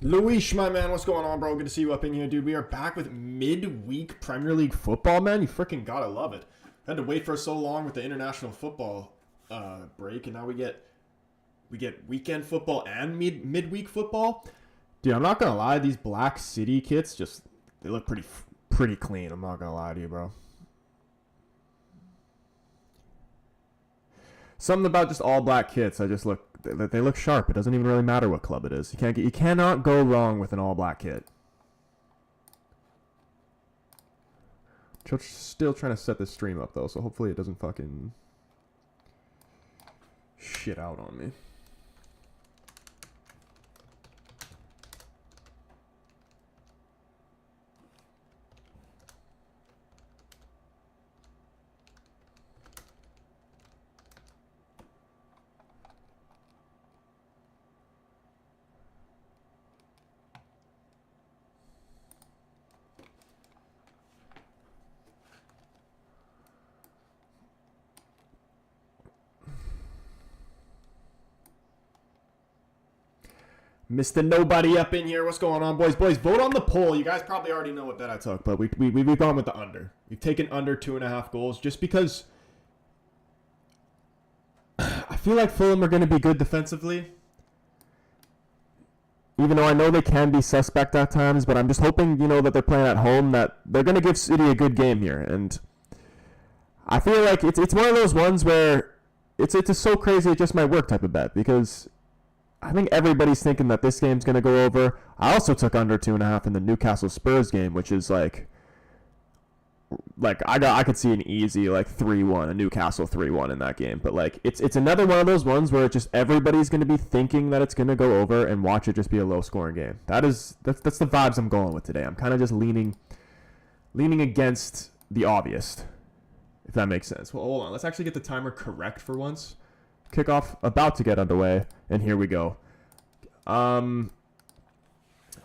Luis, my man, what's going on, bro? Good to see you up in here, dude. We are back with midweek Premier League football, man. You freaking gotta love it. Had to wait for so long with the international football break, and now we get weekend football and midweek football. Dude, I'm not gonna lie, these Black City kits they look pretty clean. I'm not gonna lie to you, bro. Something about just all black kits, they look sharp. It doesn't even really matter what club it is. You cannot go wrong with an all black kit. Still trying to set this stream up though, so hopefully it doesn't fucking shit out on me. Mr. Nobody up in here. What's going on, boys? Boys, vote on the poll. You guys probably already know what bet I took, but we've gone with the under. We've taken under 2.5 goals just because I feel like Fulham are going to be good defensively. Even though I know they can be suspect at times, but I'm just hoping, that they're playing at home, that they're going to give City a good game here. And I feel like it's one of those ones where it's just so crazy it just might work type of bet, because I think everybody's thinking that this game's going to go over. I also took under 2.5 in the Newcastle Spurs game, which is like I could see an easy 3-1, a Newcastle 3-1 in that game. But it's another one of those ones where just everybody's going to be thinking that it's going to go over and watch it just be a low scoring game. That's the vibes I'm going with today. I'm kind of just leaning against the obvious, if that makes sense. Well, hold on. Let's actually get the timer correct for once. Kickoff about to get underway, and here we go.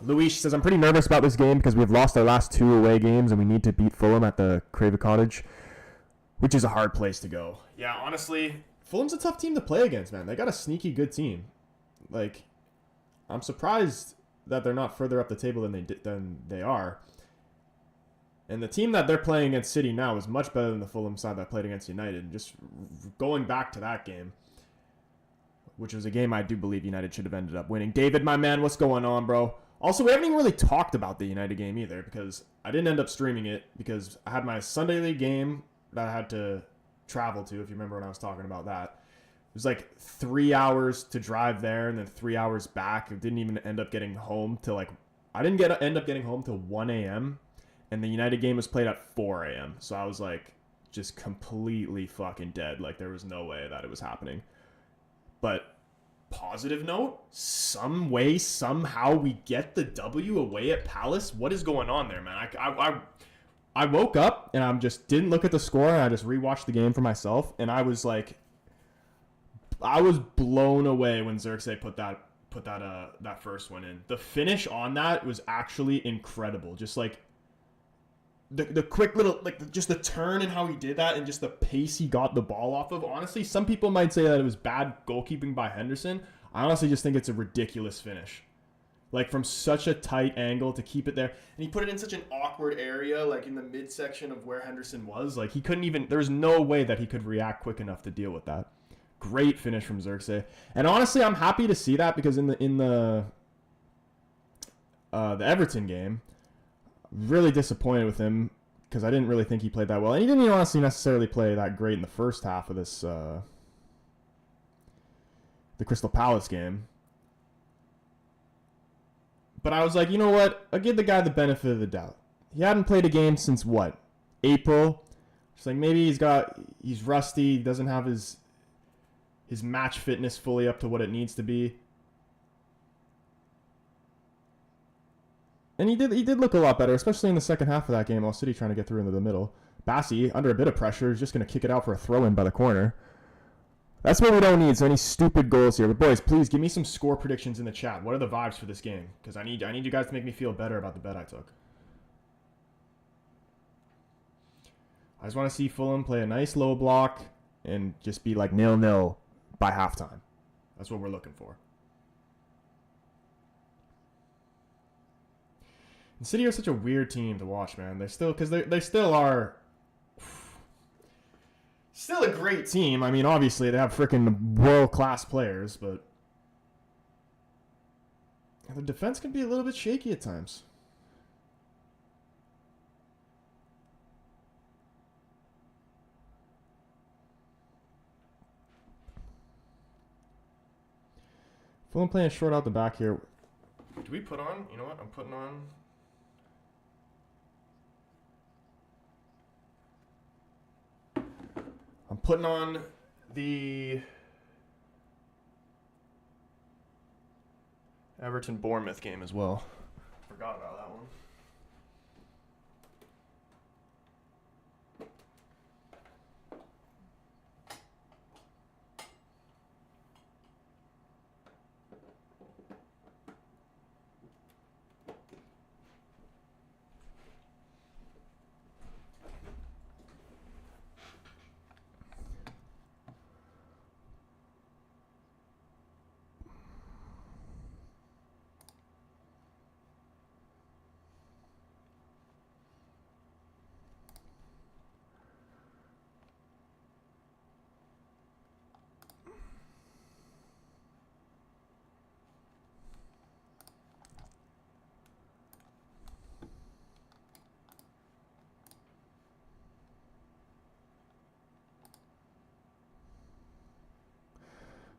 Luis says, I'm pretty nervous about this game because we've lost our last 2 away games and we need to beat Fulham at the Craven Cottage, which is a hard place to go. Yeah, honestly, Fulham's a tough team to play against, man. They got a sneaky good team. I'm surprised that they're not further up the table than they are. And the team that they're playing against City now is much better than the Fulham side that played against United. Just going back to that game, which was a game I do believe United should have ended up winning. David, my man, what's going on, bro? Also, we haven't even really talked about the United game either, because I didn't end up streaming it because I had my Sunday League game that I had to travel to, if you remember when I was talking about that. It was 3 hours to drive there and then 3 hours back. I didn't even end up getting home till I didn't end up getting home till 1 a.m. And the United game was played at 4 a.m. So I was just completely fucking dead. There was no way that it was happening. But positive note, some way, somehow we get the W away at Palace. What is going on there, man? I woke up and I just didn't look at the score, and I just rewatched the game for myself, and I was blown away when Xerxes put that first one in. The finish on that was actually incredible. Just the quick little, just the turn and how he did that and just the pace he got the ball off of. Honestly, some people might say that it was bad goalkeeping by Henderson. I honestly just think it's a ridiculous finish. From such a tight angle to keep it there. And he put it in such an awkward area, in the midsection of where Henderson was. He couldn't even, there was no way that he could react quick enough to deal with that. Great finish from Xerxes. And honestly, I'm happy to see that, because in the Everton game, really disappointed with him because I didn't really think he played that well. And he didn't honestly necessarily play that great in the first half of this the Crystal Palace game. But I was like, you know what? I'll give the guy the benefit of the doubt. He hadn't played a game since what? April. Just maybe he's rusty, he doesn't have his match fitness fully up to what it needs to be. And he did look a lot better, especially in the second half of that game while City trying to get through into the middle. Bassi, under a bit of pressure, is just going to kick it out for a throw-in by the corner. That's what we don't need, so any stupid goals here. But boys, please give me some score predictions in the chat. What are the vibes for this game? Because I need you guys to make me feel better about the bet I took. I just want to see Fulham play a nice low block and just be 0-0 by halftime. That's what we're looking for. And City are such a weird team to watch, man. They still, because they still are still a great team. I mean, obviously they have freaking world class players, but the defense can be a little bit shaky at times. Fulham playing short out the back here. Do we put on? You know what? I'm putting on. I'm putting on the Everton Bournemouth game as well. Forgot about that one.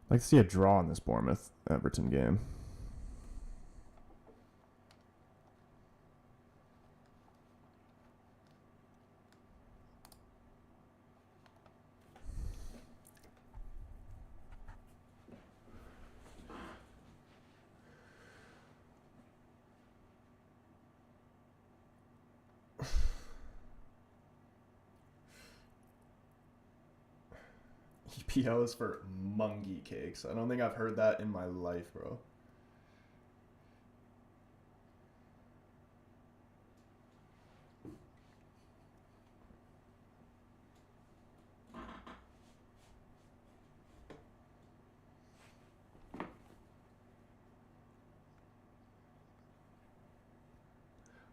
I'd like to see a draw in this Bournemouth Everton game. EPL is for mungie cakes. I don't think I've heard that in my life, bro.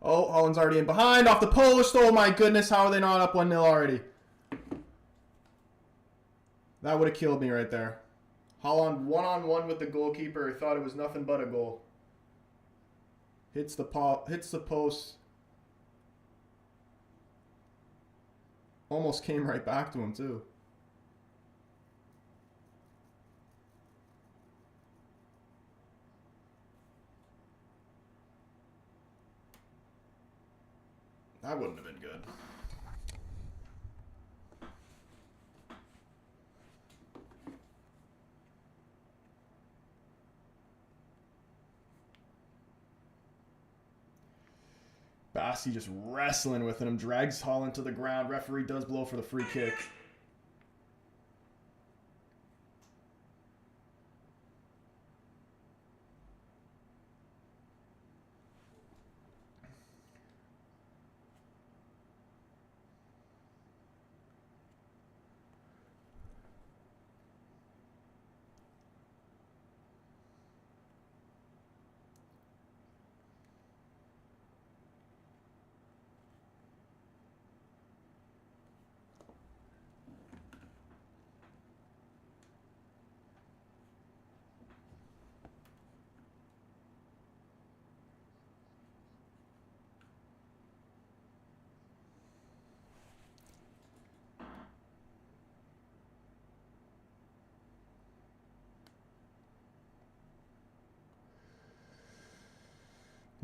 Oh, Holland's already in behind off the post. Oh my goodness, how are they not up 1-0 already? That would have killed me right there. Holland one-on-one with the goalkeeper. Thought it was nothing but a goal. Hits the post. Almost came right back to him too. That wouldn't have been good. Bassi just wrestling with him, drags Holland to the ground. Referee does blow for the free kick.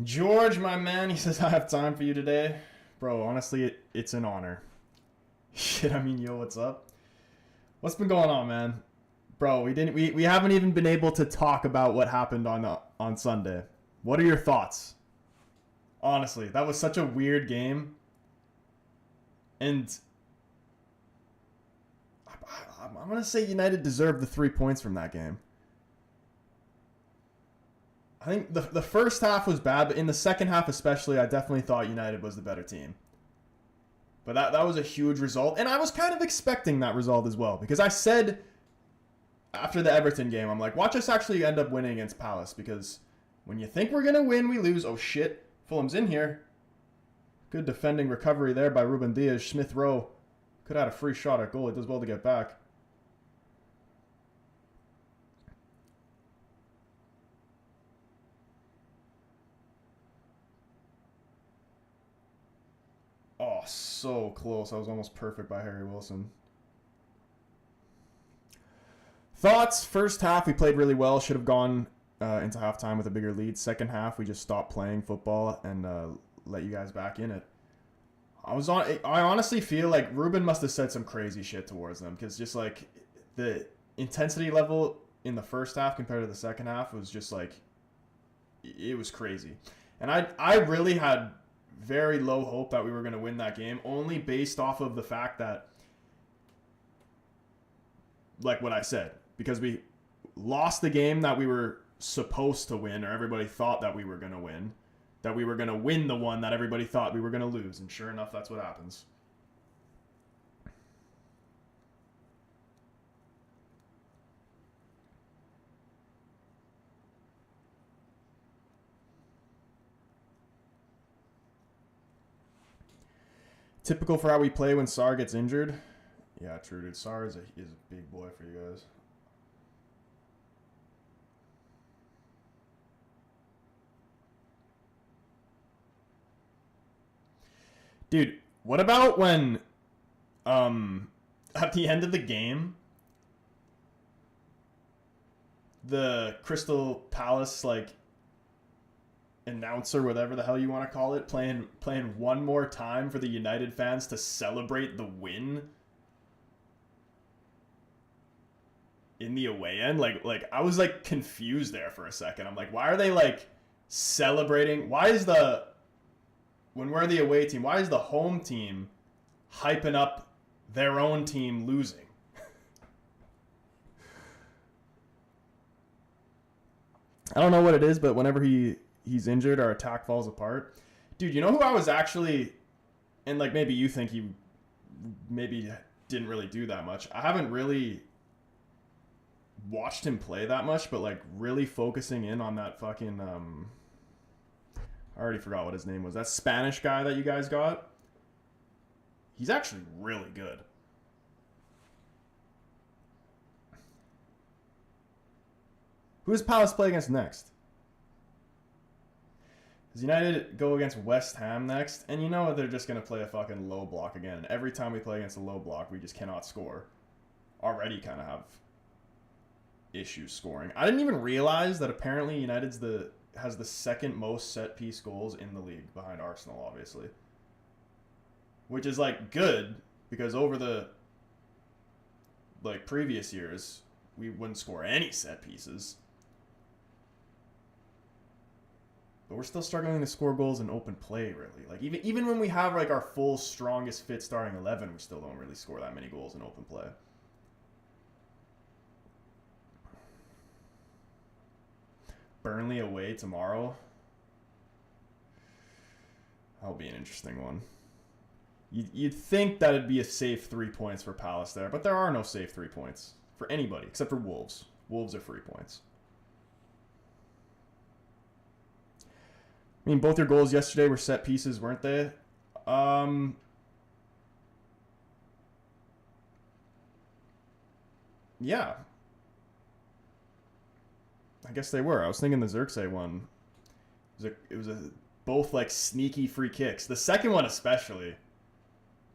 George, my man, he says, I have time for you today. Bro, honestly, it's an honor. Shit, I mean, yo, what's up? What's been going on, man? Bro, we haven't even been able to talk about what happened on Sunday. What are your thoughts? Honestly, that was such a weird game. And I'm going to say United deserved the 3 points from that game. I think the first half was bad, but in the second half especially, I definitely thought United was the better team. But that was a huge result, and I was kind of expecting that result as well, because I said after the Everton game, I'm like, watch us actually end up winning against Palace, because when you think we're going to win, we lose. Oh, shit. Fulham's in here. Good defending recovery there by Ruben Diaz. Smith Rowe could have had a free shot at goal. It does well to get back. Oh, so close. That was almost perfect by Harry Wilson. Thoughts? First half, we played really well. Should have gone into halftime with a bigger lead. Second half, we just stopped playing football and let you guys back in it. I honestly feel like Ruben must have said some crazy shit towards them because just like the intensity level in the first half compared to the second half was just like it was crazy. And I really had very low hope that we were going to win that game only based off of the fact that like what I said, because we lost the game that we were supposed to win, or everybody thought that we were going to win, that we were going to win the one that everybody thought we were going to lose. And sure enough, that's what happens. Typical for how we play when Sarr gets injured. Yeah, true, dude. Sarr is a big boy for you guys. Dude, what about when at the end of the game the Crystal Palace like announcer, whatever the hell you want to call it, playing one more time for the United fans to celebrate the win in the away end? Like I was like confused there for a second. I'm like, why are they like celebrating? Why is when we're the away team, why is the home team hyping up their own team losing? I don't know what it is, but whenever he's injured, our attack falls apart. Dude, you know who I was actually, and like maybe you think he maybe didn't really do that much. I haven't really watched him play that much, but like really focusing in on that fucking I already forgot what his name was. That Spanish guy that you guys got. He's actually really good. Who does Palace play against next? Does United go against West Ham next? And you know they're just going to play a fucking low block again. Every time we play against a low block, we just cannot score. Already kind of have issues scoring. I didn't even realize that apparently United's has the second most set piece goals in the league behind Arsenal, obviously. Which is like good because over the like previous years, we wouldn't score any set pieces. But we're still struggling to score goals in open play, really. Like even when we have like our full strongest fit starting 11, we still don't really score that many goals in open play. Burnley away tomorrow. That'll be an interesting one. You'd think that it'd be a safe 3 points for Palace there, but there are no safe 3 points for anybody except for Wolves. Wolves are 3 points. I mean, both your goals yesterday were set pieces, weren't they? Yeah. I guess they were. I was thinking the Xerxes one. It was both like sneaky free kicks. The second one especially.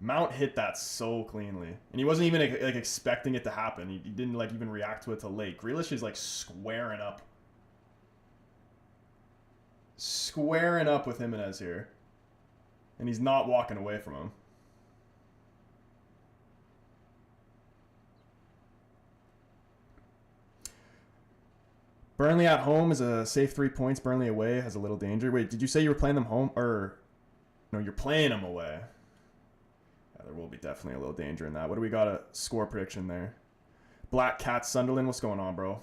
Mount hit that so cleanly, and he wasn't even like expecting it to happen. He didn't like even react to it till late. Grealish is like squaring up with Jimenez here, and he's not walking away from him. Burnley at home is a safe 3 points. Burnley away has a little danger. Wait, did you say you were playing them home? Or no, you're playing them away. Yeah, there will be definitely a little danger in that. What do we got a score prediction there? Black Cat Sunderland. What's going on, bro?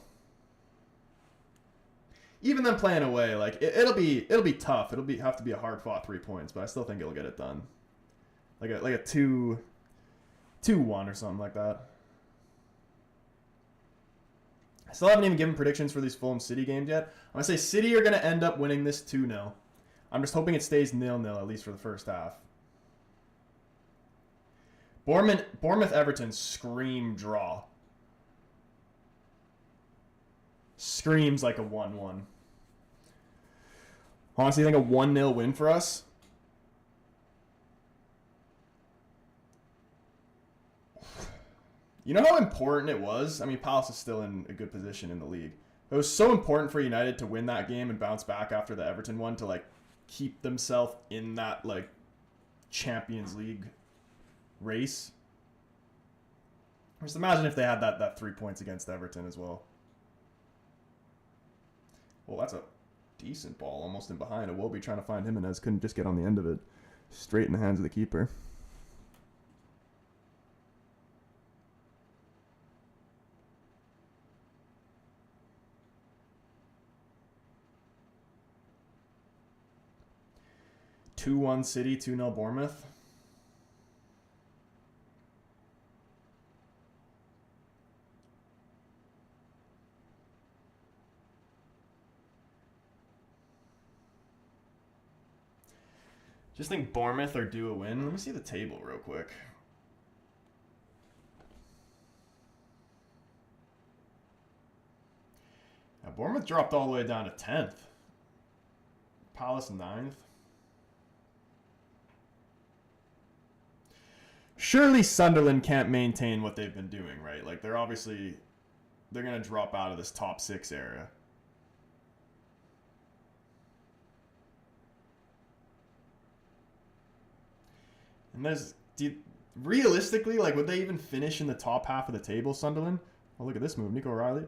Even them playing away, like it'll be tough. Have to be a hard fought 3 points, but I still think it'll get it done. Like a 2-1 or something like that. I still haven't even given predictions for these Fulham City games yet. I'm going to say City are going to end up winning this 2-0. I'm just hoping it stays 0-0 at least for the first half. Bournemouth Everton scream draw. Screams like a 1-1. Honestly, I think a 1-0 win for us. You know how important it was? I mean, Palace is still in a good position in the league. It was so important for United to win that game and bounce back after the Everton one to, like, keep themselves in that, like, Champions League race. Just imagine if they had that 3 points against Everton as well. Well, that's a decent ball, almost in behind. Iwobi trying to find Jimenez. Couldn't just get on the end of it. Straight in the hands of the keeper. (2-1) City, 2-0 Bournemouth. Just think Bournemouth are due a win. Let me see the table real quick. Now, Bournemouth dropped all the way down to 10th. Palace 9th. Surely Sunderland can't maintain what they've been doing, right? Like, they're going to drop out of this top 6 area. And realistically, like, would they even finish in the top half of the table, Sunderland? Oh, look at this move. Nico O'Reilly.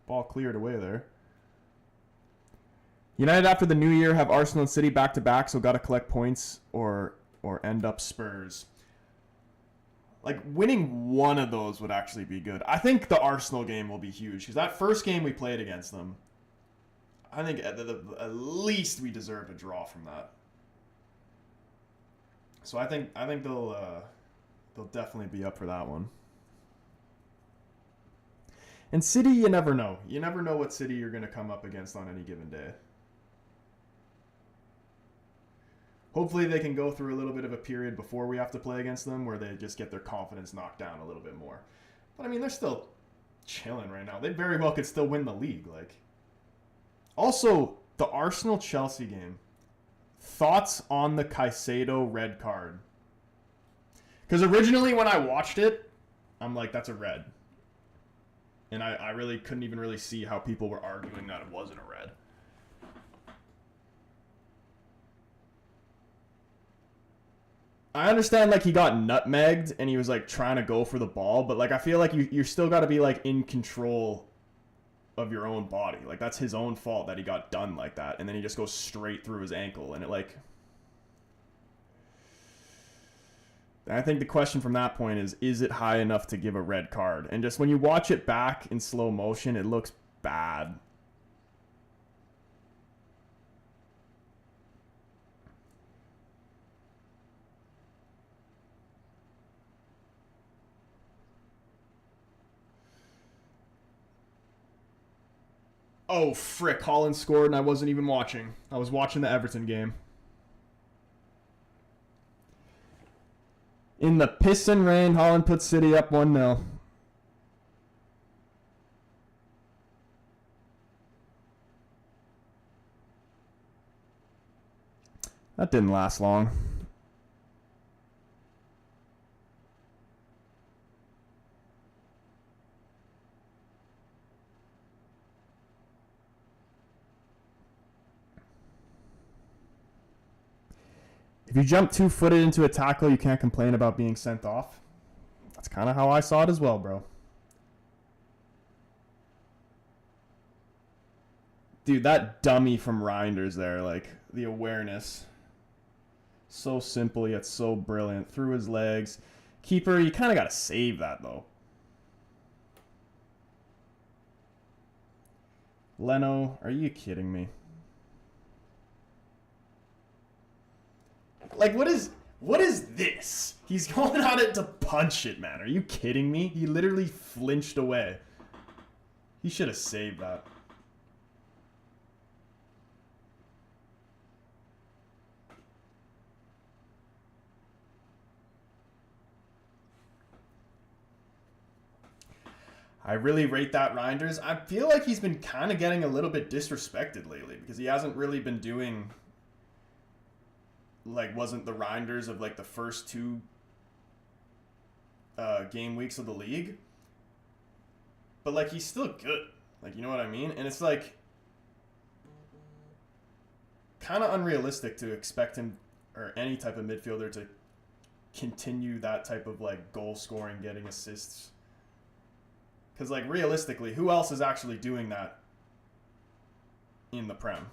Ball cleared away there. United after the new year have Arsenal and City back-to-back, so got to collect points or end up Spurs. Like, winning one of those would actually be good. I think the Arsenal game will be huge, because that first game we played against them, I think at least we deserved a draw from that. So I think they'll definitely be up for that one. And City, you never know. You never know what City you're going to come up against on any given day. Hopefully they can go through a little bit of a period before we have to play against them where they just get their confidence knocked down a little bit more. But, I mean, they're still chilling right now. They very well could still win the league. Like, also, the Arsenal-Chelsea game. Thoughts on the Caicedo red card? Because originally when I watched it, I'm like, that's a red. And I really couldn't even really see how people were arguing that it wasn't a red. I understand, like, he got nutmegged and he was, like, trying to go for the ball, but, like, I feel like you're still got to be, like, in control of your own body. Like, that's his own fault that he got done like that, and then he just goes straight through his ankle, and it, like... I think the question from that point is it high enough to give a red card? And just when you watch it back in slow motion, it looks bad. Oh, frick. Holland scored and I wasn't even watching. I was watching the Everton game. In the piss and rain, Holland puts City up 1-0. That didn't last long. If you jump two-footed into a tackle, you can't complain about being sent off. That's kind of how I saw it as well, bro. Dude, that dummy from Reinders there, like, the awareness. So simple, yet so brilliant. Through his legs. Keeper, you kind of got to save that, though. Leno, are you kidding me? Like, what is this? He's going on it to punch it, man. Are you kidding me? He literally flinched away. He should have saved that. I really rate that Reinders. I feel like he's been kind of getting a little bit disrespected lately because he hasn't really been doing, like, wasn't the Reinders of, like, the first two game weeks of the league. But, like, he's still good. Like, you know what I mean? And it's, like, kind of unrealistic to expect him or any type of midfielder to continue that type of, like, goal scoring, getting assists. Because, like, realistically, who else is actually doing that in the Prem?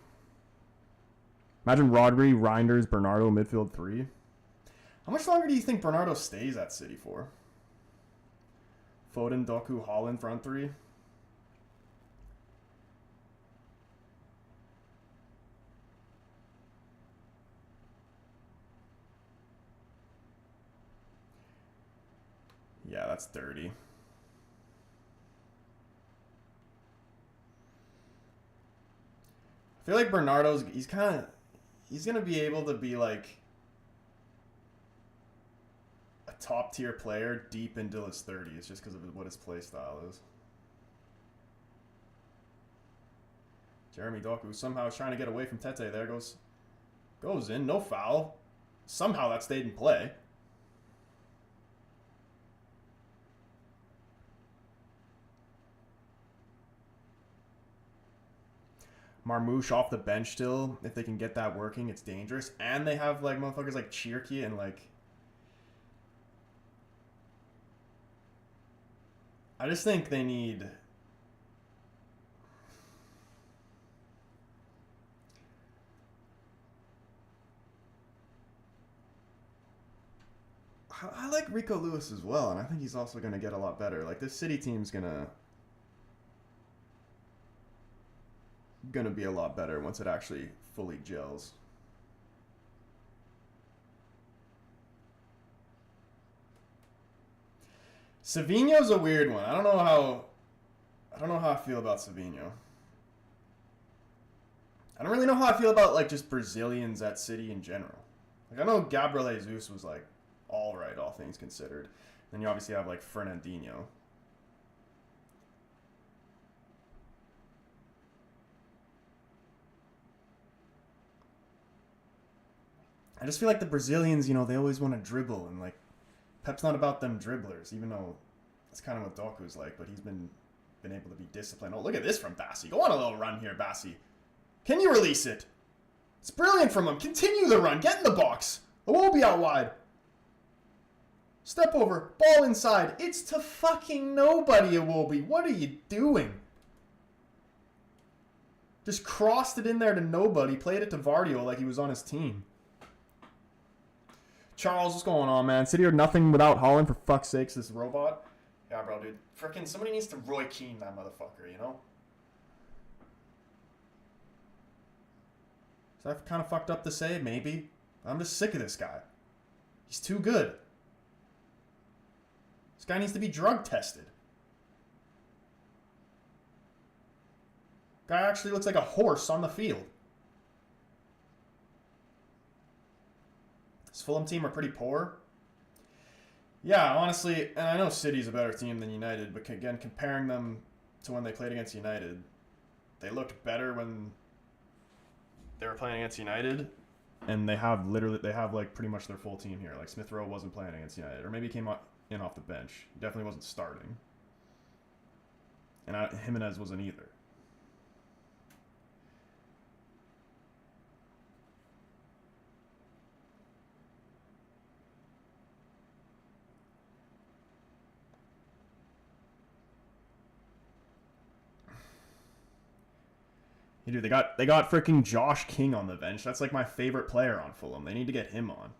Imagine Rodri, Reinders, Bernardo, midfield 3. How much longer do you think Bernardo stays at City for? Foden, Doku, Haaland, front 3. Yeah, that's dirty. I feel like Bernardo's, he's going to be able to be like a top tier player deep into his 30s just because of what his play style is. Jeremy Doku somehow is trying to get away from Tete. There goes in, no foul. Somehow that stayed in play. Marmouche off the bench still. If they can get that working, it's dangerous. And they have, like, motherfuckers like Chirky and, like... I just think they need... I like Rico Lewis as well, and I think he's also going to get a lot better. Like, this City team's going to be a lot better once it actually fully gels. Savinho's a weird one. I don't know how I feel about Savinho. I don't really know how I feel about, like, just Brazilians at City in general. Like, I know Gabriel Jesus was, like, all right, all things considered. Then you obviously have, like, Fernandinho. I just feel like the Brazilians, you know, they always want to dribble, and, like, Pep's not about them dribblers, even though that's kind of what Doku's like, but he's been able to be disciplined. Oh, look at this from Bassi. Go on a little run here, Bassi. Can you release it? It's brilliant from him. Continue the run. Get in the box. Iwobi out wide. Step over. Ball inside. It's to fucking nobody, Iwobi. What are you doing? Just crossed it in there to nobody. Played it to Vardio like he was on his team. Charles, what's going on, man? City are nothing without Haaland, for fuck's sakes, this robot. Yeah, bro, dude. Frickin' somebody needs to Roy Keane that motherfucker, you know? Is that kind of fucked up to say? Maybe. I'm just sick of this guy. He's too good. This guy needs to be drug tested. Guy actually looks like a horse on the field. This Fulham team are pretty poor. Yeah, honestly, and I know City's a better team than United, but again, comparing them to when they played against United, they looked better when they were playing against United, and they have like pretty much their full team here. Like Smith Rowe wasn't playing against United, or maybe he came in off the bench. He definitely wasn't starting, and Jimenez wasn't either. You do. They got freaking Josh King on the bench. That's like my favorite player on Fulham. They need to get him on.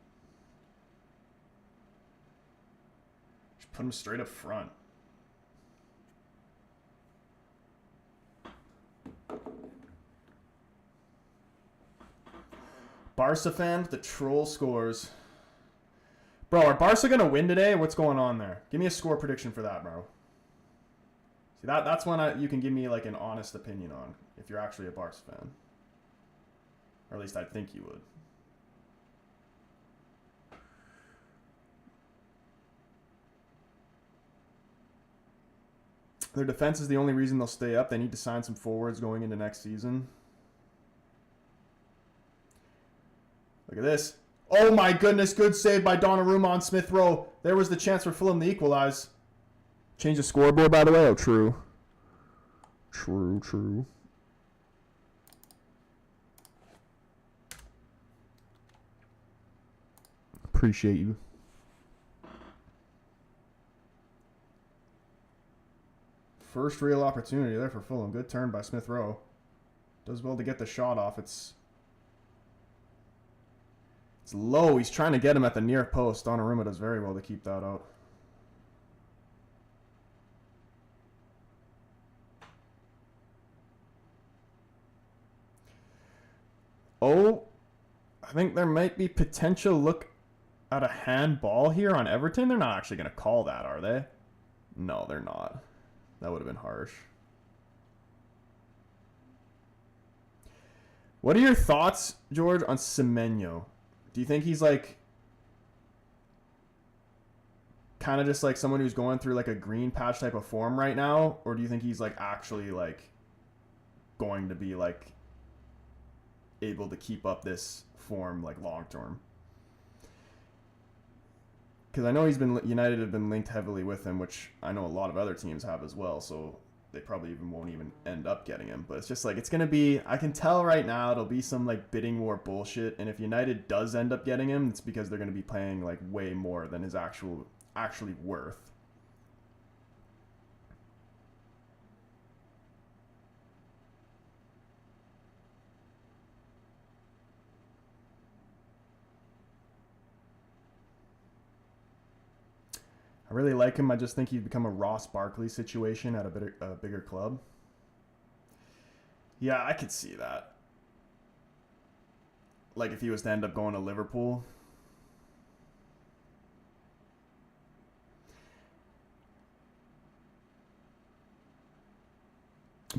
Just put him straight up front. Barca fan, the troll scores. Bro, are Barca gonna win today? What's going on there? Give me a score prediction for that, bro. See, that's when you can give me like an honest opinion on if you're actually a Barca fan. Or at least I think you would. Their defense is the only reason they'll stay up. They need to sign some forwards going into next season. Look at this. Oh my goodness, good save by Donnarumma on Smith Rowe. There was the chance for Fulham to equalize. Change the scoreboard, by the way. Oh, true. True. Appreciate you. First real opportunity there for Fulham. Good turn by Smith Rowe. Does well to get the shot off. It's low. He's trying to get him at the near post. Donnarumma does very well to keep that out. Oh, I think there might be potential look at a handball here on Everton. They're not actually going to call that, are they? No, they're not. That would have been harsh. What are your thoughts, George, on Semenyo? Do you think he's like kind of just like someone who's going through like a green patch type of form right now? Or do you think he's like actually like going to be like able to keep up this form like long term? Because I know United have been linked heavily with him, which I know a lot of other teams have as well, so they probably won't even end up getting him. But it's just like, it's going to be, I can tell right now it'll be some like bidding war bullshit, and if United does end up getting him, it's because they're going to be paying like way more than his actually worth. I really like him. I just think he'd become a Ross Barkley situation at a bigger club. Yeah, I could see that. Like if he was to end up going to Liverpool.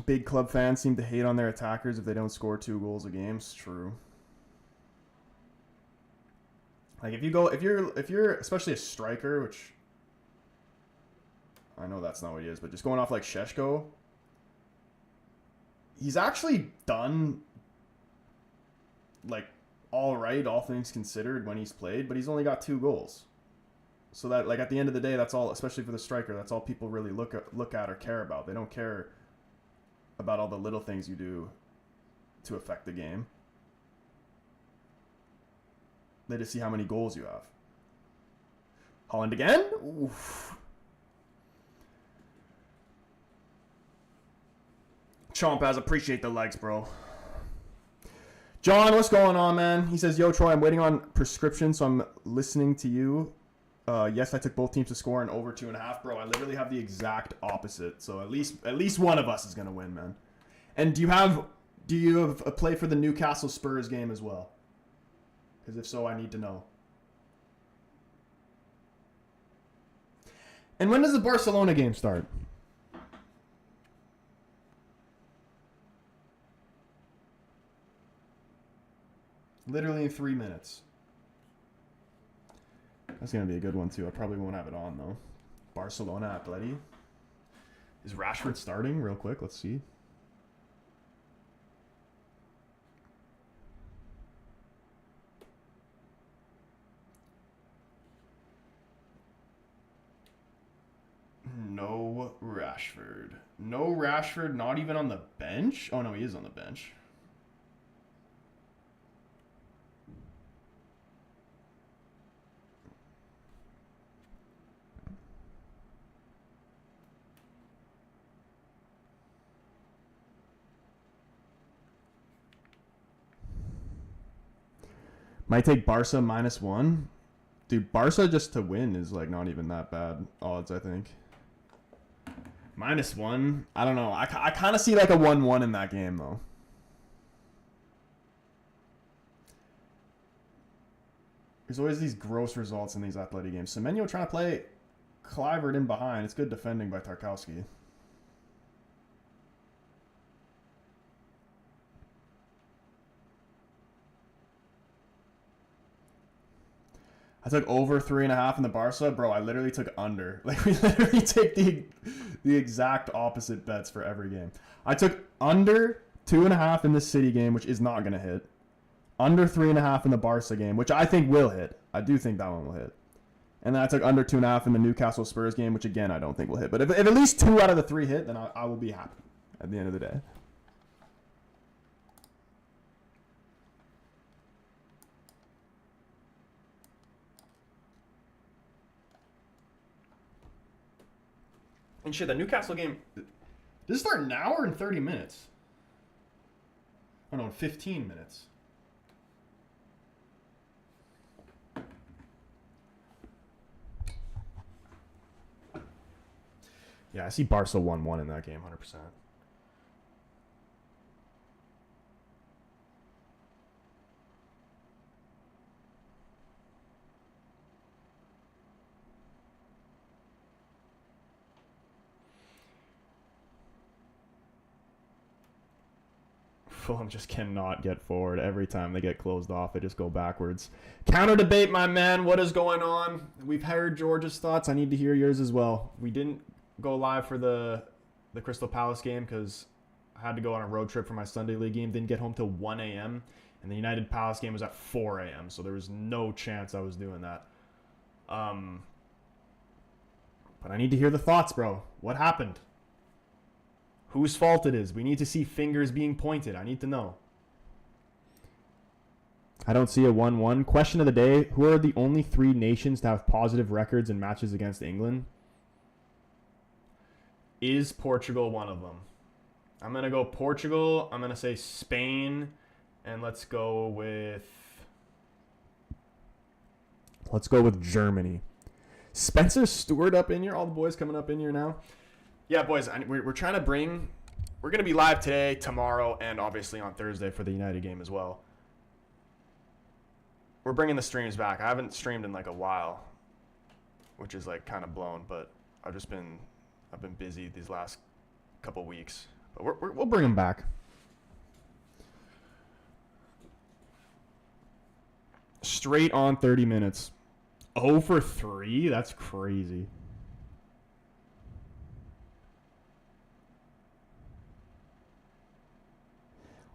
Big club fans seem to hate on their attackers if they don't score 2 goals a game. It's true. Like if you're especially a striker, which I know that's not what he is, but just going off like Šeško, he's actually done like all right, all things considered, when he's played, but he's only got 2 goals. So that like at the end of the day, that's all, especially for the striker, that's all people really look at or care about. They don't care about all the little things you do to affect the game. They just see how many goals you have. Holland again? Oof. Chomp has appreciate the likes, bro. John, what's going on, man? He says, yo, Troy, I'm waiting on prescription, so I'm listening to you. Yes, I took both teams to score in over 2.5, bro. I literally have the exact opposite. So at least one of us is gonna win, man. And do you have a play for the Newcastle Spurs game as well? Because if so, I need to know. And when does the Barcelona game start? Literally in 3 minutes. That's going to be a good one, too. I probably won't have it on, though. Barcelona Atleti. Is Rashford starting? Real quick, let's see. No Rashford. No Rashford, not even on the bench? Oh, no, he is on the bench. Might take Barca -1. Dude, Barca just to win is like not even that bad odds, I think. -1. I don't know. I kind of see like a 1-1 in that game, though. There's always these gross results in these Atleti games. Semenyo trying to play Clivert in behind. It's good defending by Tarkowski. I took over 3.5 in the Barca. Bro, I literally took under. Like, we literally take the exact opposite bets for every game. I took under 2.5 in this City game, which is not going to hit. Under 3.5 in the Barca game, which I think will hit. I do think that one will hit. And then I took under 2.5 in the Newcastle Spurs game, which again, I don't think will hit. But if at least 2 out of the 3 hit, then I will be happy at the end of the day. And shit, the Newcastle game, does it start now or in 30 minutes? Oh no, in 15 minutes. Yeah, I see Barca 1-1 in that game, 100%. Fulham just cannot get forward. Every time they get closed off, they just go backwards. Counter debate, my man. What is going on? We've heard George's thoughts. I need to hear yours as well. We didn't go live for the Crystal Palace game because I had to go on a road trip for my Sunday League game. Didn't get home till 1 a.m. And the United Palace game was at 4 a.m. So there was no chance I was doing that. But I need to hear the thoughts, bro. What happened? Whose fault it is? We need to see fingers being pointed. I need to know. I don't see a 1-1. Question of the day. Who are the only 3 nations to have positive records in matches against England? Is Portugal one of them? I'm going to go Portugal. I'm going to say Spain. And let's go with Germany. Spencer Stewart up in here. All the boys coming up in here now. Yeah, boys, we're trying to bring... We're going to be live today, tomorrow, and obviously on Thursday for the United game as well. We're bringing the streams back. I haven't streamed in like a while, which is like kind of blown, but I've been busy these last couple weeks. But we'll bring them back. Straight on 30 minutes. 0 for 3? That's crazy.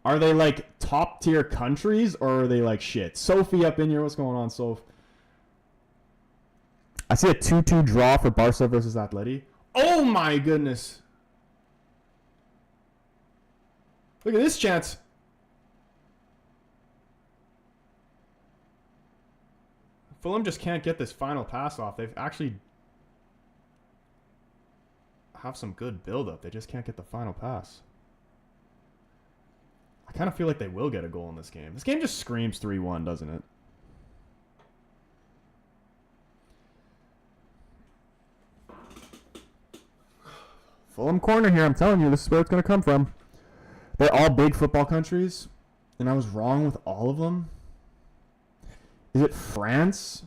Are they like top tier countries or are they like shit? Sophie up in here. What's going on, Soph? I see a 2-2 draw for Barca versus Atleti. Oh my goodness. Look at this chance. Fulham just can't get this final pass off. They've actually have some good build-up. They just can't get the final pass. I kind of feel like they will get a goal in this game. This game just screams 3-1, doesn't it? Fulham corner here. I'm telling you, this is where it's going to come from. They're all big football countries, and I was wrong with all of them. Is it France?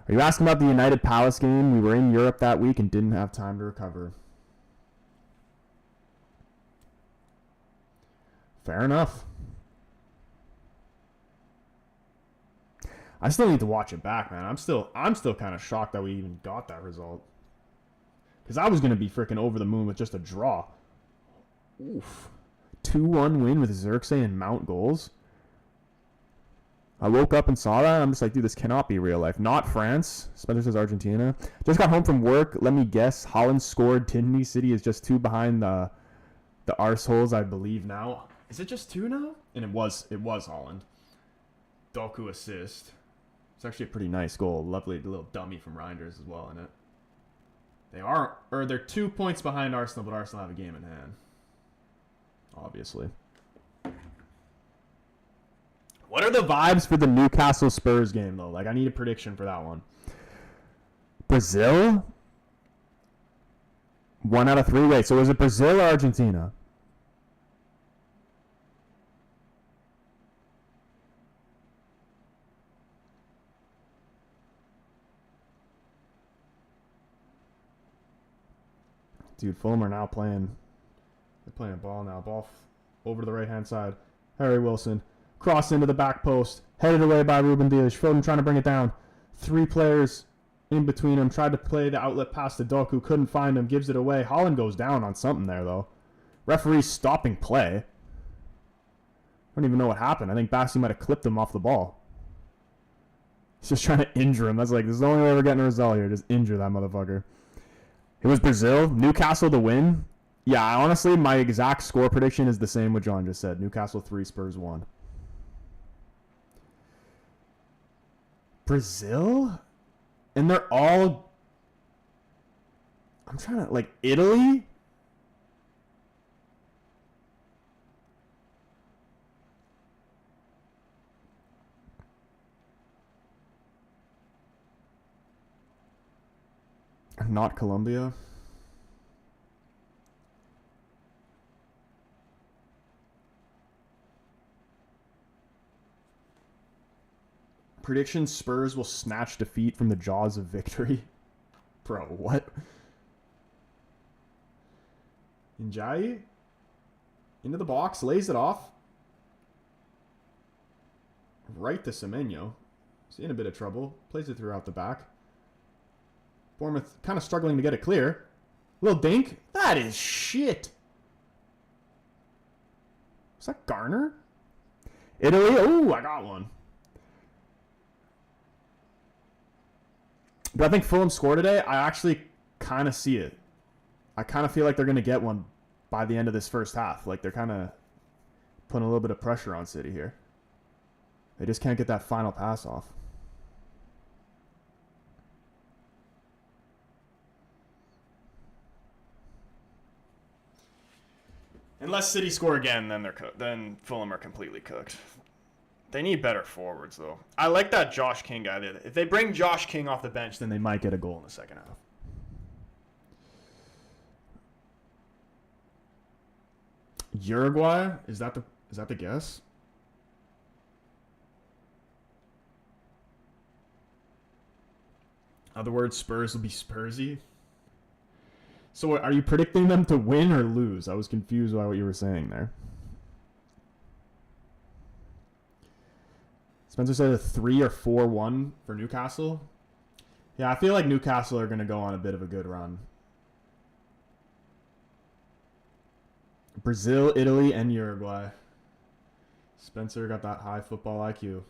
Are you asking about the United Palace game? We were in Europe that week and didn't have time to recover. Fair enough. I still need to watch it back, man. I'm still kind of shocked that we even got that result. Because I was going to be freaking over the moon with just a draw. Oof. 2-1 win with Xerxes and Mount goals. I woke up and saw that. I'm just like, dude, this cannot be real life. Not France. Spencer says Argentina. Just got home from work. Let me guess. Holland scored. Tinley City is just 2 behind the arseholes, I believe now. Is it just 2 now? And it was Holland. Doku assist. It's actually a pretty nice goal. Lovely little dummy from Reinders as well in it. They're 2 points behind Arsenal, but Arsenal have a game in hand. Obviously. What are the vibes for the Newcastle Spurs game, though? Like, I need a prediction for that one. Brazil? 1 out of 3. Wait, so is it Brazil or Argentina? Dude, Fulham are now playing the playing a ball now. Over to the right-hand side. Harry Wilson. Cross into the back post. Headed away by Ruben Dias. Foden trying to bring it down. 3 players in between him. Tried to play the outlet pass to Doku. Couldn't find him. Gives it away. Haaland goes down on something there, though. Referee's stopping play. I don't even know what happened. I think Bassi might have clipped him off the ball. He's just trying to injure him. That's like, this is the only way we're getting a result here. Just injure that motherfucker. It was Brazil. Newcastle to win. Yeah, honestly, my exact score prediction is the same what John just said. Newcastle 3, Spurs 1. Brazil? And they're all... I'm trying to... Like, Italy? Not Colombia. Prediction: Spurs will snatch defeat from the jaws of victory. Bro, what? Njai? Into the box, lays it off. Right to Semenyo. He's in a bit of trouble. Plays it throughout the back. Bournemouth kind of struggling to get it clear. Little dink. That is shit. Is that Garner? Italy. Oh, I got one. But I think Fulham score today. I actually kind of see it. I kind of feel like they're going to get one by the end of this first half. Like they're kind of putting a little bit of pressure on City here. They just can't get that final pass off. Unless City score again, then then Fulham are completely cooked. They need better forwards, though. I like that Josh King guy. If they bring Josh King off the bench, then they might get a goal in the second half. Uruguay? Is that the guess? In other words, Spurs will be Spursy. So are you predicting them to win or lose? I was confused by what you were saying there. Spencer said a 3 or 4-1 for Newcastle. Yeah, I feel like Newcastle are going to go on a bit of a good run. Brazil, Italy, and Uruguay. Spencer got that high football IQ.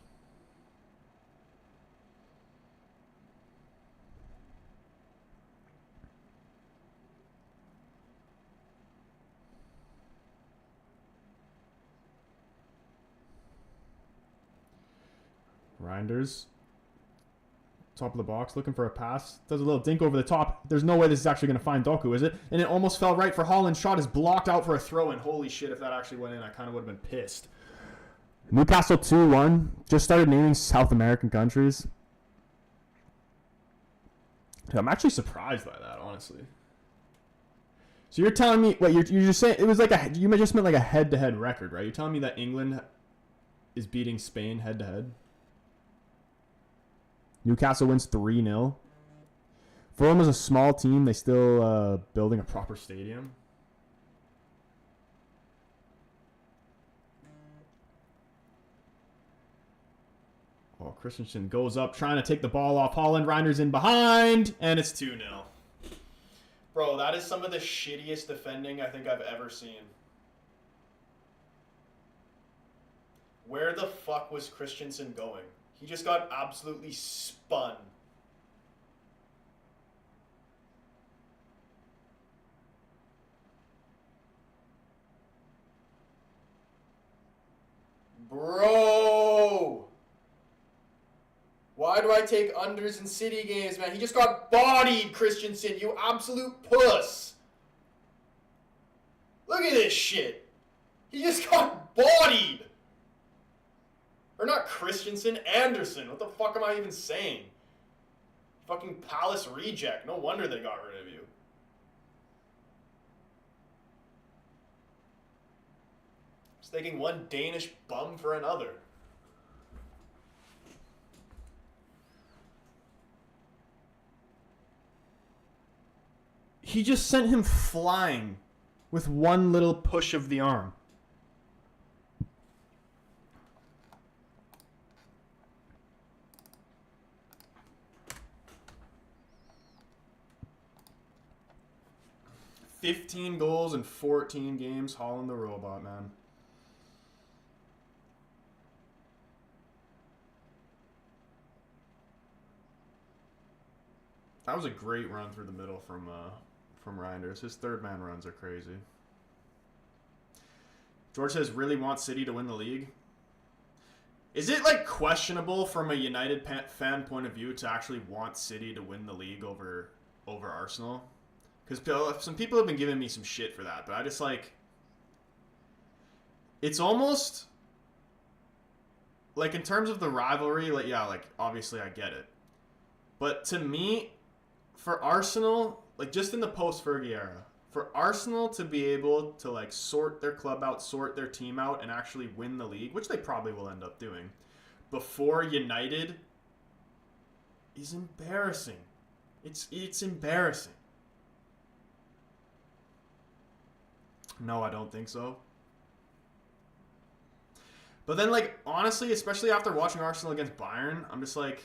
Reinders. Top of the box, looking for a pass. Does a little dink over the top. There's no way this is actually going to find Doku, is it? And it almost fell right for Haaland. Shot is blocked out for a throw-in. Holy shit, if that actually went in, I kind of would have been pissed. Newcastle 2-1. Just started naming South American countries. Dude, I'm actually surprised by that, honestly. So you're telling me, what, you're just saying, it was like you just meant like a head-to-head record, right? You're telling me that England is beating Spain head-to-head? Newcastle wins 3-0. Fulham is a small team. They still building a proper stadium. Oh, Christensen goes up trying to take the ball off Haaland. Reiner's in behind, and it's 2-0. Bro, that is some of the shittiest defending I think I've ever seen. Where the fuck was Christensen going? He just got absolutely spun. Bro! Why do I take unders in City games, man? He just got bodied, Christensen, you absolute puss. Look at this shit. He just got bodied. Or not Christensen, Anderson. What the fuck am I even saying? Fucking Palace reject. No wonder they got rid of you. Just taking one Danish bum for another. He just sent him flying with one little push of the arm. $15 goals in 14 games. Haaland the robot, man. That was a great run through the middle from Reinders. His third man runs are crazy. George says, really want City to win the league. Is it like questionable from a United fan point of view to actually want City to win the league over Arsenal? Because some people have been giving me some shit for that, but I just like, it's almost like in terms of the rivalry, like yeah, like obviously I get it, but to me, for Arsenal, like just in the post-Fergie era, for Arsenal to be able to like sort their club out, sort their team out, and actually win the league, which they probably will end up doing, before United is embarrassing. It's embarrassing. No, I don't think so. But then, like, honestly, especially after watching Arsenal against Bayern, I'm just like,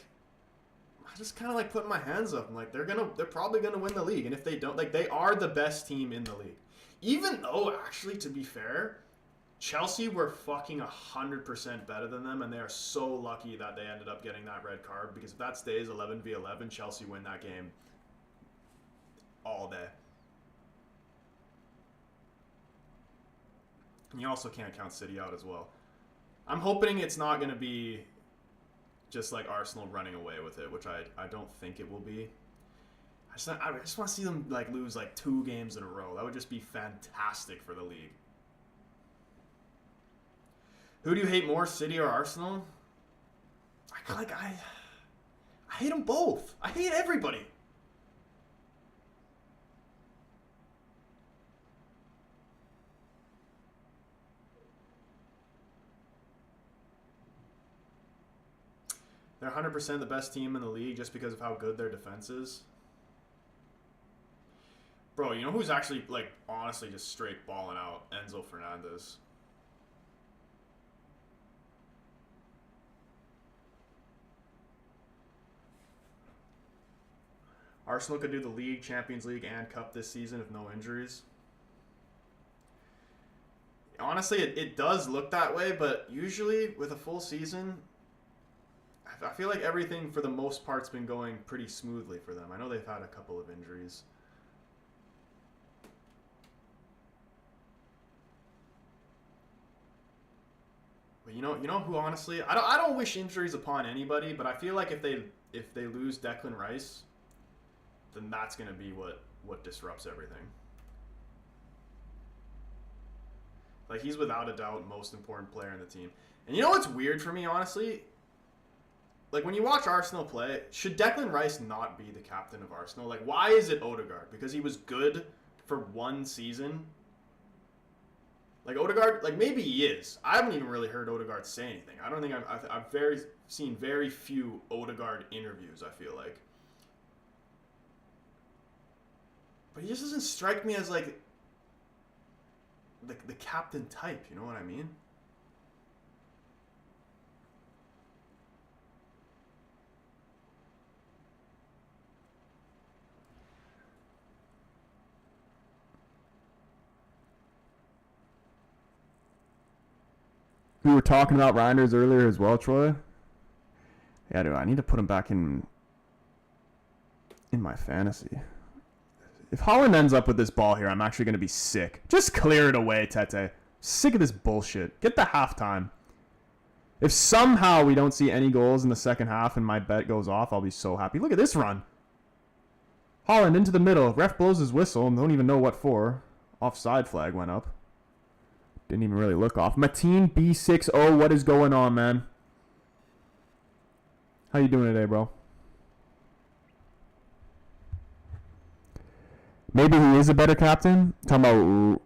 I just kind of like putting my hands up. I'm like, they're probably gonna win the league, and if they don't, like, they are the best team in the league. Even though, actually, to be fair, Chelsea were fucking 100% better than them, and they are so lucky that they ended up getting that red card, because if that stays 11v11, Chelsea win that game all day. And you also can't count City out as well. I'm hoping it's not going to be just like Arsenal running away with it, which I don't think it will be. I just want to see them like lose like 2 games in a row. That would just be fantastic for the league. Who do you hate more, City or Arsenal? I hate them both. I hate everybody. They're 100% the best team in the league just because of how good their defense is. Bro, you know who's actually, like, honestly just straight balling out? Enzo Fernandez. Arsenal could do the league, Champions League, and Cup this season if no injuries. Honestly, it does look that way, but usually with a full season, I feel like everything, for the most part, has been going pretty smoothly for them. I know they've had a couple of injuries. But you know who, honestly, I don't wish injuries upon anybody, but I feel like if they lose Declan Rice, then that's going to be what disrupts everything. Like, he's without a doubt most important player in the team. And you know what's weird for me, honestly? Like, when you watch Arsenal play, should Declan Rice not be the captain of Arsenal? Like, why is it Odegaard? Because he was good for 1 season? Like, Odegaard, like, maybe he is. I haven't even really heard Odegaard say anything. I don't think I've seen very few Odegaard interviews, I feel like. But he just doesn't strike me as, like, the captain type, you know what I mean? We were talking about Reinders earlier as well, Troy. Yeah, dude, I need to put him back in my fantasy. If Haaland ends up with this ball here, I'm actually going to be sick. Just clear it away, Tete. Sick of this bullshit. Get the halftime. If somehow we don't see any goals in the second half and my bet goes off, I'll be so happy. Look at this run. Haaland into the middle. Ref blows his whistle and don't even know what for. Offside flag went up. Didn't even really look off. Mateen B60, what is going on, man? How you doing today, bro? Maybe he is a better captain. Talking about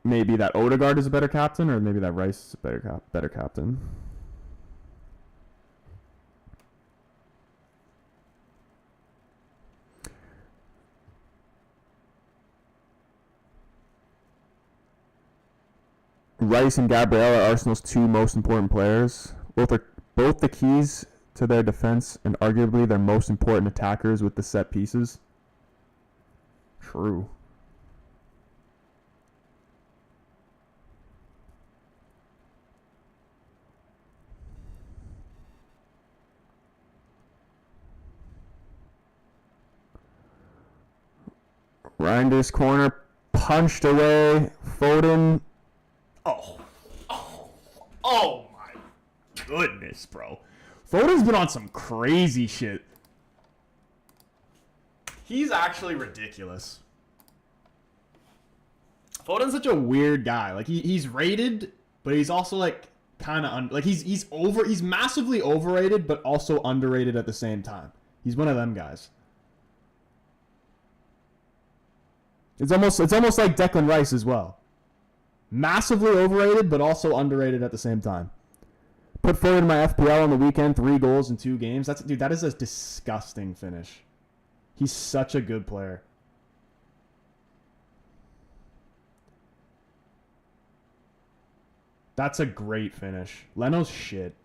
maybe that Odegaard is a better captain, or maybe that Rice is a better captain. Rice and Gabriel are Arsenal's two most important players. Both the keys to their defense and arguably their most important attackers with the set pieces. True. Reinders corner punched away. Foden. Oh my goodness, bro. Foden's been on some crazy shit. He's actually ridiculous. Foden's such a weird guy. Like he's rated, but he's also like kind of he's massively overrated, but also underrated at the same time. He's one of them guys. It's almost like Declan Rice as well. Massively overrated, but also underrated at the same time. Put Foden in my FPL on the weekend, 3 goals in 2 games. That is a disgusting finish. He's such a good player. That's a great finish. Leno's shit.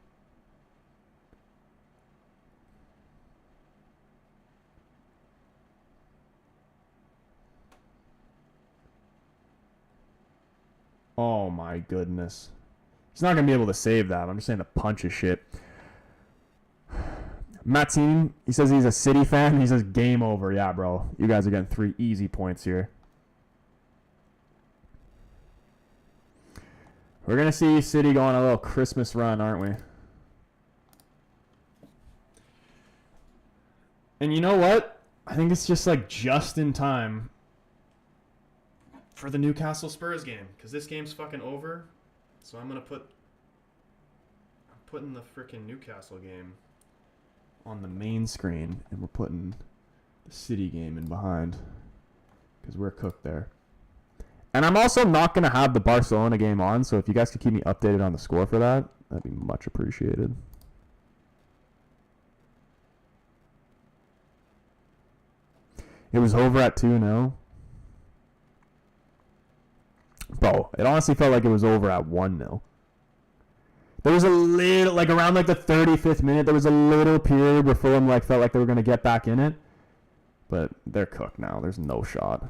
Oh my goodness. He's not going to be able to save that. I'm just saying the punch is shit. Mateen, he says he's a City fan. He says game over. Yeah, bro. You guys are getting 3 easy points here. We're going to see City go on a little Christmas run, aren't we? And you know what? I think it's just like just in time for the Newcastle Spurs game, because this game's fucking over. So I'm putting the freaking Newcastle game on the main screen, and we're putting the City game in behind, because we're cooked there. And I'm also not going to have the Barcelona game on, so if you guys could keep me updated on the score for that, that'd be much appreciated. It was over at 2-0. Bro, it honestly felt like it was over at 1-0. There was a little, like around like the 35th minute, there was a little period where Fulham like felt like they were going to get back in it. But they're cooked now. There's no shot.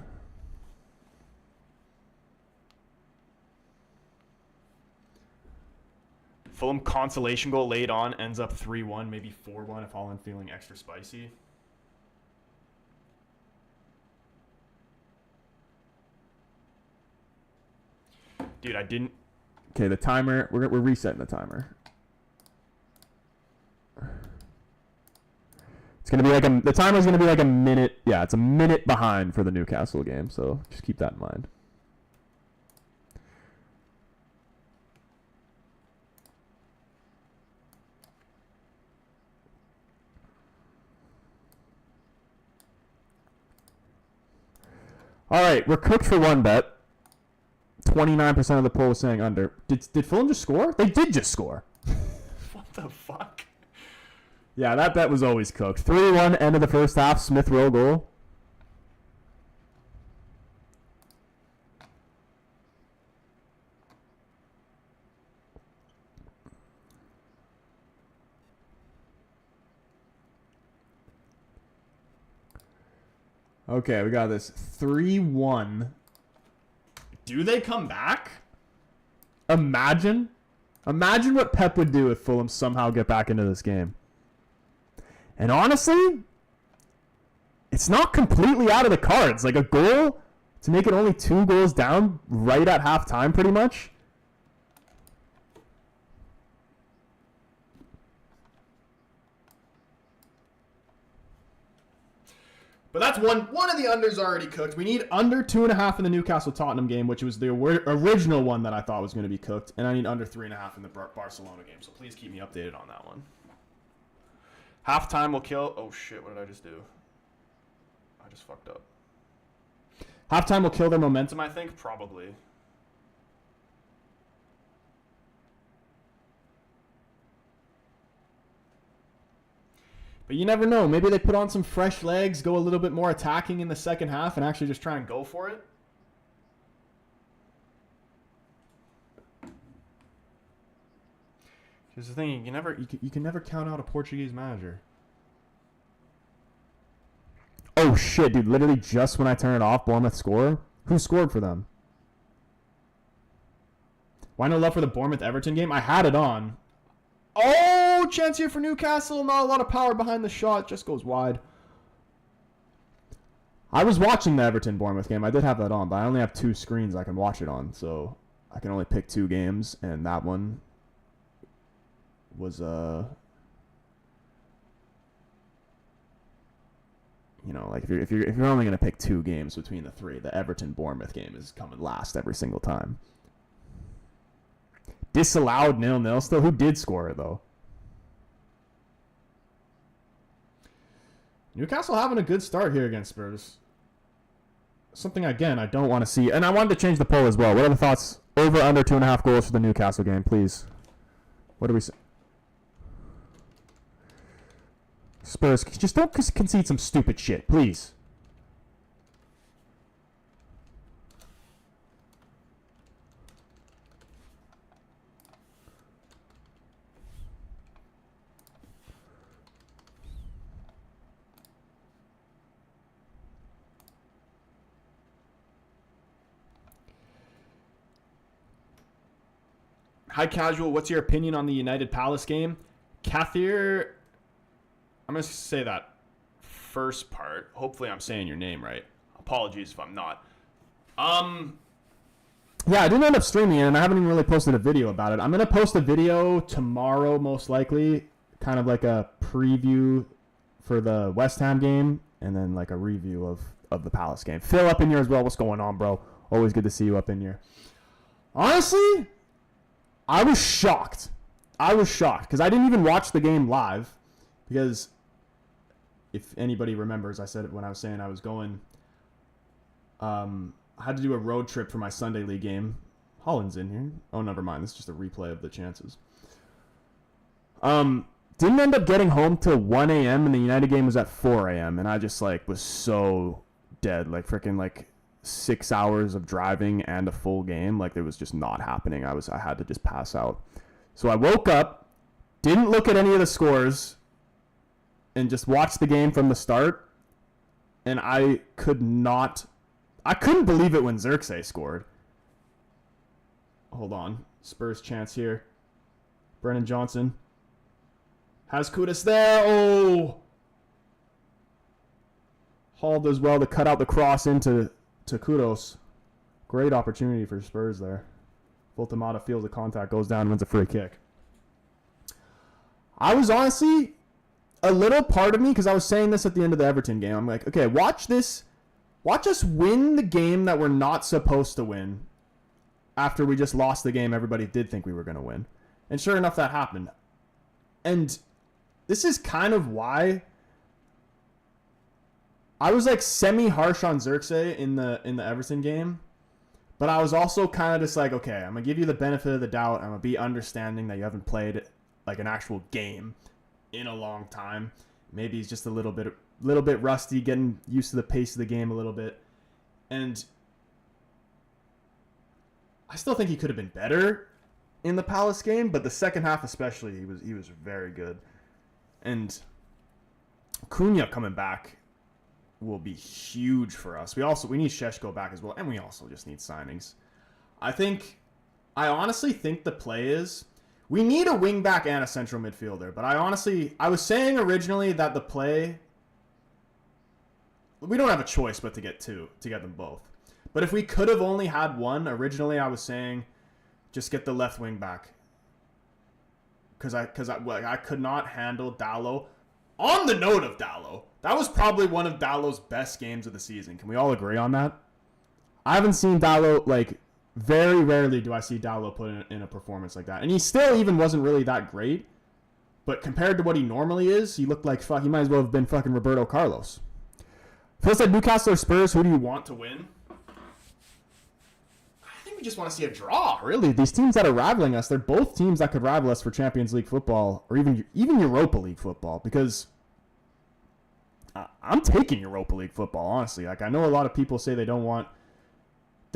Fulham consolation goal late on, ends up 3-1, maybe 4-1 if Holland feeling extra spicy. Dude, I didn't. Okay, the timer. We're resetting the timer. It's gonna be like the timer's gonna be like a minute. Yeah, it's a minute behind for the Newcastle game, so just keep that in mind. All right, we're cooked for one bet. 29% of the poll was saying under. Did Fulham just score? They did just score. What the fuck? Yeah, that bet was always cooked. 3-1, end of the first half. Smith Rowe goal. Okay, we got this. 3-1. Do they come back? Imagine what Pep would do if Fulham somehow get back into this game. And honestly, it's not completely out of the cards. Like a goal to make it only 2 goals down right at halftime pretty much. But that's one of the unders already cooked. We need under 2.5 in the Newcastle Tottenham game, which was the original one that I thought was going to be cooked. And I need under 3.5 in the Barcelona game. So please keep me updated on that one. Halftime will kill. Oh shit, what did I just do? I just fucked up. Halftime will kill their momentum, I think? Probably. But you never know. Maybe they put on some fresh legs, go a little bit more attacking in the second half, and actually just try and go for it. Here's the thing: you can never count out a Portuguese manager. Oh shit, dude! Literally just when I turn it off, Bournemouth score. Who scored for them? Why no love for the Bournemouth-Everton game? I had it on. Oh, chance here for Newcastle. Not a lot of power behind the shot. Just goes wide. I was watching the Everton-Bournemouth game. I did have that on, but I only have 2 screens I can watch it on, so I can only pick 2 games, and that one was you know, like if you're only gonna pick 2 games between the 3, the Everton Bournemouth game is coming last every single time. Disallowed 0-0 still. Who did score it though? Newcastle having a good start here against Spurs. Something again I don't want to See, and I wanted to change the poll as well. What are the thoughts over under 2.5 goals for the Newcastle game, please? What do we say? Spurs, just don't concede some stupid shit, please. Hi, Casual. What's your opinion on the United Palace game? Kathir, I'm going to say that first part. Hopefully I'm saying your name right. Apologies if I'm not. Yeah, I didn't end up streaming it, and I haven't even really posted a video about it. I'm going to post a video tomorrow, most likely, kind of like a preview for the West Ham game, and then like a review of the Palace game. Phil up in here as well. What's going on, bro? Always good to see you up in here. Honestly, I was shocked. Because I didn't even watch the game live. Because if anybody remembers, I said it when I was saying I was going. I had to do a road trip for my Sunday League game. Holland's in here. Oh, never mind. This is just a replay of the chances. Didn't end up getting home till 1 a.m. and the United game was at 4 a.m. And I just like was so dead. Like freaking like 6 hours of driving and a full game. Like it was just not happening. I had to just pass out. So I woke up, didn't look at any of the scores, and just watched the game from the start. And I couldn't believe it when Xerxes scored. Hold on. Spurs chance here. Brennan Johnson. Has Kudus there. Oh! Hall does well to cut out the cross into Kudos. Great opportunity for Spurs there. Voltamata feels the contact, goes down, wins a free kick. I was honestly a little part of me, because I was saying this at the end of the Everton game. I'm like, okay, watch this. Watch us win the game that we're not supposed to win after we just lost the game everybody did think we were going to win. And sure enough, that happened. And this is kind of why I was like semi-harsh on Xerxes in the Everton game. But I was also kind of just like, okay, I'm going to give you the benefit of the doubt. I'm going to be understanding that you haven't played like an actual game in a long time. Maybe he's just a little bit rusty, getting used to the pace of the game a little bit. And I still think he could have been better in the Palace game, but the second half especially, he was very good. And Cunha coming back will be huge for us. We need Šeško back as well, and we also just need signings. I honestly think the play is we need a wing back and a central midfielder, but I was saying originally that the play, we don't have a choice but to get them both. But if we could have only had one, originally I was saying just get the left wing back. Because I could not handle Dalot. On the note of Dalot, that was probably one of Dalot's best games of the season. Can we all agree on that? I haven't seen Dalot, like, very rarely do I see Dalot put in a performance like that. And he still even wasn't really that great. But compared to what he normally is, he looked like he might as well have been fucking Roberto Carlos. Phil said Newcastle or Spurs, who do you want to win? I think we just want to see a draw, really. These teams that are rivaling us, they're both teams that could rival us for Champions League football or even Europa League football, because I'm taking Europa League football, honestly. Like, I know a lot of people say they'd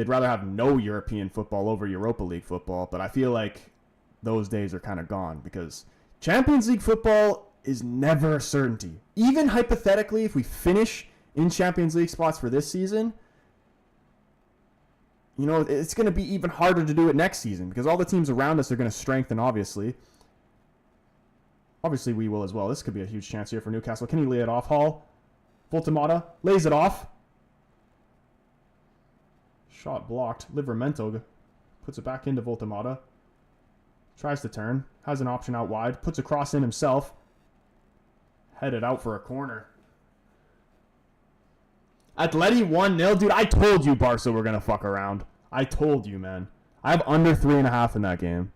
rather have no European football over Europa League football, but I feel like those days are kind of gone because Champions League football is never a certainty. Even hypothetically, if we finish in Champions League spots for this season, you know, it's going to be even harder to do it next season because all the teams around us are going to strengthen, obviously. Obviously, we will as well. This could be a huge chance here for Newcastle. Can he lay it off, Hall? Voltemata lays it off. Shot blocked. Livramento puts it back into Voltemata. Tries to turn. Has an option out wide. Puts a cross in himself. Headed out for a corner. Atleti 1-0. Dude, I told you Barca were going to fuck around. I told you, man. I have under 3.5 in that game.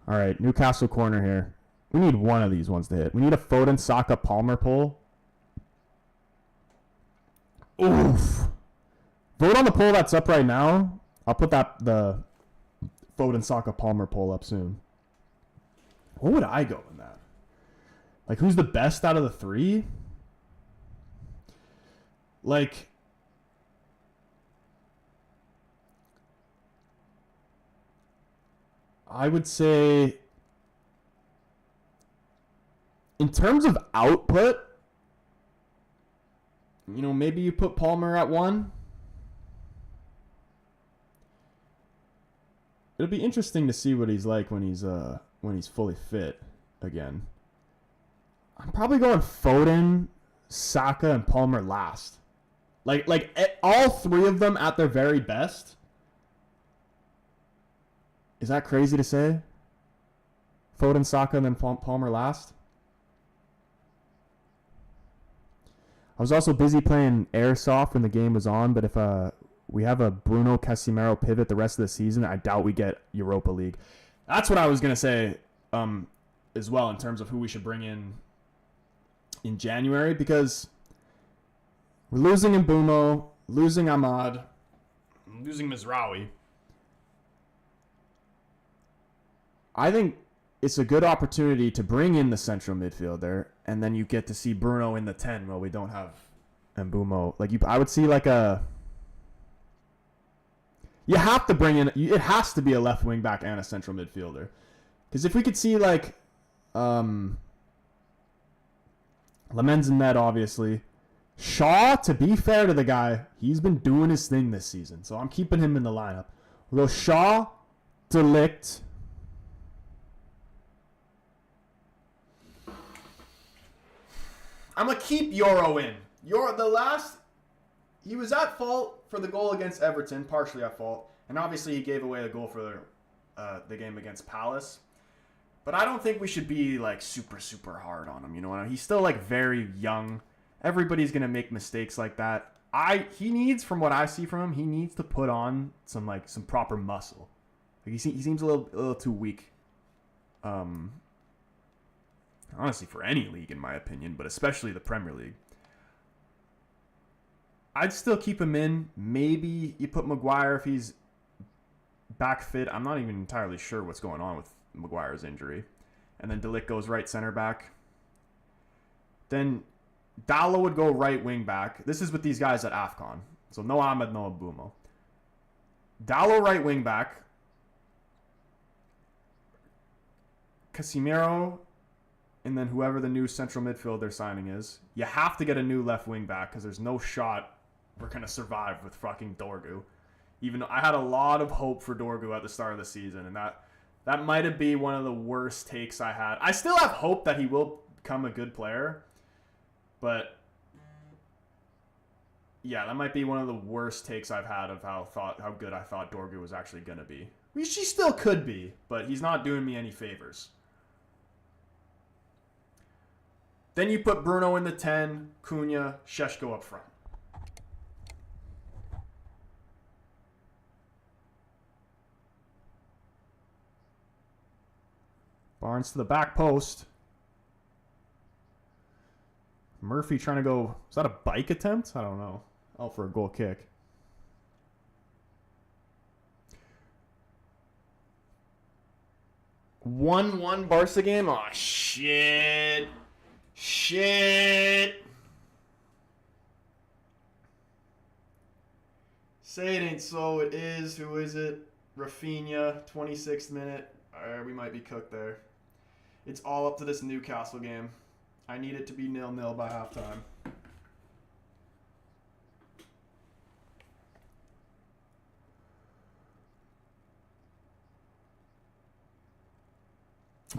All right, Newcastle corner here. We need one of these ones to hit. We need a Foden, Saka, Palmer pull. Oof. Vote on the poll that's up right now. I'll put the Foden, Saka, Palmer poll up soon. What would I go in that? Like, who's the best out of the three? Like, I would say, in terms of output, you know, maybe you put Palmer at 1. It'll be interesting to see what he's like when he's fully fit again. I'm probably going Foden, Saka, and Palmer last. Like all three of them at their very best. Is that crazy to say? Foden, Saka, and then Palmer last? I was also busy playing Airsoft when the game was on, but if we have a Bruno Casemiro pivot the rest of the season, I doubt we get Europa League. That's what I was going to say as well in terms of who we should bring in January, because we're losing Mbeumo, losing Ahmad, losing Mizraoui. I think it's a good opportunity to bring in the central midfielder, and then you get to see Bruno in the 10 while we don't have Mbeumo. Like, I would see like a... You have to bring in... It has to be a left wing back and a central midfielder. Because if we could see like... Lamens and Med, obviously. Shaw, to be fair to the guy, he's been doing his thing this season. So I'm keeping him in the lineup. We'll go Shaw, De Ligt... I'm going to keep Euro in. He was at fault for the goal against Everton, partially at fault. And obviously he gave away a goal for the game against Palace. But I don't think we should be like super, super hard on him. You know, he's still like very young. Everybody's going to make mistakes like that. He needs, from what I see from him, he needs to put on some proper muscle. Like he seems a little too weak. Honestly, for any league, in my opinion, but especially the Premier League. I'd still keep him in. Maybe you put Maguire if he's back fit. I'm not even entirely sure what's going on with Maguire's injury. And then De Ligt goes right center back. Then Dallo would go right wing back. This is with these guys at AFCON. So no Ahmed, no Mbeumo. Dallo right wing back. Casemiro... And then whoever the new central midfielder signing is, you have to get a new left wing back because there's no shot we're going to survive with fucking Dorgu. Even though I had a lot of hope for Dorgu at the start of the season, and that might have been one of the worst takes I had. I still have hope that he will become a good player, but yeah, that might be one of the worst takes I've had of how good I thought Dorgu was actually going to be. Which he still could be, but he's not doing me any favors. Then you put Bruno in the 10, Cunha, Šeško up front. Barnes to the back post. Murphy trying to go... Is that a bike attempt? I don't know. Out for a goal kick. 1-1 Barca game? Oh, shit. Shit. Say it ain't so. It is. Who is it? Rafinha, 26th minute. We might be cooked there. It's all up to this Newcastle game. I need it to be 0-0 by halftime.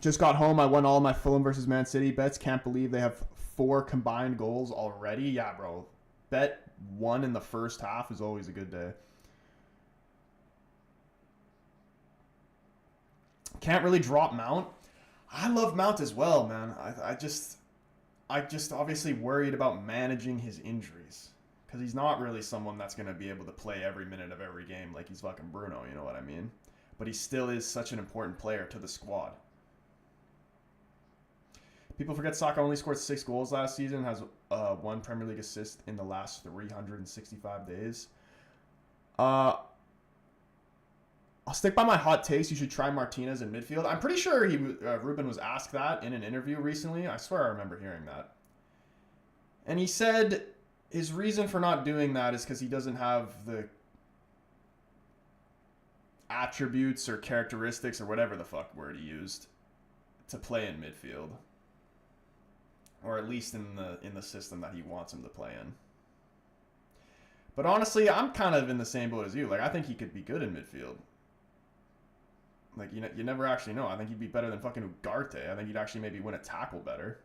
Just got home. I won all my Fulham versus Man City bets. Can't believe they have 4 combined goals already. Yeah, bro. Bet 1 in the first half is always a good day. Can't really drop Mount. I love Mount as well, man. I just obviously worried about managing his injuries. Because he's not really someone that's going to be able to play every minute of every game like he's fucking Bruno, you know what I mean? But he still is such an important player to the squad. People forget Saka only scored 6 goals last season, has 1 Premier League assist in the last 365 days. I'll stick by my hot takes. You should try Martinez in midfield. I'm pretty sure Ruben was asked that in an interview recently. I swear I remember hearing that. And he said his reason for not doing that is because he doesn't have the attributes or characteristics or whatever the fuck word he used to play in midfield. Or at least in the system that he wants him to play in. But honestly, I'm kind of in the same boat as you. Like, I think he could be good in midfield. Like, you never actually know. I think he'd be better than fucking Ugarte. I think he'd actually maybe win a tackle better.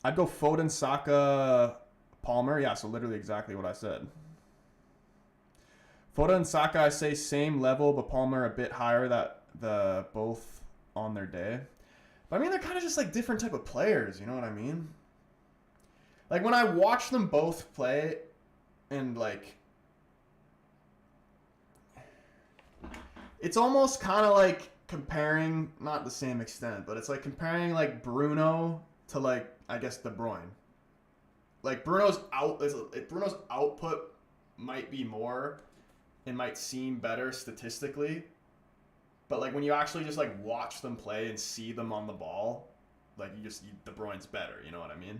I'd go Foden, Saka, Palmer. Yeah, so literally exactly what I said. Foden and Saka, I say same level, but Palmer a bit higher. That the both on their day. But I mean, they're kind of just like different type of players. You know what I mean? Like when I watch them both play, and like, it's almost kind of like comparing, not the same extent, but it's like comparing like Bruno to like I guess De Bruyne. Like Bruno's output might be more. It might seem better statistically, but like when you actually just like watch them play and see them on the ball, like De Bruyne's better. You know what I mean?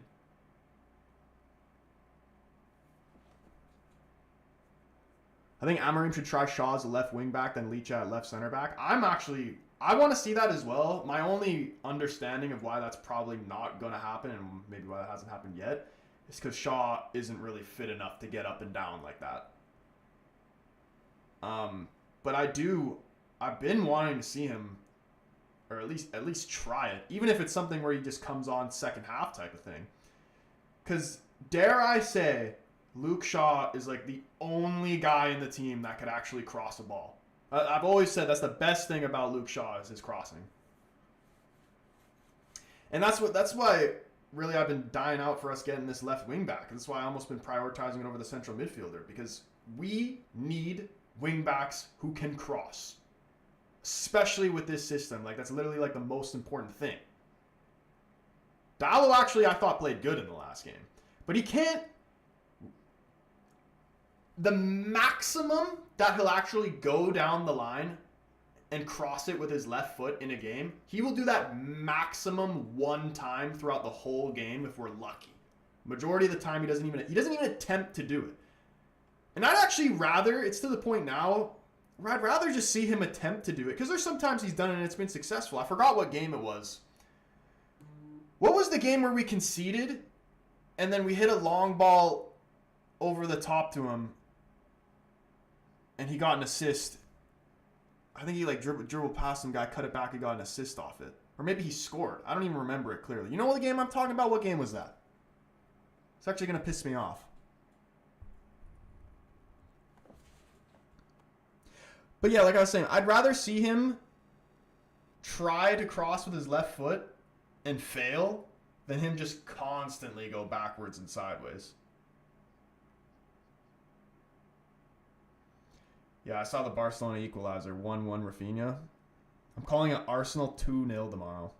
I think Amorim should try Shaw as a left wing back, then Leach at left center back. I want to see that as well. My only understanding of why that's probably not going to happen, and maybe why that hasn't happened yet, is because Shaw isn't really fit enough to get up and down like that. But I've been wanting to see him, or at least try it, even if it's something where he just comes on second half type of thing. Because dare I say, Luke Shaw is like the only guy in the team that could actually cross a ball. I've always said that's the best thing about Luke Shaw is his crossing. And that's why really I've been dying out for us getting this left wing back. That's why I almost been prioritizing it over the central midfielder, because we need wing backs who can cross, especially with this system. Like that's literally like the most important thing. Dallo actually I thought played good in the last game, but he can't. The maximum that he'll actually go down the line and cross it with his left foot in a game, he will do that maximum one time throughout the whole game if we're lucky. Majority of the time he doesn't even attempt to do it. And I'd actually rather, it's to the point now, I'd rather just see him attempt to do it. Because there's sometimes he's done it and it's been successful. I forgot what game it was. What was the game where we conceded and then we hit a long ball over the top to him and he got an assist? I think he like dribbled past some guy, cut it back, and got an assist off it. Or maybe he scored. I don't even remember it clearly. You know what the game I'm talking about? What game was that? It's actually going to piss me off. But yeah, like I was saying, I'd rather see him try to cross with his left foot and fail than him just constantly go backwards and sideways. Yeah, I saw the Barcelona equalizer, 1-1 Rafinha. I'm calling it Arsenal 2-0 tomorrow.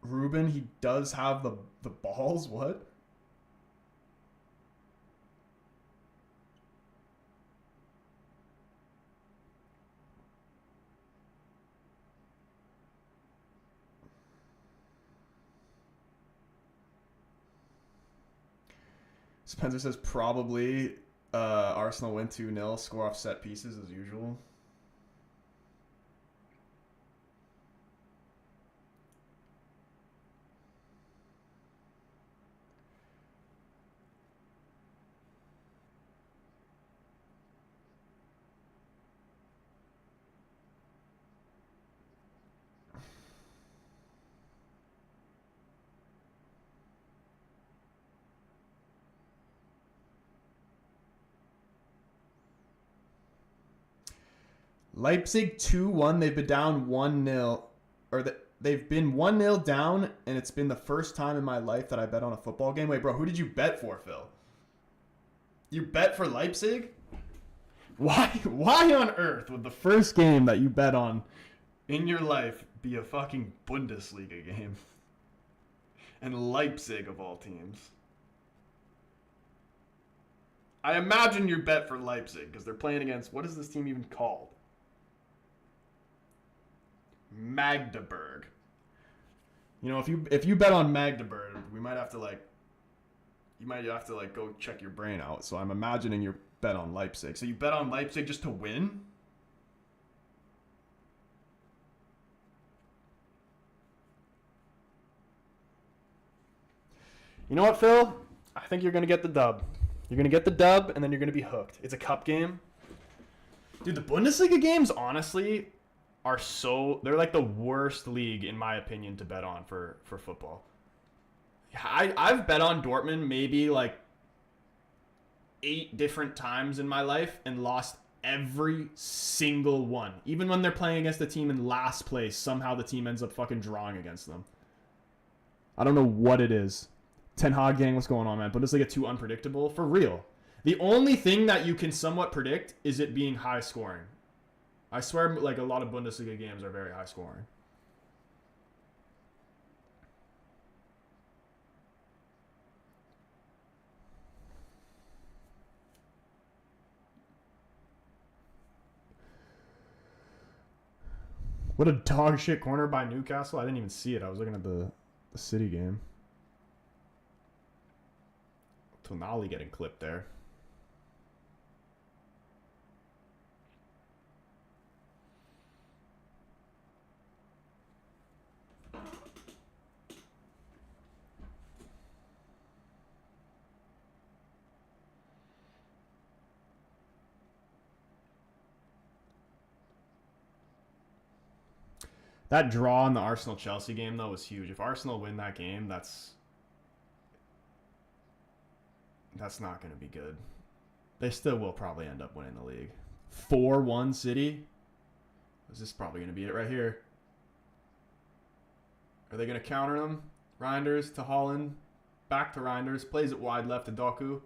Ruben, he does have the balls. What? Spencer says probably Arsenal win 2-0, score off set pieces as usual. Leipzig 2-1. They've been down 1-0. They've been 1-0 down, and it's been the first time in my life that I bet on a football game. Wait, bro, who did you bet for, Phil? You bet for Leipzig? Why on earth would the first game that you bet on in your life be a fucking Bundesliga game? And Leipzig, of all teams. I imagine you bet for Leipzig, because they're playing against, what is this team even called? Magdeburg. You know, if you bet on Magdeburg, we might have to you might have to go check your brain out. So I'm imagining you bet on Leipzig. So you bet on Leipzig just to win? You know what, Phil? I think you're gonna get the dub. You're gonna get the dub, and then you're gonna be hooked. It's a cup game. Dude, the Bundesliga games, honestly, they're like the worst league in my opinion to bet on for football. I've bet on Dortmund maybe 8 different times in my life and lost every single one. Even when they're playing against a team in last place, somehow the team ends up fucking drawing against them. I don't know what it is. Ten Hag gang, what's going on, man? Bundesliga too unpredictable? For real. The only thing that you can somewhat predict is it being high scoring. I swear, a lot of Bundesliga games are very high scoring. What a dog shit corner by Newcastle. I didn't even see it. I was looking at the City game. Tonali getting clipped there. That draw in the Arsenal-Chelsea game, though, was huge. If Arsenal win that game, that's not going to be good. They still will probably end up winning the league. 4-1 City. This is probably going to be it right here. Are they going to counter them? Reinders to Haaland. Back to Reinders. Plays it wide left to Doku.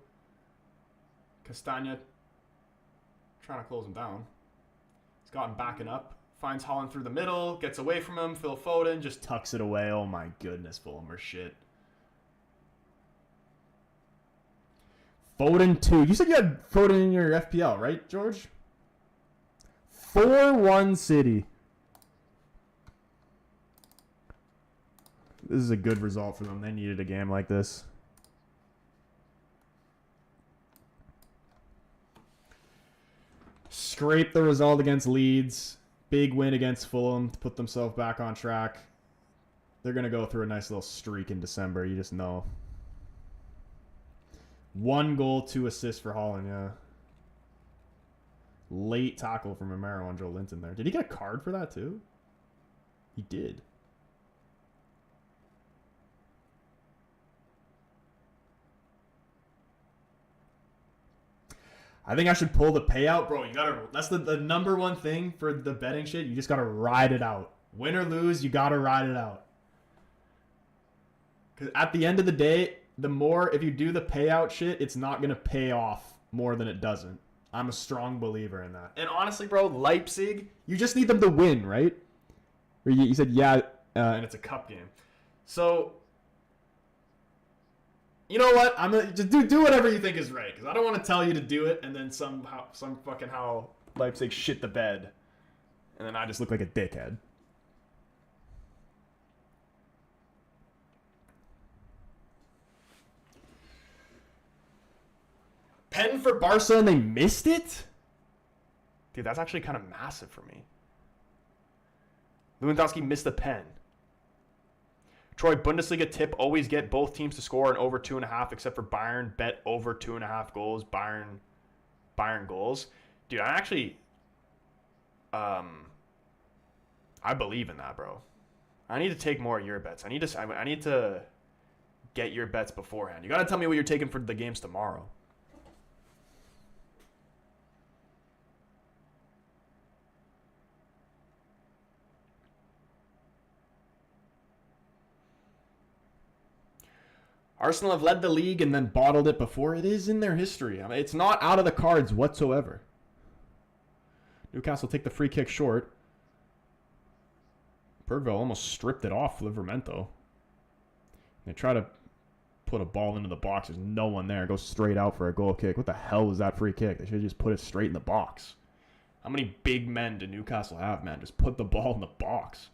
Castagna trying to close him down. He's got him backing up. Finds Haaland through the middle. Gets away from him. Phil Foden just tucks it away. Oh my goodness, Fulham are shit. Foden 2. You said you had Foden in your FPL, right, George? 4-1 City. This is a good result for them. They needed a game like this. Scrape the result against Leeds. Big win against Fulham to put themselves back on track. They're going to go through a nice little streak in December. You just know. 1 goal, 2 assists for Haaland, yeah. Late tackle from Romero on Joe Linton there. Did he get a card for that too? He did. I think I should pull the payout. Bro, you gotta. That's the number one thing for the betting shit. You just gotta ride it out. Win or lose, you gotta ride it out. Because at the end of the day, if you do the payout shit, it's not gonna pay off more than it doesn't. I'm a strong believer in that. And honestly, bro, Leipzig, you just need them to win, right? Or you said, yeah, and it's a cup game. So, you know what? I'm gonna just do whatever you think is right, because I don't want to tell you to do it and then some fucking how Leipzig shit the bed, and then I just look like a dickhead. Pen for Barca and they missed it? Dude, that's actually kind of massive for me. Lewandowski missed a pen. Troy, Bundesliga tip, always get both teams to score an over 2.5, except for Bayern. Bet over 2.5 goals. Bayern goals. Dude, I actually, I believe in that, bro. I need to take more of your bets. I need to get your bets beforehand. You got to tell me what you're taking for the games tomorrow. Arsenal have led the league and then bottled it before. It is in their history. I mean, it's not out of the cards whatsoever. Newcastle take the free kick short. Bergville almost stripped it off Livramento. They try to put a ball into the box. There's no one there. It goes straight out for a goal kick. What the hell was that free kick? They should have just put it straight in the box. How many big men do Newcastle have, man? Just put the ball in the box.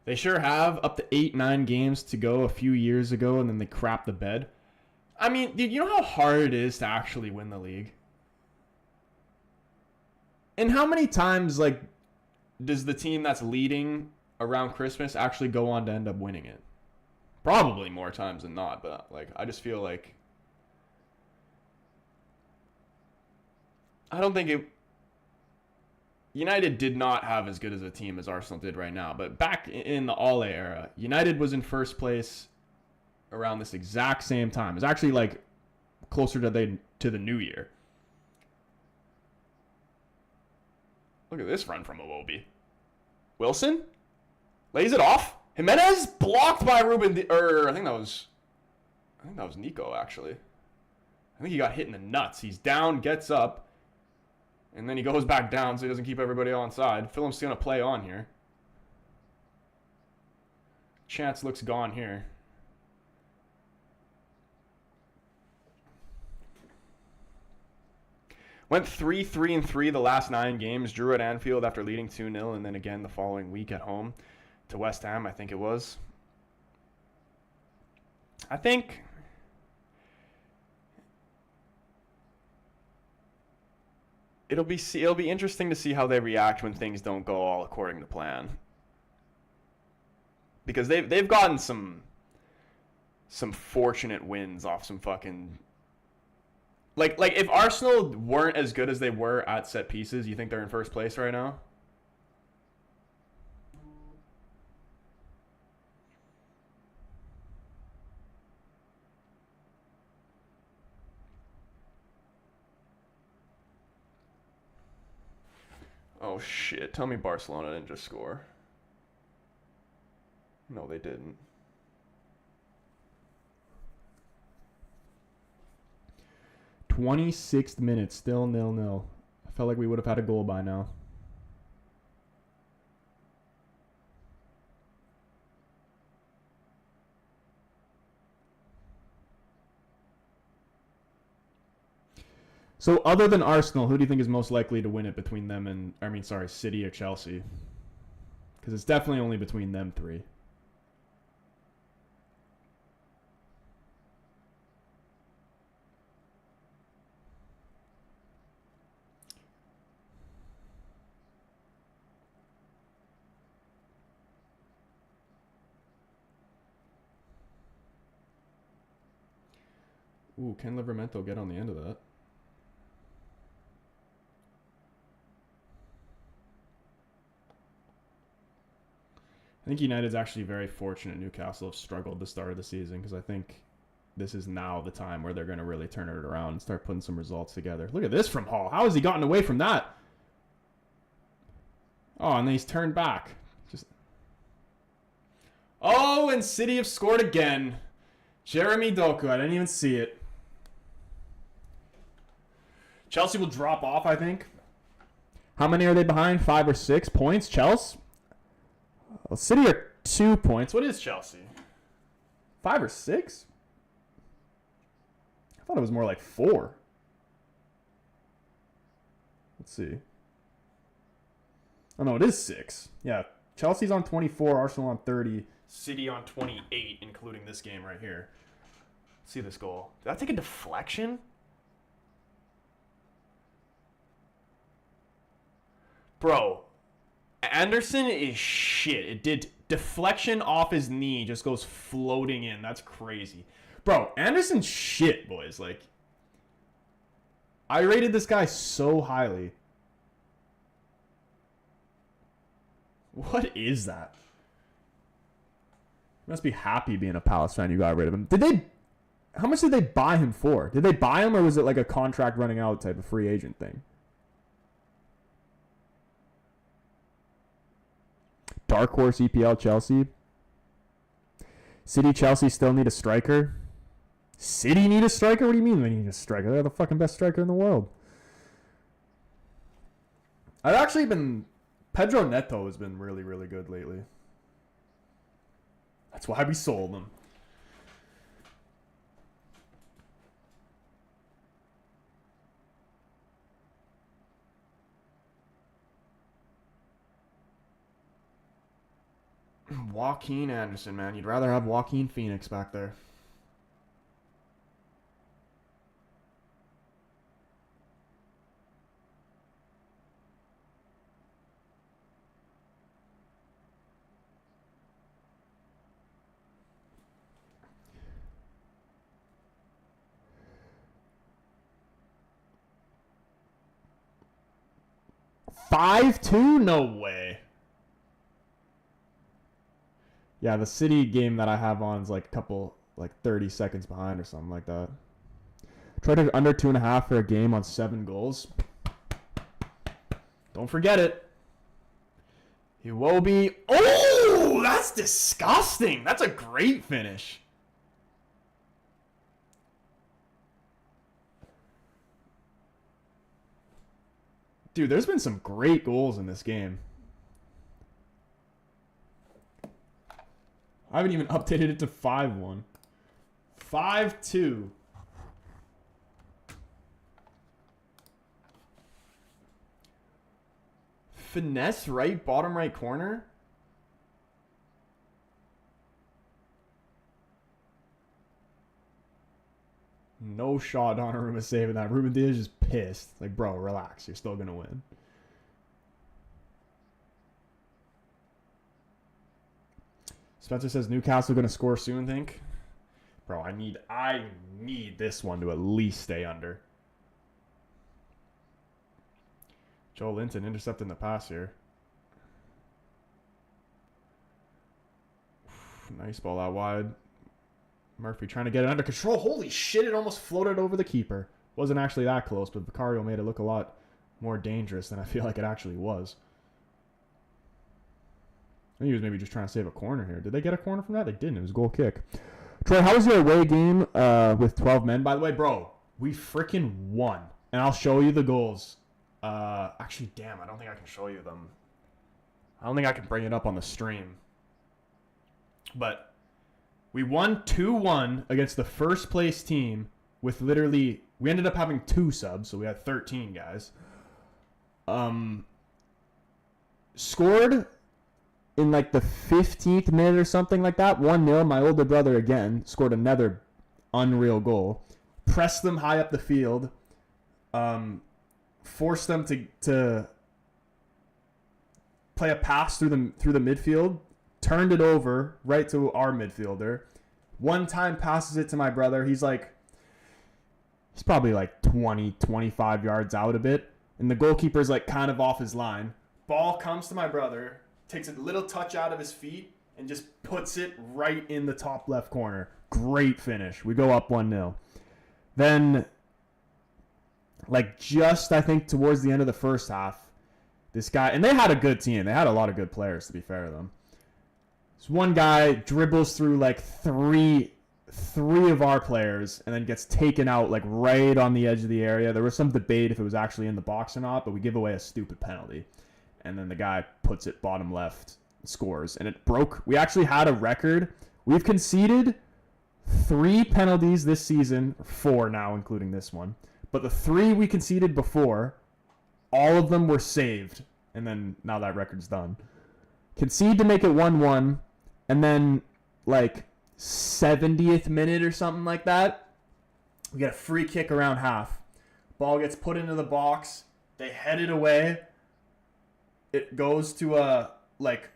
They sure have up to 8-9 games to go a few years ago, and then they crap the bed. I mean, dude, you know how hard it is to actually win the league? And how many times, like, does the team that's leading around Christmas actually go on to end up winning it? Probably more times than not, but, like, I just feel like I don't think it... United did not have as good as a team as Arsenal did right now. But back in the Ole era, United was in first place around this exact same time. It was actually like closer to the new year. Look at this run from Iwobi. Wilson lays it off. Jimenez blocked by Ruben. I think that was Nico actually. I think he got hit in the nuts. He's down, gets up. And then he goes back down so he doesn't keep everybody onside. Fulham's going to play on here. Chance looks gone here. Went 3-3-3 the last 9 games. Drew at Anfield after leading 2-0. And then again the following week at home to West Ham, I think it was. I think... It'll be interesting to see how they react when things don't go all according to plan. Because they've gotten some fortunate wins off some fucking like if Arsenal weren't as good as they were at set pieces, you think they're in first place right now? Oh, shit. Tell me Barcelona didn't just score. No, they didn't. "26th minute, still 0-0. I felt like we would have had a goal by now." So other than Arsenal, who do you think is most likely to win it between them and, City or Chelsea? Because it's definitely only between them three. Ooh, can Livramento get on the end of that? I think United's actually very fortunate Newcastle have struggled the start of the season, because I think this is now the time where they're going to really turn it around and start putting some results together. Look at this from Hall. How has he gotten away from that? Oh, and then he's turned back. Oh, and City have scored again. Jeremy Doku. I didn't even see it. Chelsea will drop off, I think. How many are they behind? 5 or 6 points? Chelsea? Well, City are 2 points. What is Chelsea? 5 or 6? I thought it was more like 4. Let's see. Oh, no, it is 6. Yeah, Chelsea's on 24, Arsenal on 30, City on 28, including this game right here. Let's see this goal. Did that take a deflection? Bro, Anderson is shit. It did deflection off his knee, just goes floating in. That's crazy. Bro, Anderson's shit, boys. Like, I rated this guy so highly. What is that? You must be happy being a Palace fan you got rid of him. How much did they buy him for? Did they buy him, or was it like a contract running out type of free agent thing? Dark horse EPL Chelsea. City Chelsea still need a striker. City need a striker? What do you mean they need a striker? They're the fucking best striker in the world. I've actually been... Pedro Neto has been really, really good lately. That's why we sold him. Joaquin Anderson, man. You'd rather have Joaquin Phoenix back there. $5-2? No way. Yeah, the City game that I have on is like a couple, like 30 seconds behind or something like that. Try to under 2.5 for a game on 7 goals. Don't forget it. Iwobi. Oh, that's disgusting. That's a great finish. Dude, there's been some great goals in this game. I haven't even updated it to 5-1. 5-2. Finesse right, bottom right corner. No shot Donnarumma saving that. Ruben Diaz is pissed. Like, bro, relax. You're still going to win. Spencer says Newcastle going to score soon, think? Bro, I need this one to at least stay under. Joe Linton intercepting the pass here. Nice ball out wide. Murphy trying to get it under control. Holy shit, it almost floated over the keeper. Wasn't actually that close, but Vicario made it look a lot more dangerous than I feel like it actually was. I think he was maybe just trying to save a corner here. Did they get a corner from that? They didn't. It was a goal kick. Troy, how was your away game with 12 men? By the way, bro, we freaking won. And I'll show you the goals. Actually, damn, I don't think I can show you them. I don't think I can bring it up on the stream. But we won 2-1 against the first place team with literally... We ended up having 2 subs, so we had 13 guys. Scored in like the 15th minute or something like that. 1-0. My older brother again scored another unreal goal. Pressed them high up the field. Forced them to play a pass through the midfield. Turned it over right to our midfielder. One time passes it to my brother. He's probably like 20, 25 yards out a bit. And the goalkeeper's like kind of off his line. Ball comes to my brother, takes a little touch out of his feet, and just puts it right in the top left corner. Great finish. We go up 1-0. Then, like just I think towards the end of the first half, this guy, and they had a good team. They had a lot of good players, to be fair to them. This one guy dribbles through like 3 3 of our players and then gets taken out like right on the edge of the area. There was some debate if it was actually in the box or not, but we give away a stupid penalty. And then the guy puts it bottom left, scores. And it broke. We actually had a record. We've conceded 3 penalties this season, 4 now, including this one. But the 3 we conceded before, all of them were saved. And then now that record's done. Concede to make it 1-1. And then, like, 70th minute or something like that, we get a free kick around half. Ball gets put into the box. They head it away. It goes to like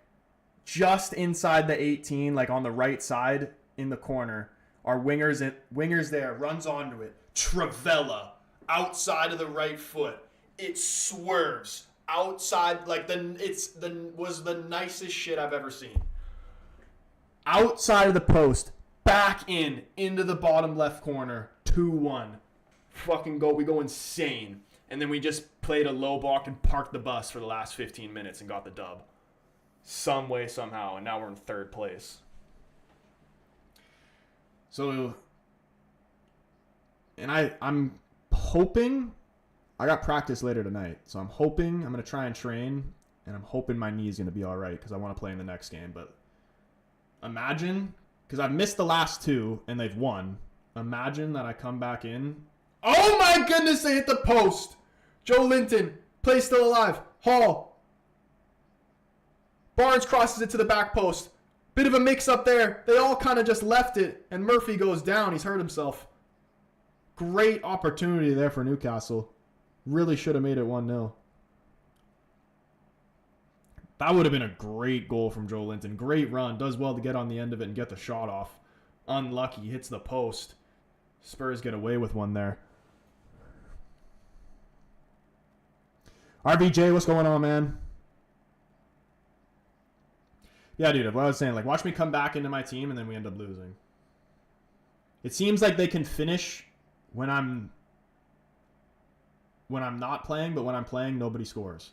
just inside the 18, like on the right side in the corner. Our wingers there, runs onto it. Travella outside of the right foot. It swerves outside, like was the nicest shit I've ever seen. Outside of the post, back into the bottom left corner, 2-1. Fucking go, we go insane. And then we just played a low block and parked the bus for the last 15 minutes and got the dub. Some way, somehow, and now we're in 3rd place. So, and I'm hoping, I got practice later tonight, so I'm hoping, I'm going to try and train, and I'm hoping my knee's going to be all right because I want to play in the next game, but imagine, because I've missed the last 2 and they've won. Imagine that I come back in. Oh my goodness, they hit the post. Joe Linton, play still alive. Hall. Barnes crosses it to the back post. Bit of a mix up there. They all kind of just left it, and Murphy goes down. He's hurt himself. Great opportunity there for Newcastle. Really should have made it 1-0. That would have been a great goal from Joe Linton. Great run. Does well to get on the end of it and get the shot off. Unlucky. Hits the post. Spurs get away with one there. RVJ, what's going on, man? Yeah, dude, what I was saying, like, watch me come back into my team and then we end up losing. It seems like they can finish when I'm not playing, but when I'm playing, nobody scores.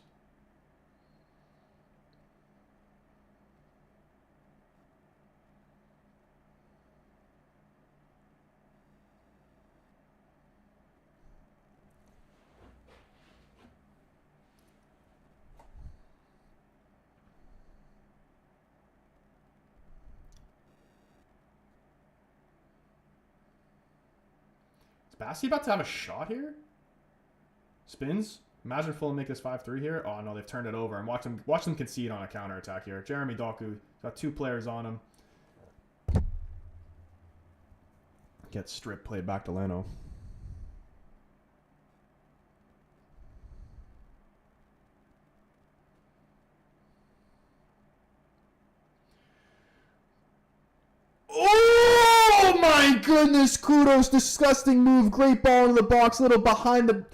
Bassey about to have a shot here? Spins? Imagine Fulham make this 5-3 here. Oh, no, they've turned it over. And watch them concede on a counterattack here. Jeremy Doku got 2 players on him. Gets strip played back to Leno. Oh my goodness, kudos, disgusting move, great ball into the box, little behind the...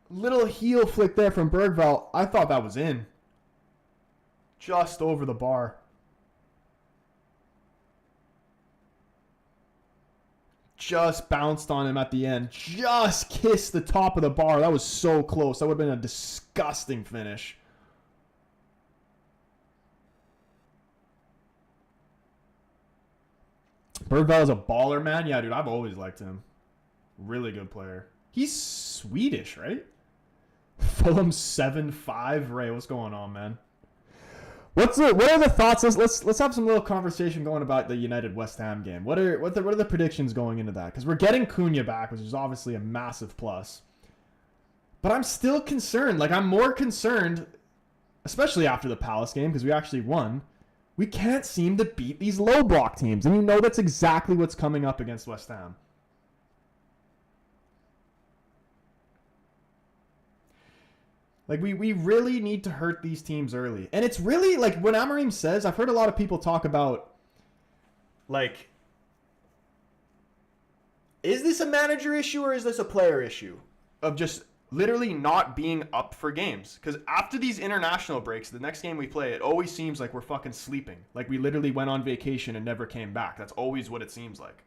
Little heel flick there from Bergvall. I thought that was in. Just over the bar. Just bounced on him at the end. Just kissed the top of the bar. That was so close. That would have been a disgusting finish. Bergvall is a baller, man. Yeah, dude, I've always liked him. Really good player. He's Swedish, right? Fulham 7-5. Ray, what's going on, man? What are the thoughts? Let's have some little conversation going about the United West Ham game. What are the predictions going into that? Because we're getting Cunha back, which is obviously a massive plus. But I'm still concerned. Like, I'm more concerned, especially after the Palace game, because we actually won. We can't seem to beat these low block teams. And you know that's exactly what's coming up against West Ham. Like, we really need to hurt these teams early. And it's really, like, when Amorim says, I've heard a lot of people talk about, like, is this a manager issue or is this a player issue? Of just literally not being up for games. Because after these international breaks, the next game we play, it always seems like we're fucking sleeping. Like, we literally went on vacation and never came back. That's always what it seems like.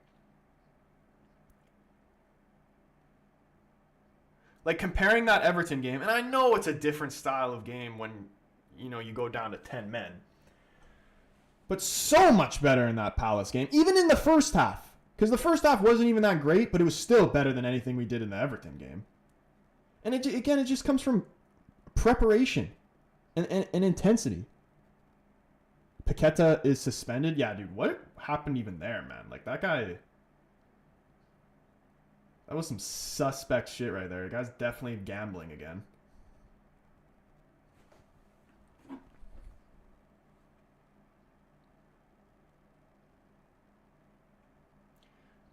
Like, comparing that Everton game, and I know it's a different style of game when, you know, you go down to 10 men. But so much better in that Palace game, even in the first half. Because the first half wasn't even that great, but it was still better than anything we did in the Everton game. And it just comes from preparation and intensity. Paqueta is suspended. Yeah, dude, what happened even there, man? Like, that guy... That was some suspect shit right there. The guy's definitely gambling again.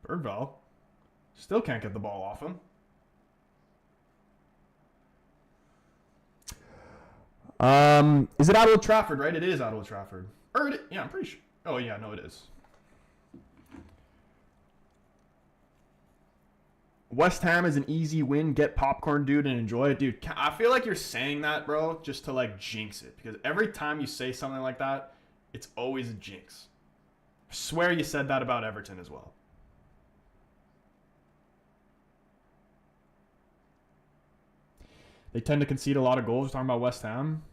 Bergvall still can't get the ball off him. Is it at Old Trafford, right? It is at Old Trafford. Yeah, I'm pretty sure. Oh, yeah, no, it is. West Ham is an easy win. Get popcorn, dude, and enjoy it. Dude, I feel like you're saying that, bro, just to, like, jinx it. Because every time you say something like that, it's always a jinx. I swear you said that about Everton as well. They tend to concede a lot of goals. We're talking about West Ham.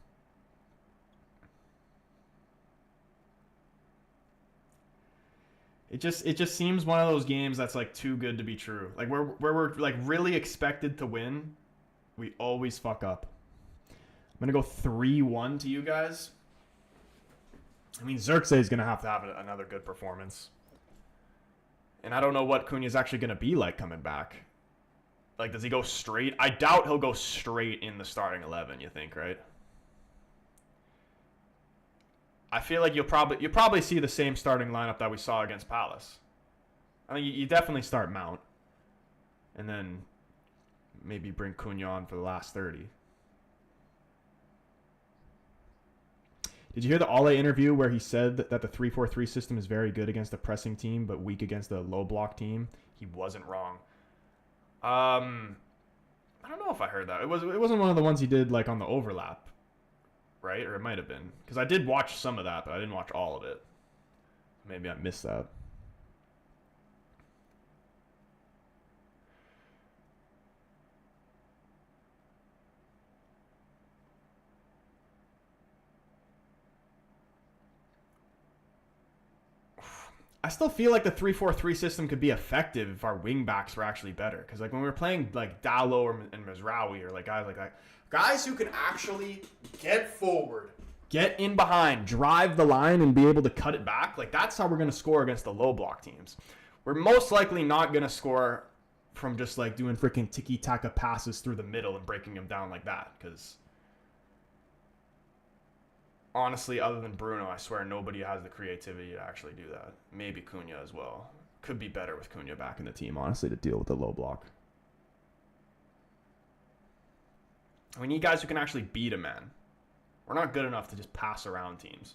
It just seems one of those games that's like too good to be true. Like where we're like really expected to win, we always fuck up. I'm gonna go 3-1 to you guys. I mean, Xerxes is gonna have another good performance, and I don't know what Cunha's actually gonna be like coming back. Like, does he go straight? I doubt he'll go straight in the starting 11. You think, right? I feel like you'll probably see the same starting lineup that we saw against Palace. I think you definitely start Mount, and then maybe bring Cunha on for the last 30. Did you hear the Ole interview where he said that the 3-4-3 system is very good against a pressing team, but weak against a low block team? He wasn't wrong. I don't know if I heard that. It wasn't one of the ones he did like on the overlap. Right? Or it might have been. Because I did watch some of that, but I didn't watch all of it. Maybe I missed that. I still feel like the 3-4-3 system could be effective if our wing backs were actually better. Because like when we were playing like Dallo and Mazraoui or like guys like that, guys who can actually get forward, get in behind, drive the line, and be able to cut it back. Like, that's how we're going to score against the low block teams. We're most likely not going to score from just, like, doing freaking tiki-taka passes through the middle and breaking them down like that. Because, honestly, other than Bruno, I swear nobody has the creativity to actually do that. Maybe Cunha as well. Could be better with Cunha back in the team, honestly, to deal with the low block. We need guys who can actually beat a man. We're not good enough to just pass around teams.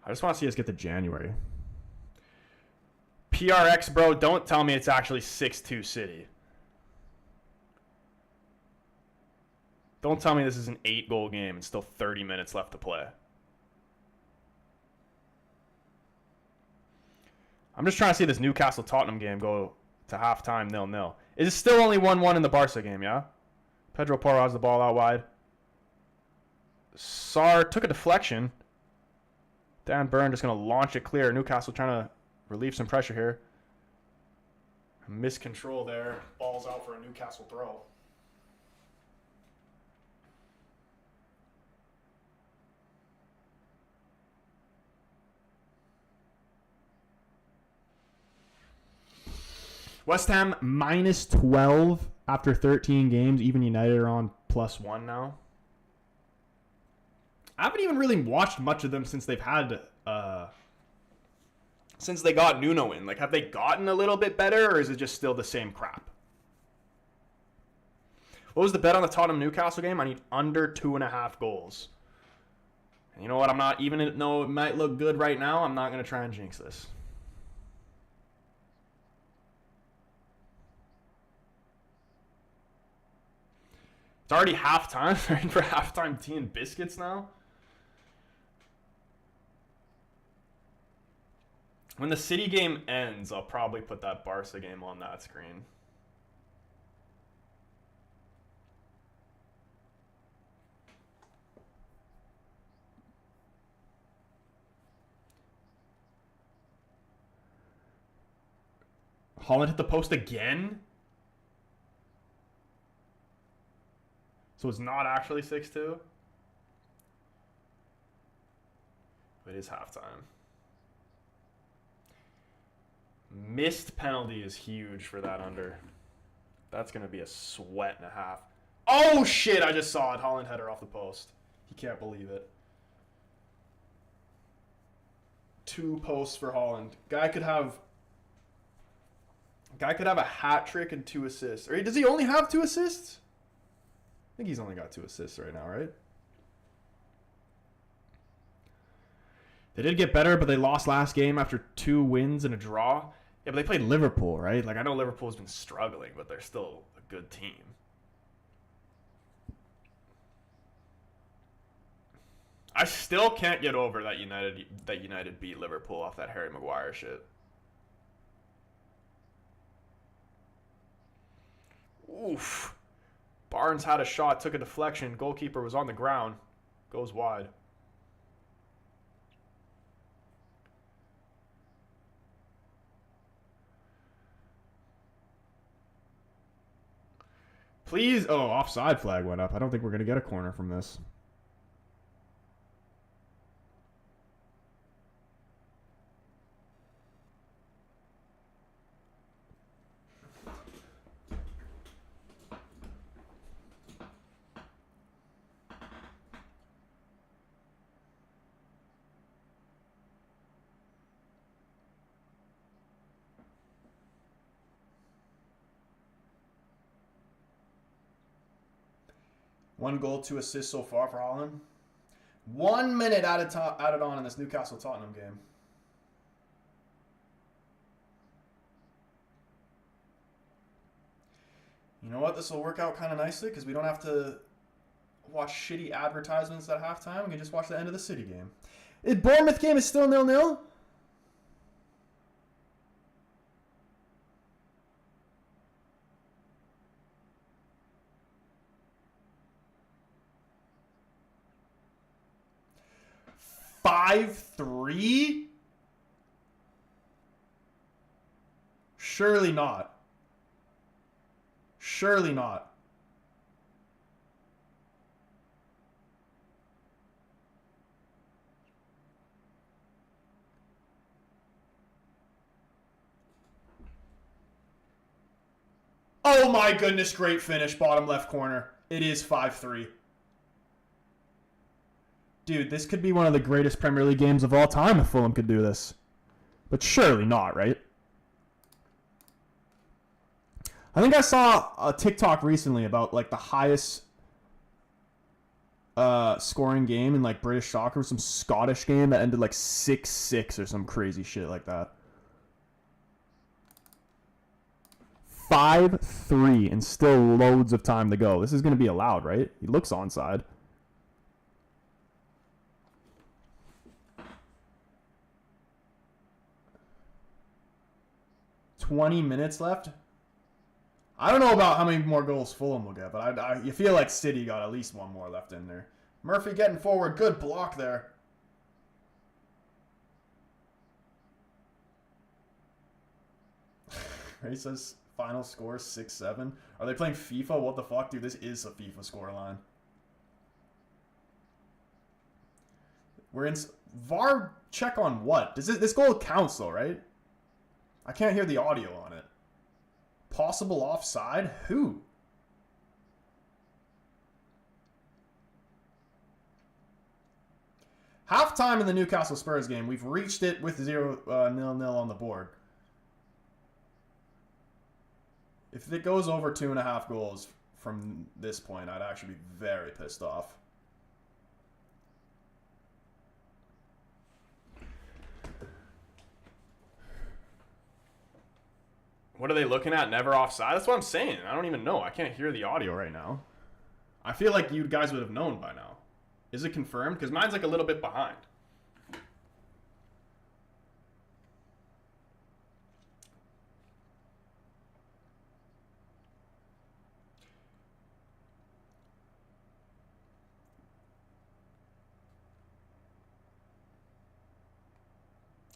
I just want to see us get to January. PRX, bro, don't tell me it's actually 6-2 City. Don't tell me this is an 8-goal game and still 30 minutes left to play. I'm just trying to see this Newcastle Tottenham game go to halftime 0-0. It is still only 1-1 in the Barca game, yeah? Pedro Porro has the ball out wide. Sarr took a deflection. Dan Burn just going to launch it clear. Newcastle trying to relieve some pressure here. Miscontrol there. Ball's out for a Newcastle throw. West Ham minus 12 after 13 games. Even United are on +1 now. I haven't even really watched much of them since they've had, since they got Nuno in. Like, have they gotten a little bit better, or is it just still the same crap? What was the bet on the Tottenham Newcastle game? I need under 2.5 goals. And you know what? I'm not, even though it might look good right now, I'm not going to try and jinx this. It's already halftime. We're in for halftime tea and biscuits now. When the City game ends, I'll probably put that Barca game on that screen. Haaland hit the post again? So it's not actually 6-2? It is halftime. Missed penalty is huge for that under. That's going to be a sweat and a half. Oh, shit! I just saw it. Haaland header off the post. He can't believe it. 2 posts for Haaland. Guy could have a hat trick and 2 assists. Or does he only have 2 assists? I think he's only got 2 assists right now, right? They did get better, but they lost last game after 2 wins and a draw. Yeah, but they played Liverpool, right? Like, I know Liverpool's been struggling, but they're still a good team. I still can't get over that United beat Liverpool off that Harry Maguire shit. Oof. Barnes had a shot, took a deflection. Goalkeeper was on the ground. Goes wide. Please. Oh, offside flag went up. I don't think we're going to get a corner from this. One goal, 2 assists so far for Haaland. 1 minute added on in this Newcastle Tottenham game. You know what? This will work out kind of nicely because we don't have to watch shitty advertisements at halftime. We can just watch the end of the City game. The Bournemouth game is still 0-0. $5-3? Surely not. Surely not. Oh my goodness, great finish, bottom left corner. It is 5-3. Dude, this could be one of the greatest Premier League games of all time if Fulham could do this. But surely not, right? I think I saw a TikTok recently about like the highest scoring game in like British soccer, some Scottish game that ended like 6-6 or some crazy shit like that. 5-3 and still loads of time to go. This is going to be allowed, right? He looks onside. $20 minutes left. I don't know about how many more goals Fulham will get, but you feel like City got at least 1 more left in there. Murphy getting forward. Good block there. Ray says final score 6-7. Are they playing FIFA? What the fuck, dude? This is a FIFA scoreline. We're in VAR check on what? Does this goal counts though, right? I can't hear the audio on it. Possible offside? Who? Halftime in the Newcastle Spurs game. We've reached it with 0-0 on the board. If it goes over 2.5 goals from this point, I'd actually be very pissed off. What are they looking at? Never offside? That's what I'm saying. I don't even know. I can't hear the audio right now. I feel like you guys would have known by now. Is it confirmed? Because mine's like a little bit behind.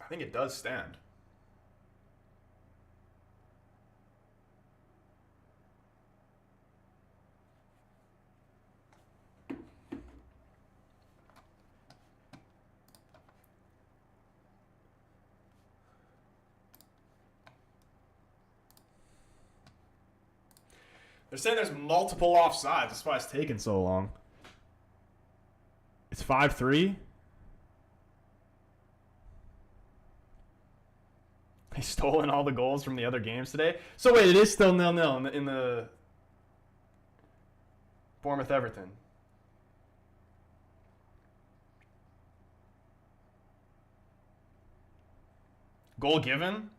I think it does stand. They're saying there's multiple offsides. That's why it's taking so long. It's 5-3. He's stolen all the goals from the other games today. So wait, it is still 0-0 in the Bournemouth Everton. Goal given?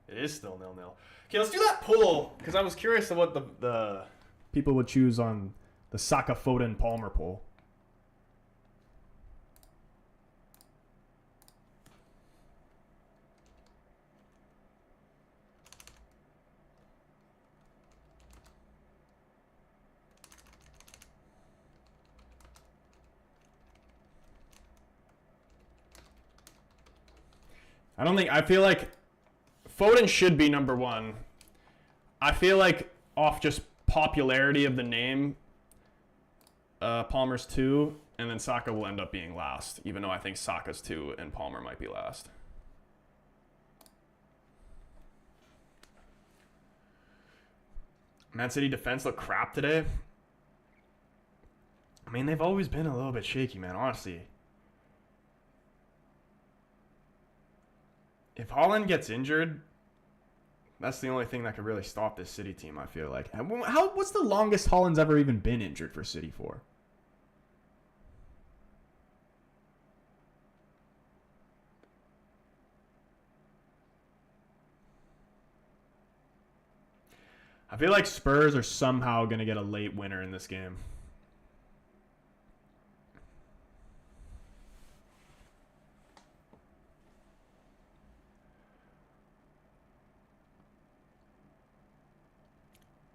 It is still 0-0. Okay, let's do that poll because I was curious of what the people would choose on the Saka, Foden, Palmer poll. I feel like Foden should be number one. I feel like off just popularity of the name, Palmer's 2, and then Saka will end up being last, even though I think Saka's 2 and Palmer might be last. Man City defense looked crap today. I mean, they've always been a little bit shaky, man, honestly. If Haaland gets injured, that's the only thing that could really stop this City team, I feel like. What's the longest Haaland's ever even been injured for City for? I feel like Spurs are somehow going to get a late winner in this game.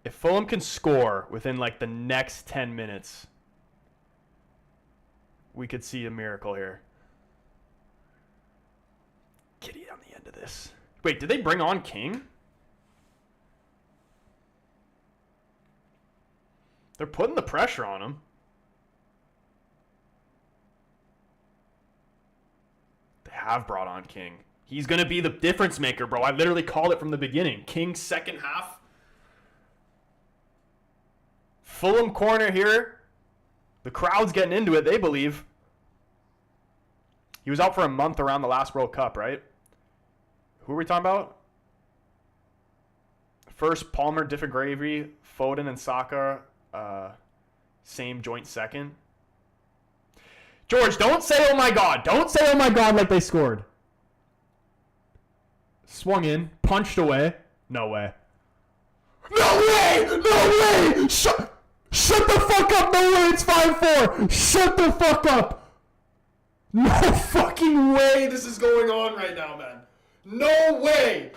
If Fulham can score within like the next 10 minutes, we could see a miracle here. Kitty on the end of this. Wait, did they bring on King? They're putting the pressure on him. They have brought on King. He's going to be the difference maker, bro. I literally called it from the beginning. King second half. Fulham corner here. The crowd's getting into it, they believe. He was out for a month around the last World Cup, right? Who are we talking about? First, Palmer, Diffie, Foden, and Saka. Same joint second. George, don't say oh my god. Don't say oh my god like they scored. Swung in. Punched away. No way. No way! No way! Shut the fuck up! No way! It's 5-4! Shut the fuck up! No fucking way this is going on right now, man. No way!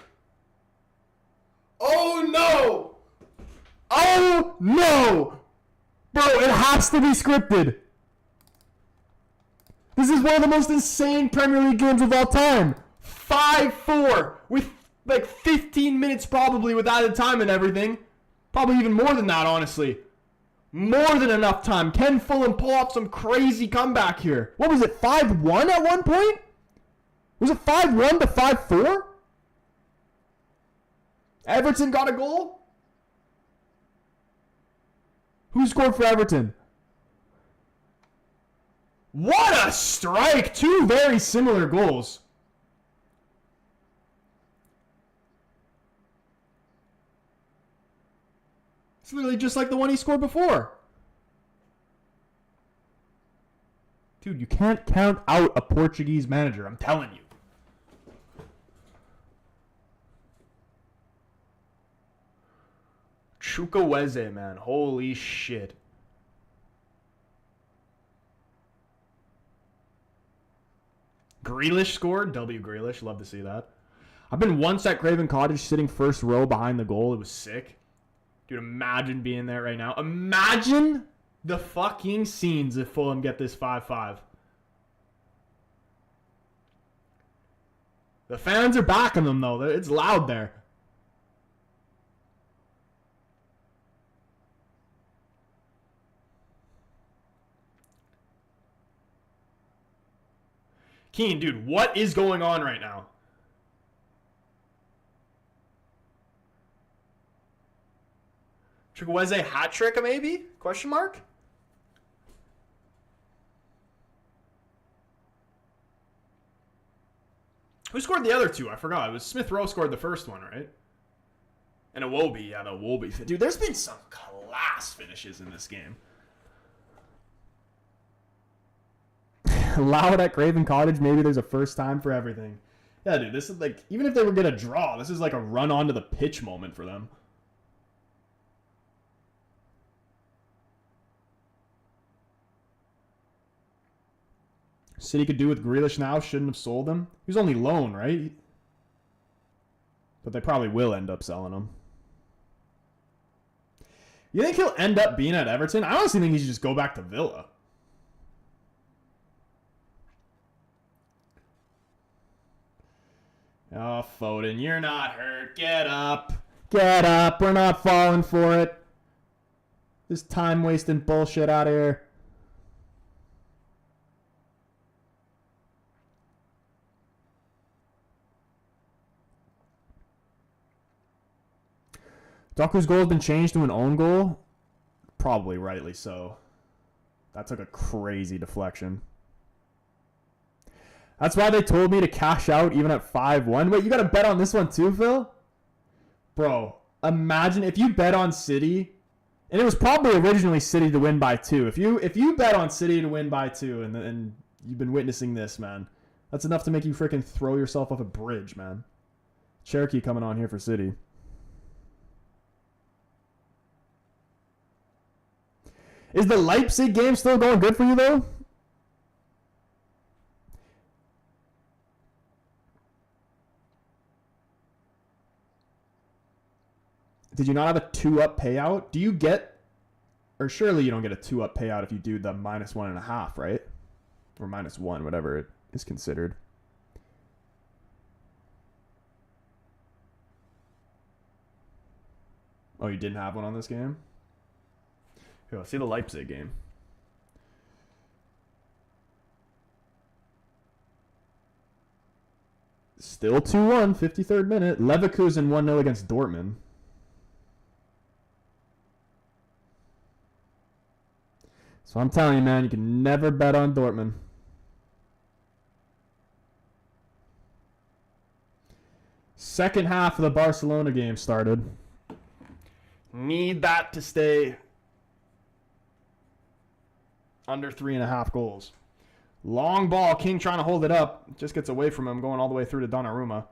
Oh no! Oh no! Bro, it has to be scripted. This is one of the most insane Premier League games of all time. 5-4 with like 15 minutes probably with added time and everything. Probably even more than that, honestly. More than enough time. Can Fulham pull off some crazy comeback here? What was it, 5-1 at one point? Was it 5-1 to 5-4? Everton got a goal? Who scored for Everton? What a strike! Two very similar goals. It's literally just like the one he scored before. Dude, you can't count out a Portuguese manager, I'm telling you. Chukwueze, man. Holy shit. Grealish scored. W. Grealish. Love to see that. I've been once at Craven Cottage sitting first row behind the goal. It was sick. Dude, imagine being there right now. Imagine the fucking scenes if Fulham get this 5-5. The fans are backing them, though. It's loud there. Keen, dude, what is going on right now? Chukwueze hat trick, maybe? Question mark? Who scored the other two? I forgot. It was Smith Rowe scored the first one, right? And Iwobi. Yeah, the Iwobi. Dude, there's been some class finishes in this game. Loud at Craven Cottage, maybe there's a first time for everything. Yeah, dude, this is like, even if they were going to draw, this is like a run onto the pitch moment for them. City could do with Grealish now, shouldn't have sold him. He was only loan, right? But they probably will end up selling him. You think he'll end up being at Everton? I honestly think he should just go back to Villa. Oh, Foden, you're not hurt. Get up. Get up. We're not falling for it. This time-wasting bullshit out of here. Doku's goal has been changed to an own goal. Probably rightly so. That took a crazy deflection. That's why they told me to cash out even at 5-1. Wait, you got to bet on this one too, Phil? Bro, imagine if you bet on City, and it was probably originally City to win by 2. If you bet on City to win by 2, and you've been witnessing this, man, that's enough to make you freaking throw yourself off a bridge, man. Cherokee coming on here for City. Is the Leipzig game still going good for you, though? Did you not have a 2-up payout? Do you get... Or surely you don't get a 2-up payout if you do the -1.5, right? Or -1, whatever it is considered. Oh, you didn't have one on this game? Here, let's see the Leipzig game. Still 2-1, 53rd minute. Leverkusen 1-0 against Dortmund. So I'm telling you, man, you can never bet on Dortmund. Second half of the Barcelona game started. Need that to stay under 3.5 goals. Long ball. King trying to hold it up. Just gets away from him, going all the way through to Donnarumma.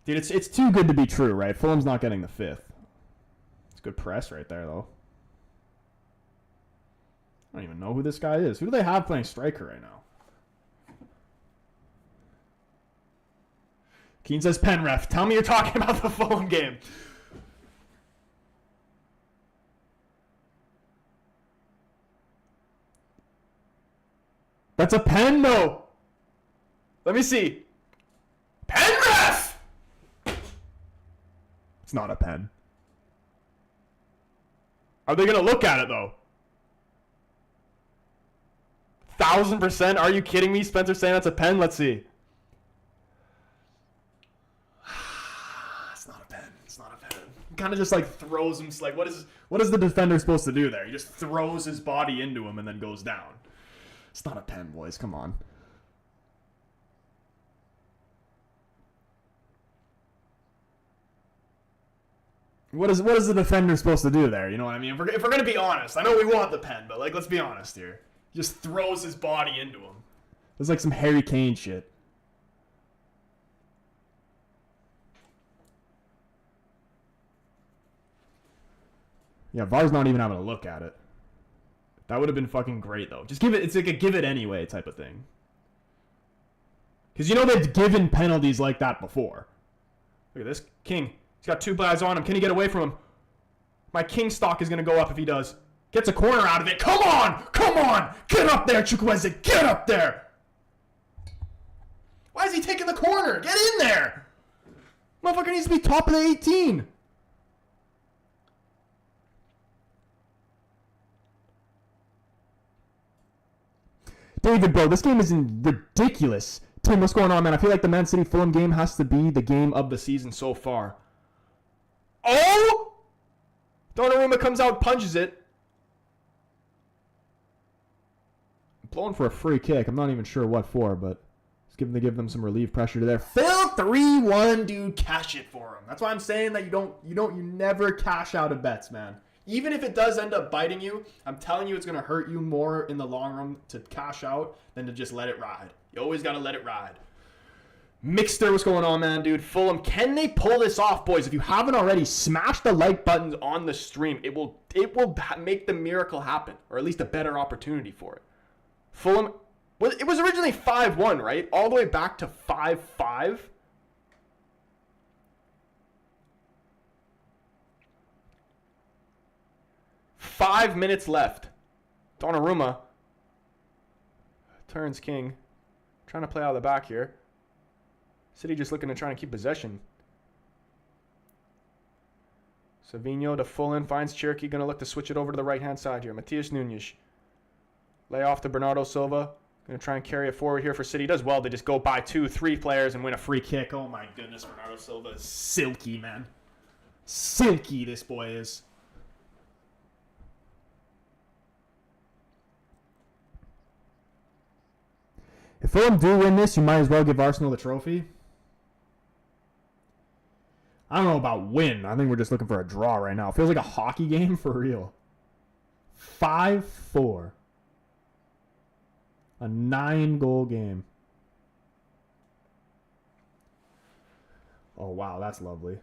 Dude, it's too good to be true, right? Fulham's not getting the 5th. It's good press right there, though. I don't even know who this guy is. Who do they have playing striker right now? Keane says, pen ref. Tell me you're talking about the Fulham game. That's a pen, though. Let me see. Pen ref! It's not a pen. Are they going to look at it, though? 1,000%? Are you kidding me? Spencer saying that's a pen? Let's see. It's not a pen. It's not a pen. He kind of just like throws him. Like, what is the defender supposed to do there? He just throws his body into him and then goes down. It's not a pen, boys. Come on. What is the defender supposed to do there? You know what I mean? If we're going to be honest, I know we want the pen, but like, let's be honest here. He just throws his body into him. It's like some Harry Kane shit. Yeah, VAR's not even having a look at it. That would have been fucking great, though. Just give it... It's like a give it anyway type of thing. Because you know they've given penalties like that before. Look at this. King. He's got 2 guys on him. Can he get away from him? My King stock is going to go up if he does. Gets a corner out of it. Come on! Come on! Get up there, Chukwueze! Get up there! Why is he taking the corner? Get in there! Motherfucker needs to be top of the 18. David, bro, this game is ridiculous. Tim, what's going on, man? I feel like the Man City Fulham game has to be the game of the season so far. Oh! Donnarumma comes out, punches it. Blowing for a free kick. I'm not even sure what for, but it's give them some relief pressure to there. Phil 3-1, dude. Cash it for him. That's why I'm saying that you never cash out of bets, man. Even if it does end up biting you, I'm telling you it's going to hurt you more in the long run to cash out than to just let it ride. You always got to let it ride. Mixter, what's going on, man, dude? Fulham, can they pull this off, boys? If you haven't already, smash the like buttons on the stream. It will make the miracle happen, or at least a better opportunity for it. Fulham, it was originally 5-1, right? All the way back to 5-5. Five minutes left. Donnarumma turns King. Trying to play out of the back here. City just looking to try and keep possession. Savinho to Fulham. Finds Cherky. Going to look to switch it over to the right-hand side here. Matheus Nunes. Lay off to Bernardo Silva. Going to try and carry it forward here for City. Does well. They just go by 2-3 players and win a free kick. Oh my goodness. Bernardo Silva is silky, man. Silky this boy is. If Fulham do win this, you might as well give Arsenal the trophy. I don't know about win. I think we're just looking for a draw right now. It feels like a hockey game for real. 5-4. A 9-goal game. Oh, wow. That's lovely.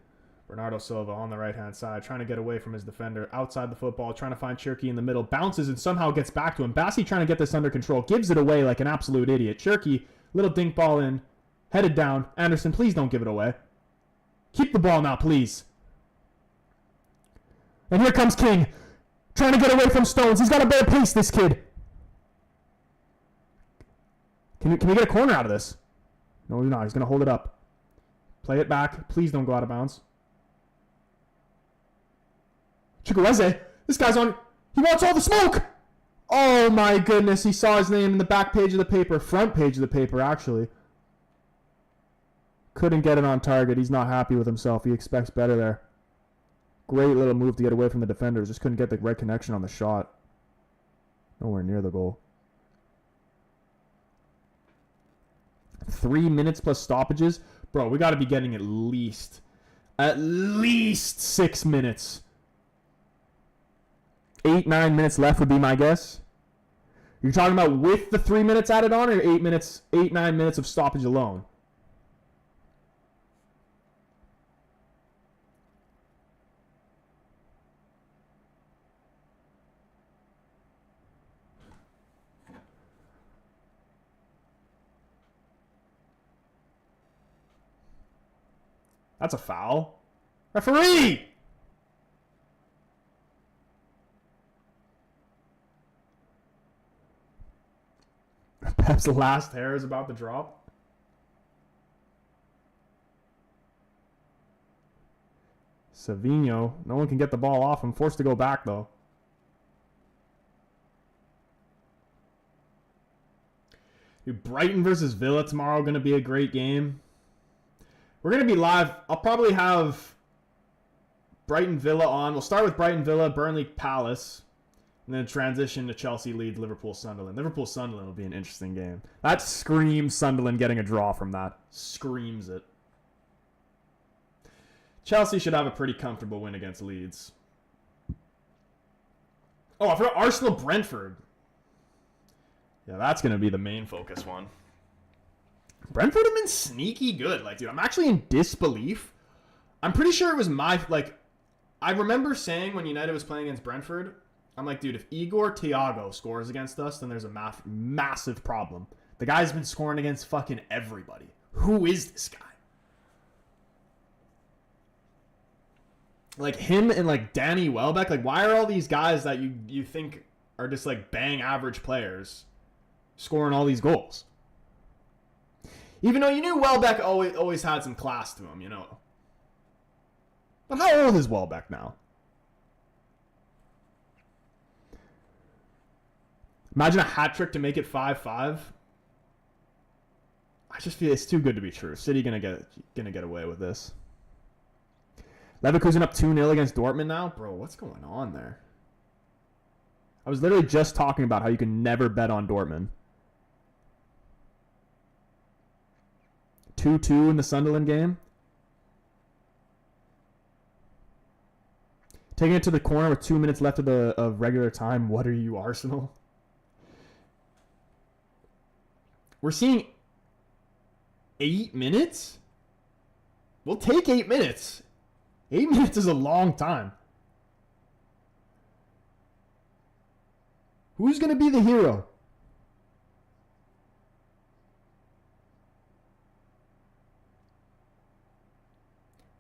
Bernardo Silva on the right-hand side, trying to get away from his defender. Outside the football, trying to find Cherky in the middle. Bounces and somehow gets back to him. Bassi trying to get this under control. Gives it away like an absolute idiot. Cherky, little dink ball in. Headed down. Anderson, please don't give it away. Keep the ball now, please. And here comes King. Trying to get away from Stones. He's got a better pace, this kid. Can we get a corner out of this? No, he's not. He's going to hold it up. Play it back. Please don't go out of bounds. Chukwueze, this guy's on. He wants all the smoke. Oh my goodness, he saw his name in the back page of the paper, front page of the paper actually. Couldn't get it on target. He's not happy with himself. He expects better there. Great little move to get away from the defenders. Just couldn't get the right connection on the shot. Nowhere near the goal. 3 minutes plus stoppages. Bro, we got to be getting at least 6 minutes. 8-9 minutes left would be my guess. You're talking about with the 3 minutes added on, or 8-9 minutes of stoppage alone? That's a foul. Referee! Pep's last hair is about to drop. Savinho. No one can get the ball off him. Forced to go back, though. Dude, Brighton versus Villa tomorrow going to be a great game. We're going to be live. I'll probably have Brighton Villa on. We'll start with Brighton Villa, Burnley Palace. And then transition to Chelsea Leeds, Liverpool Sunderland. Liverpool Sunderland will be an interesting game. That screams Sunderland getting a draw from that. Screams it. Chelsea should have a pretty comfortable win against Leeds. Oh, I forgot Arsenal Brentford. Yeah, that's going to be the main focus one. Brentford have been sneaky good. Like, dude, I'm actually in disbelief. I'm pretty sure it was I remember saying when United was playing against Brentford, I'm like, dude, if Igor Thiago scores against us, then there's a massive problem. The guy's been scoring against fucking everybody. Who is this guy? Like him and like Danny Welbeck, like why are all these guys that you think are just like bang average players scoring all these goals? Even though you knew Welbeck always had some class to him, you know. But how old is Welbeck now? Imagine a hat trick to make it 5-5. I just feel it's too good to be true. City gonna get away with this. Leverkusen up 2-0 against Dortmund now? Bro, what's going on there? I was literally just talking about how you can never bet on Dortmund. 2-2 in the Sunderland game. Taking it to the corner with 2 minutes left of regular time. What are you, Arsenal? We're seeing 8 minutes? We'll take 8 minutes. 8 minutes is a long time. Who's going to be the hero?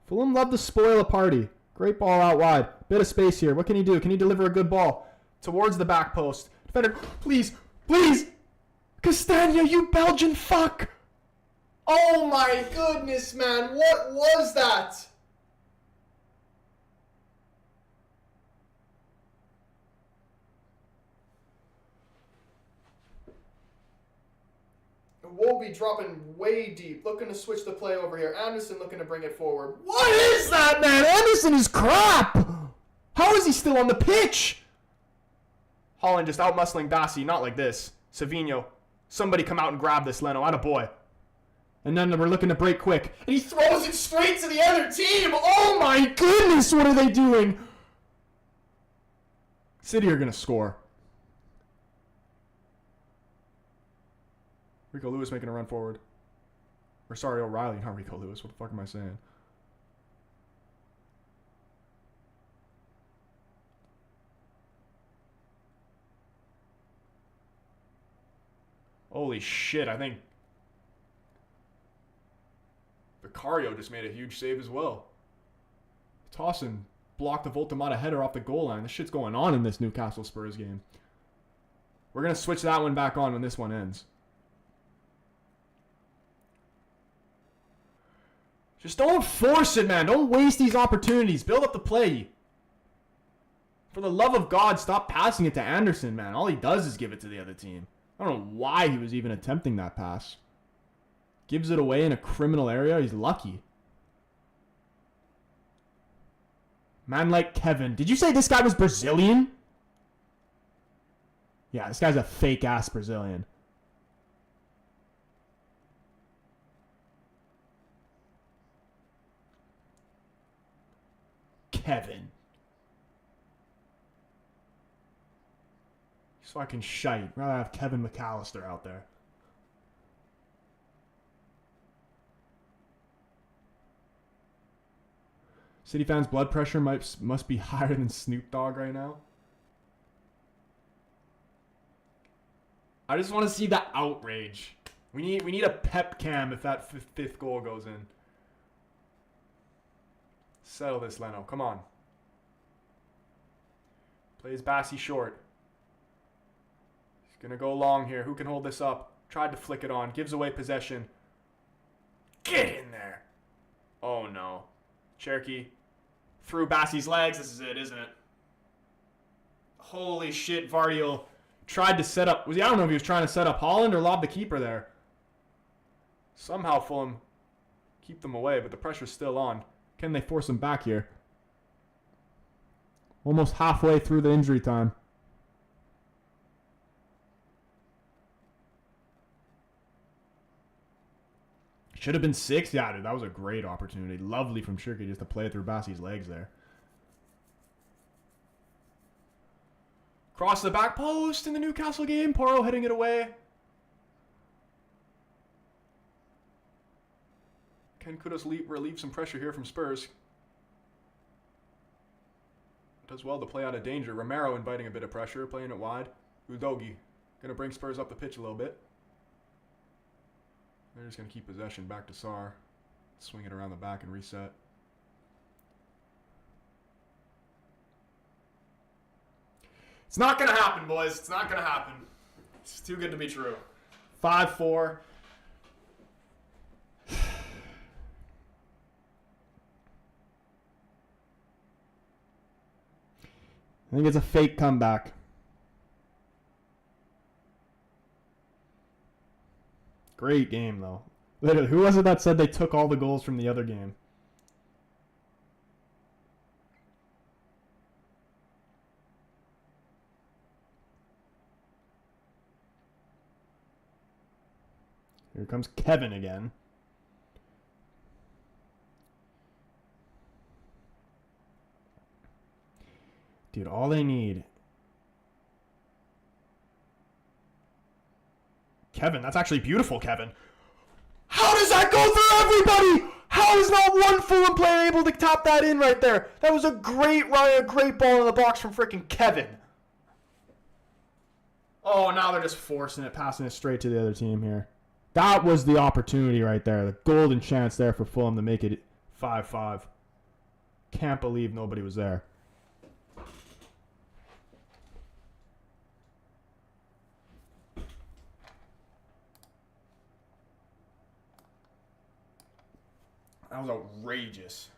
Fulham love to spoil a party. Great ball out wide. Bit of space here. What can he do? Can he deliver a good ball? Towards the back post. Defender, please, please. Castagna, you Belgian fuck. Oh my goodness, man. What was that? Wolby dropping way deep, looking to switch the play over here. Anderson looking to bring it forward. What is that, man? Anderson is crap! How is he still on the pitch? Holland just out-muscling Bassi, not like this. Savinho, somebody come out and grab this, Leno. Attaboy. And then we're looking to break quick. And he throws it straight to the other team! Oh my goodness, what are they doing? City are going to score. Rico Lewis making a run forward. Or sorry, O'Reilly, not Rico Lewis. What the fuck am I saying? Holy shit, I think Vicario just made a huge save as well. Tossin blocked the Voltamata header off the goal line. This shit's going on in this Newcastle Spurs game. We're going to switch that one back on when this one ends. Just don't force it, man. Don't waste these opportunities. Build up the play. For the love of God, stop passing it to Anderson, man. All he does is give it to the other team. I don't know why he was even attempting that pass. Gives it away in a criminal area. He's lucky. Man like Kevin. Did you say this guy was Brazilian? Yeah, this guy's a fake-ass Brazilian. Kevin. He's fucking shite. Rather have Kevin McAllister out there. City fans' blood pressure must be higher than Snoop Dogg right now. I just want to see the outrage. We need a pep cam if that fifth goal goes in. Settle this, Leno. Come on. Plays Bassi short. He's going to go long here. Who can hold this up? Tried to flick it on. Gives away possession. Get in there. Oh, no. Cherokee through Bassi's legs. This is it, isn't it? Holy shit, Vardiel tried to set up. I don't know if he was trying to set up Holland or lob the keeper there. Somehow Fulham keep them away, but the pressure's still on. Can they force him back here? Almost halfway through the injury time. Should have been 6. Yeah, dude, that was a great opportunity. Lovely from Shirky just to play it through Bassi's legs there. Cross the back post in the Newcastle game. Porro heading it away. Ken Kudos relieve some pressure here from Spurs. Does well to play out of danger. Romero inviting a bit of pressure, playing it wide. Udogi going to bring Spurs up the pitch a little bit. They're just going to keep possession back to Sarr. Swing it around the back and reset. It's not going to happen, boys. It's not going to happen. It's too good to be true. 5-4. I think it's a fake comeback. Great game, though. Literally, who was it that said they took all the goals from the other game? Here comes Kevin again. Dude, all they need... Kevin, that's actually beautiful, Kevin. How does that go through everybody? How is not one Fulham player able to tap that in right there? That was a great run, a great ball in the box from freaking Kevin. Oh, now they're just forcing it, passing it straight to the other team here. That was the opportunity right there. The golden chance there for Fulham to make it 5-5. Can't believe nobody was there. That was outrageous.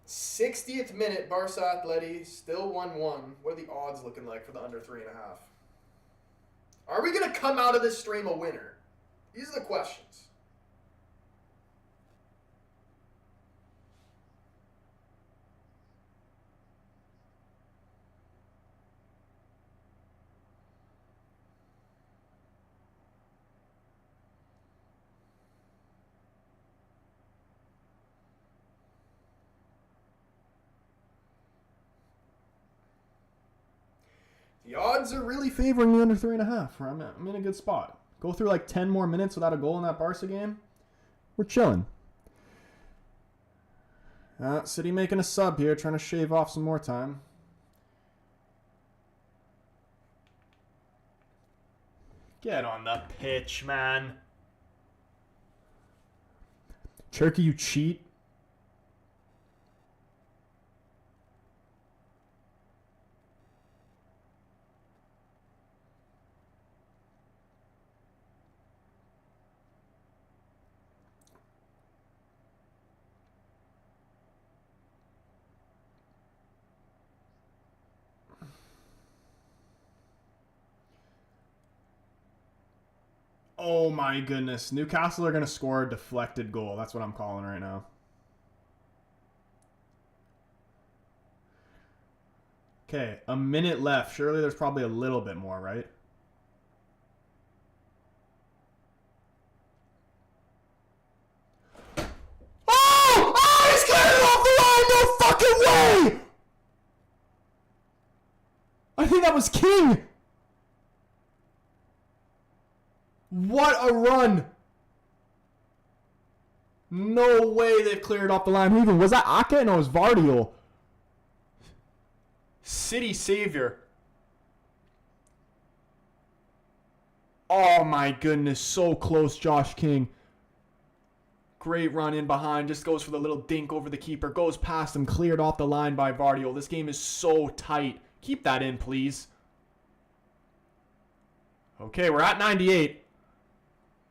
'60th minute, Barca Atleti, still 1-1. What are the odds looking like for the under 3.5? Are we going to come out of this stream a winner? These are the questions. The odds are really favoring the under 3.5. I'm in a good spot. Go through like 10 more minutes without a goal in that Barca game. We're chilling. City making a sub here, trying to shave off some more time. Get on the pitch, man. Cherky, you cheat. Oh my goodness. Newcastle are going to score a deflected goal. That's what I'm calling right now. Okay, a minute left. Surely there's probably a little bit more, right? Oh! Oh, he's cleared it off the line! No fucking way! I think that was King! What a run! No way they've cleared off the line. Who even was that? Ake? No, it was Vardiol. City savior. Oh my goodness, so close, Josh King. Great run in behind, just goes for the little dink over the keeper, goes past him, cleared off the line by Vardiol. This game is so tight. Keep that in, please. Okay, we're at 98.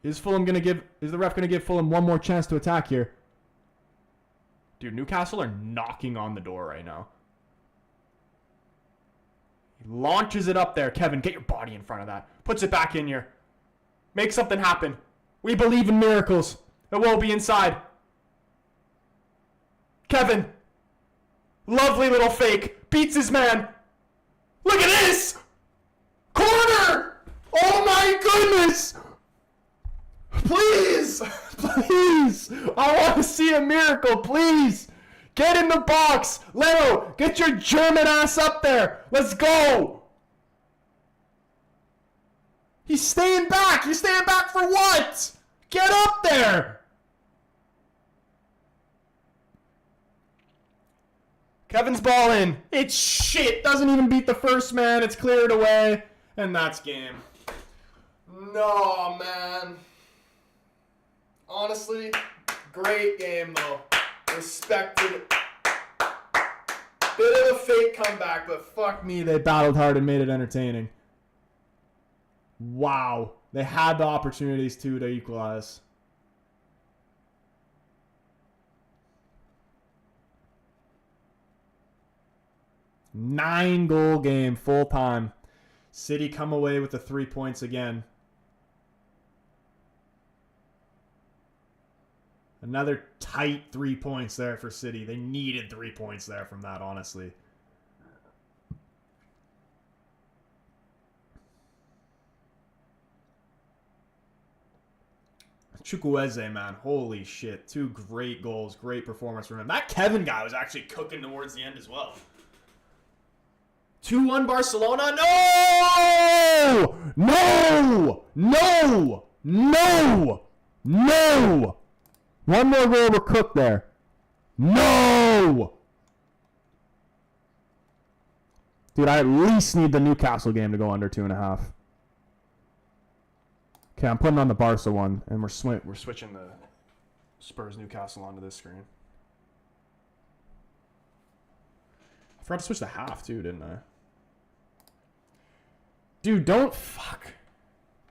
Is the ref gonna give Fulham one more chance to attack here? Dude, Newcastle are knocking on the door right now. He launches it up there. Kevin, get your body in front of that. Puts it back in here. Make something happen. We believe in miracles. It will be inside. Kevin. Lovely little fake. Beats his man. Look at this. Corner. Oh my goodness. Please. Please. I want to see a miracle. Please. Get in the box. Leo, get your German ass up there. Let's go. He's staying back. You're staying back for what? Get up there. Kevin's ball in. It's shit. Doesn't even beat the first man. It's cleared away. And that's game. No, man. Honestly, great game, though. Respected it. Bit of a fake comeback, but fuck me, they battled hard and made it entertaining. Wow. They had the opportunities, too, to equalize. Nine-goal game, full time. City come away with the 3 points again. Another tight 3 points there for City. They needed 3 points there from that, honestly. Chukwueze, man. Holy shit. 2 great goals. Great performance from him. That Kevin guy was actually cooking towards the end as well. 2-1 Barcelona. No! No! No! No! No! One more goal, we're cooked there. No! Dude, I at least need the Newcastle game to go under 2.5. Okay, I'm putting on the Barca one, and we're switching the Spurs Newcastle onto this screen. I forgot to switch the half too, didn't I? Dude, don't fuck.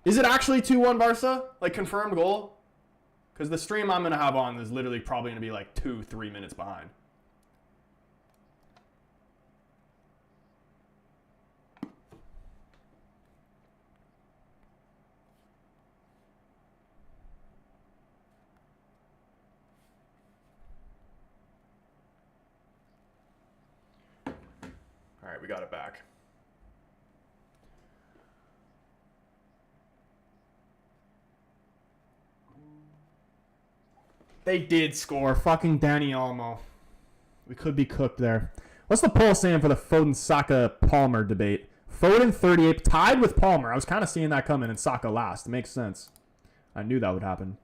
Is it actually 2-1 Barca? Like confirmed goal? Because the stream I'm going to have on is literally probably going to be like 2-3 minutes behind. All right, we got it back. They did score. Fucking Danny Olmo. We could be cooked there. What's the poll saying for the Foden, Saka, Palmer debate? Foden 38, tied with Palmer. I was kind of seeing that coming, and Saka last. It makes sense. I knew that would happen.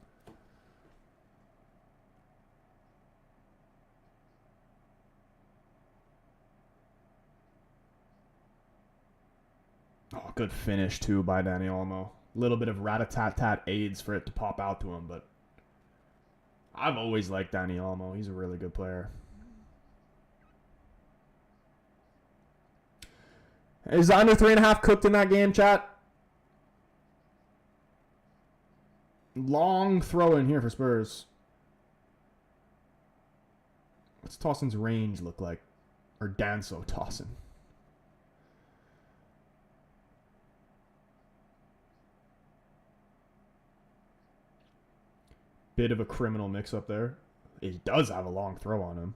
Oh, good finish, too, by Danny Olmo. A little bit of rat-a-tat-tat aids for it to pop out to him, but I've always liked Danny Olmo. He's a really good player. Is under 3.5 cooked in that game, chat? Long throw in here for Spurs. What's Towson's range look like? Or Danso Towson? Bit of a criminal mix-up there. He does have a long throw on him.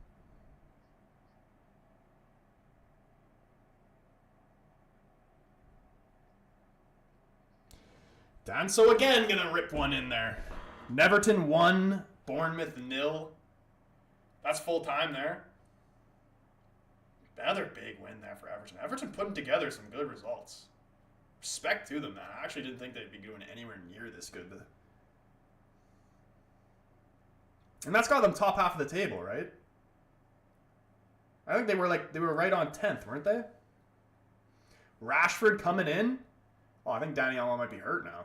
Danso again gonna rip one in there. Neverton 1, Bournemouth 0. That's full time there. Another big win there for Everton. Everton putting together some good results. Respect to them, man. I actually didn't think they'd be doing anywhere near this good. And that's got them top half of the table, right? I think they were right on 10th, weren't they? Rashford coming in. Oh, I think Danny Almo might be hurt now.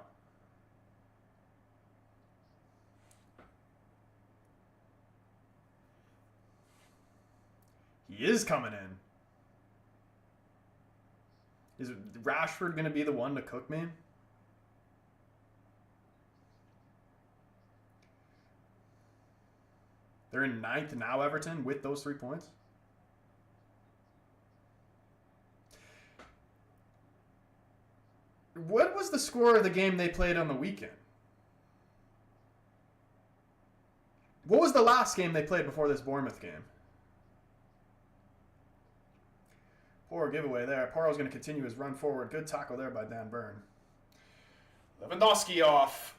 He is coming in. Is Rashford going to be the one to cook me? They're in 9th now, Everton, with those 3 points. What was the score of the game they played on the weekend? What was the last game they played before this Bournemouth game? Poor giveaway there. Poro's going to continue his run forward. Good tackle there by Dan Burn. Lewandowski off.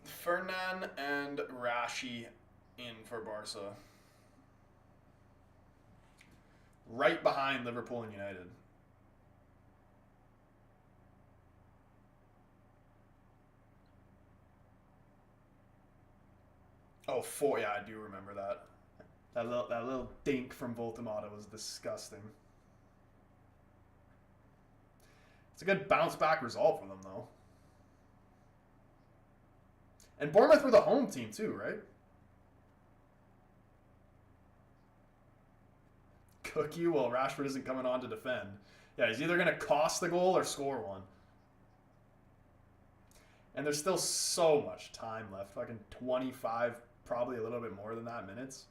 Fernan and Rashi in for Barca. Right behind Liverpool and United. Oh, four. Yeah, I do remember that. That little dink from Voltemata was disgusting. It's a good bounce back result for them, though. And Bournemouth were the home team, too, right? Cook you while Rashford isn't coming on to defend. Yeah, he's either going to cost the goal or score one. And there's still so much time left. Fucking 25, probably a little bit more than that, minutes.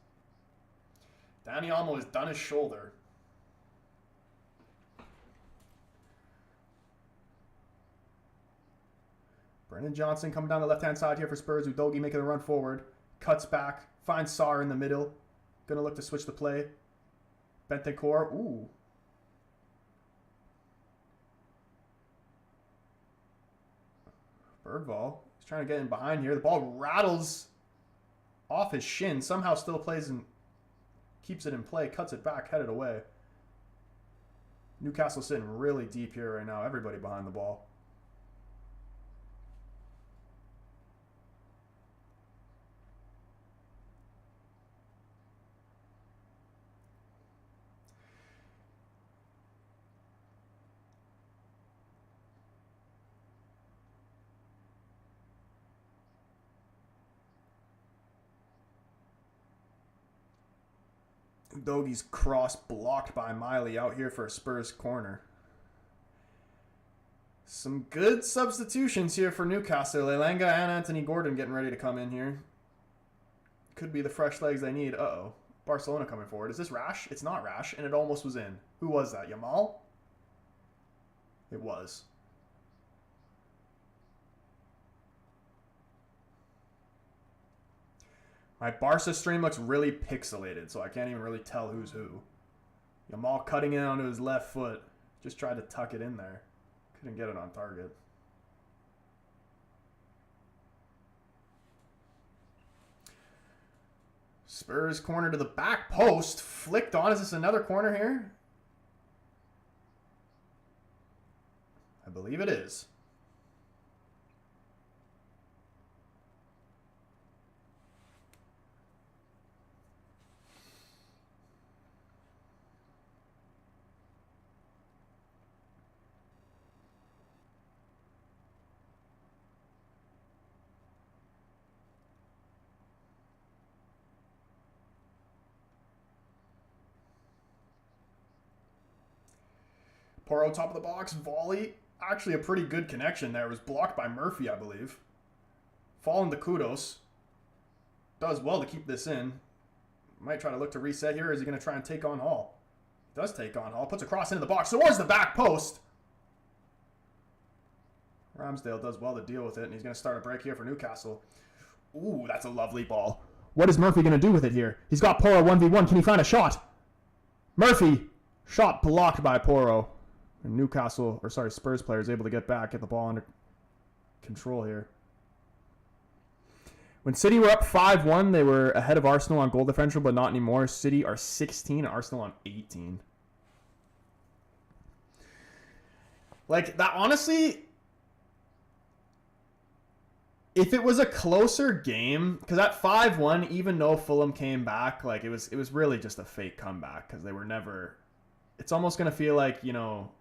Danny Olmo has done his shoulder. Brennan Johnson coming down the left-hand side here for Spurs. Udogie making a run forward. Cuts back. Finds Sarr in the middle. Gonna look to switch the play. Bentancur. Ooh. Bergvall. He's trying to get in behind here. The ball rattles off his shin. Somehow still plays and keeps it in play. Cuts it back. Headed away. Newcastle sitting really deep here right now. Everybody behind the ball. Udogie's cross blocked by Miley out here for a Spurs corner. Some good substitutions here for Newcastle. Elanga and Anthony Gordon getting ready to come in here. Could be the fresh legs they need. Uh-oh. Barcelona coming forward. Is this Rash? It's not Rash, and it almost was in. Who was that? Yamal? It was. My Barca stream looks really pixelated, so I can't even really tell who's who. Yamal cutting in onto his left foot. Just tried to tuck it in there. Couldn't get it on target. Spurs corner to the back post. Flicked on. Is this another corner here? I believe it is. Porro top of the box, volley. Actually a pretty good connection there. It was blocked by Murphy, I believe. Falling to Kudos. Does well to keep this in. Might try to look to reset here. Is he going to try and take on Hall? He does take on Hall. Puts a cross into the box towards the back post. Ramsdale does well to deal with it, and he's going to start a break here for Newcastle. Ooh, that's a lovely ball. What is Murphy going to do with it here? He's got Porro 1v1. Can he find a shot? Murphy. Shot blocked by Porro. And Newcastle, or sorry, Spurs player is able to get back, get the ball under control here. When City were up 5-1, they were ahead of Arsenal on goal differential, but not anymore. City are 16, Arsenal on 18. Like, that honestly, if it was a closer game, because at 5-1, even though Fulham came back, like, it was really just a fake comeback, because they were never, it's almost going to feel like, you know,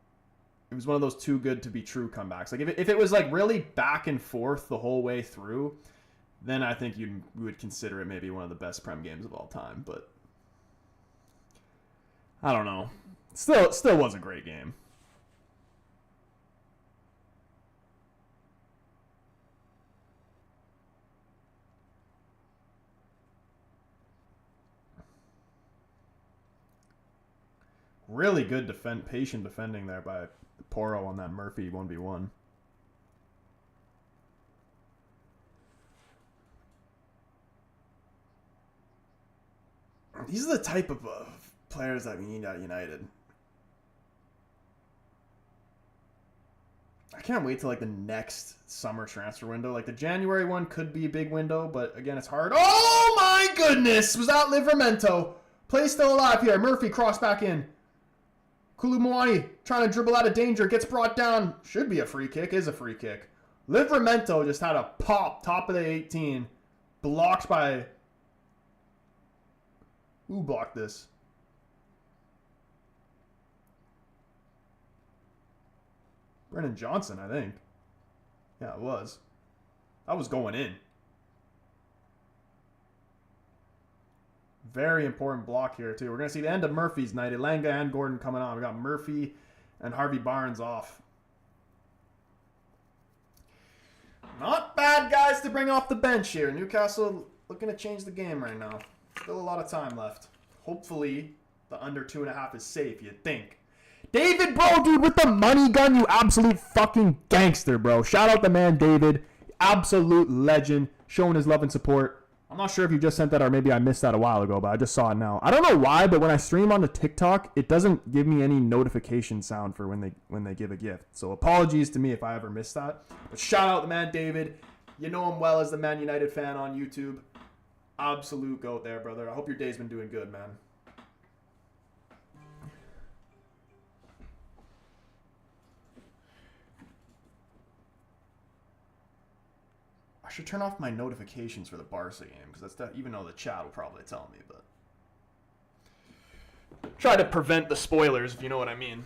it was one of those too good to be true comebacks. Like, if it was, like, really back and forth the whole way through, then I think you would consider it maybe one of the best Prem games of all time. But I don't know. Still was a great game. Really good patient defending there by Porro on that Murphy 1v1. These are the type of players that we need at United. I can't wait till like the next summer transfer window. Like the January one could be a big window, but again, it's hard. Oh my goodness! Was that Livramento? Play still alive here. Murphy cross back in. Kulumwani trying to dribble out of danger. Gets brought down. Should be a free kick. Is a free kick. Livramento just had a pop. Top of the 18. Blocked by... Who blocked this? Brennan Johnson, I think. Yeah, it was. That was going in. Very important block here, too. We're going to see the end of Murphy's night. Elanga and Gordon coming on. We got Murphy and Harvey Barnes off. Not bad guys to bring off the bench here. Newcastle looking to change the game right now. Still a lot of time left. Hopefully, the under 2.5 is safe, you'd think. David, bro, dude, with the money gun, you absolute fucking gangster, bro. Shout out the man, David. Absolute legend. Showing his love and support. I'm not sure if you just sent that or maybe I missed that a while ago, but I just saw it now. I don't know why, but when I stream on the TikTok, it doesn't give me any notification sound for when they give a gift. So apologies to me if I ever missed that. But shout out the man, David. You know him well as the Man United fan on YouTube. Absolute goat there, brother. I hope your day's been doing good, man. I should turn off my notifications for the Barca game because that's even though the chat will probably tell me, but try to prevent the spoilers if you know what I mean.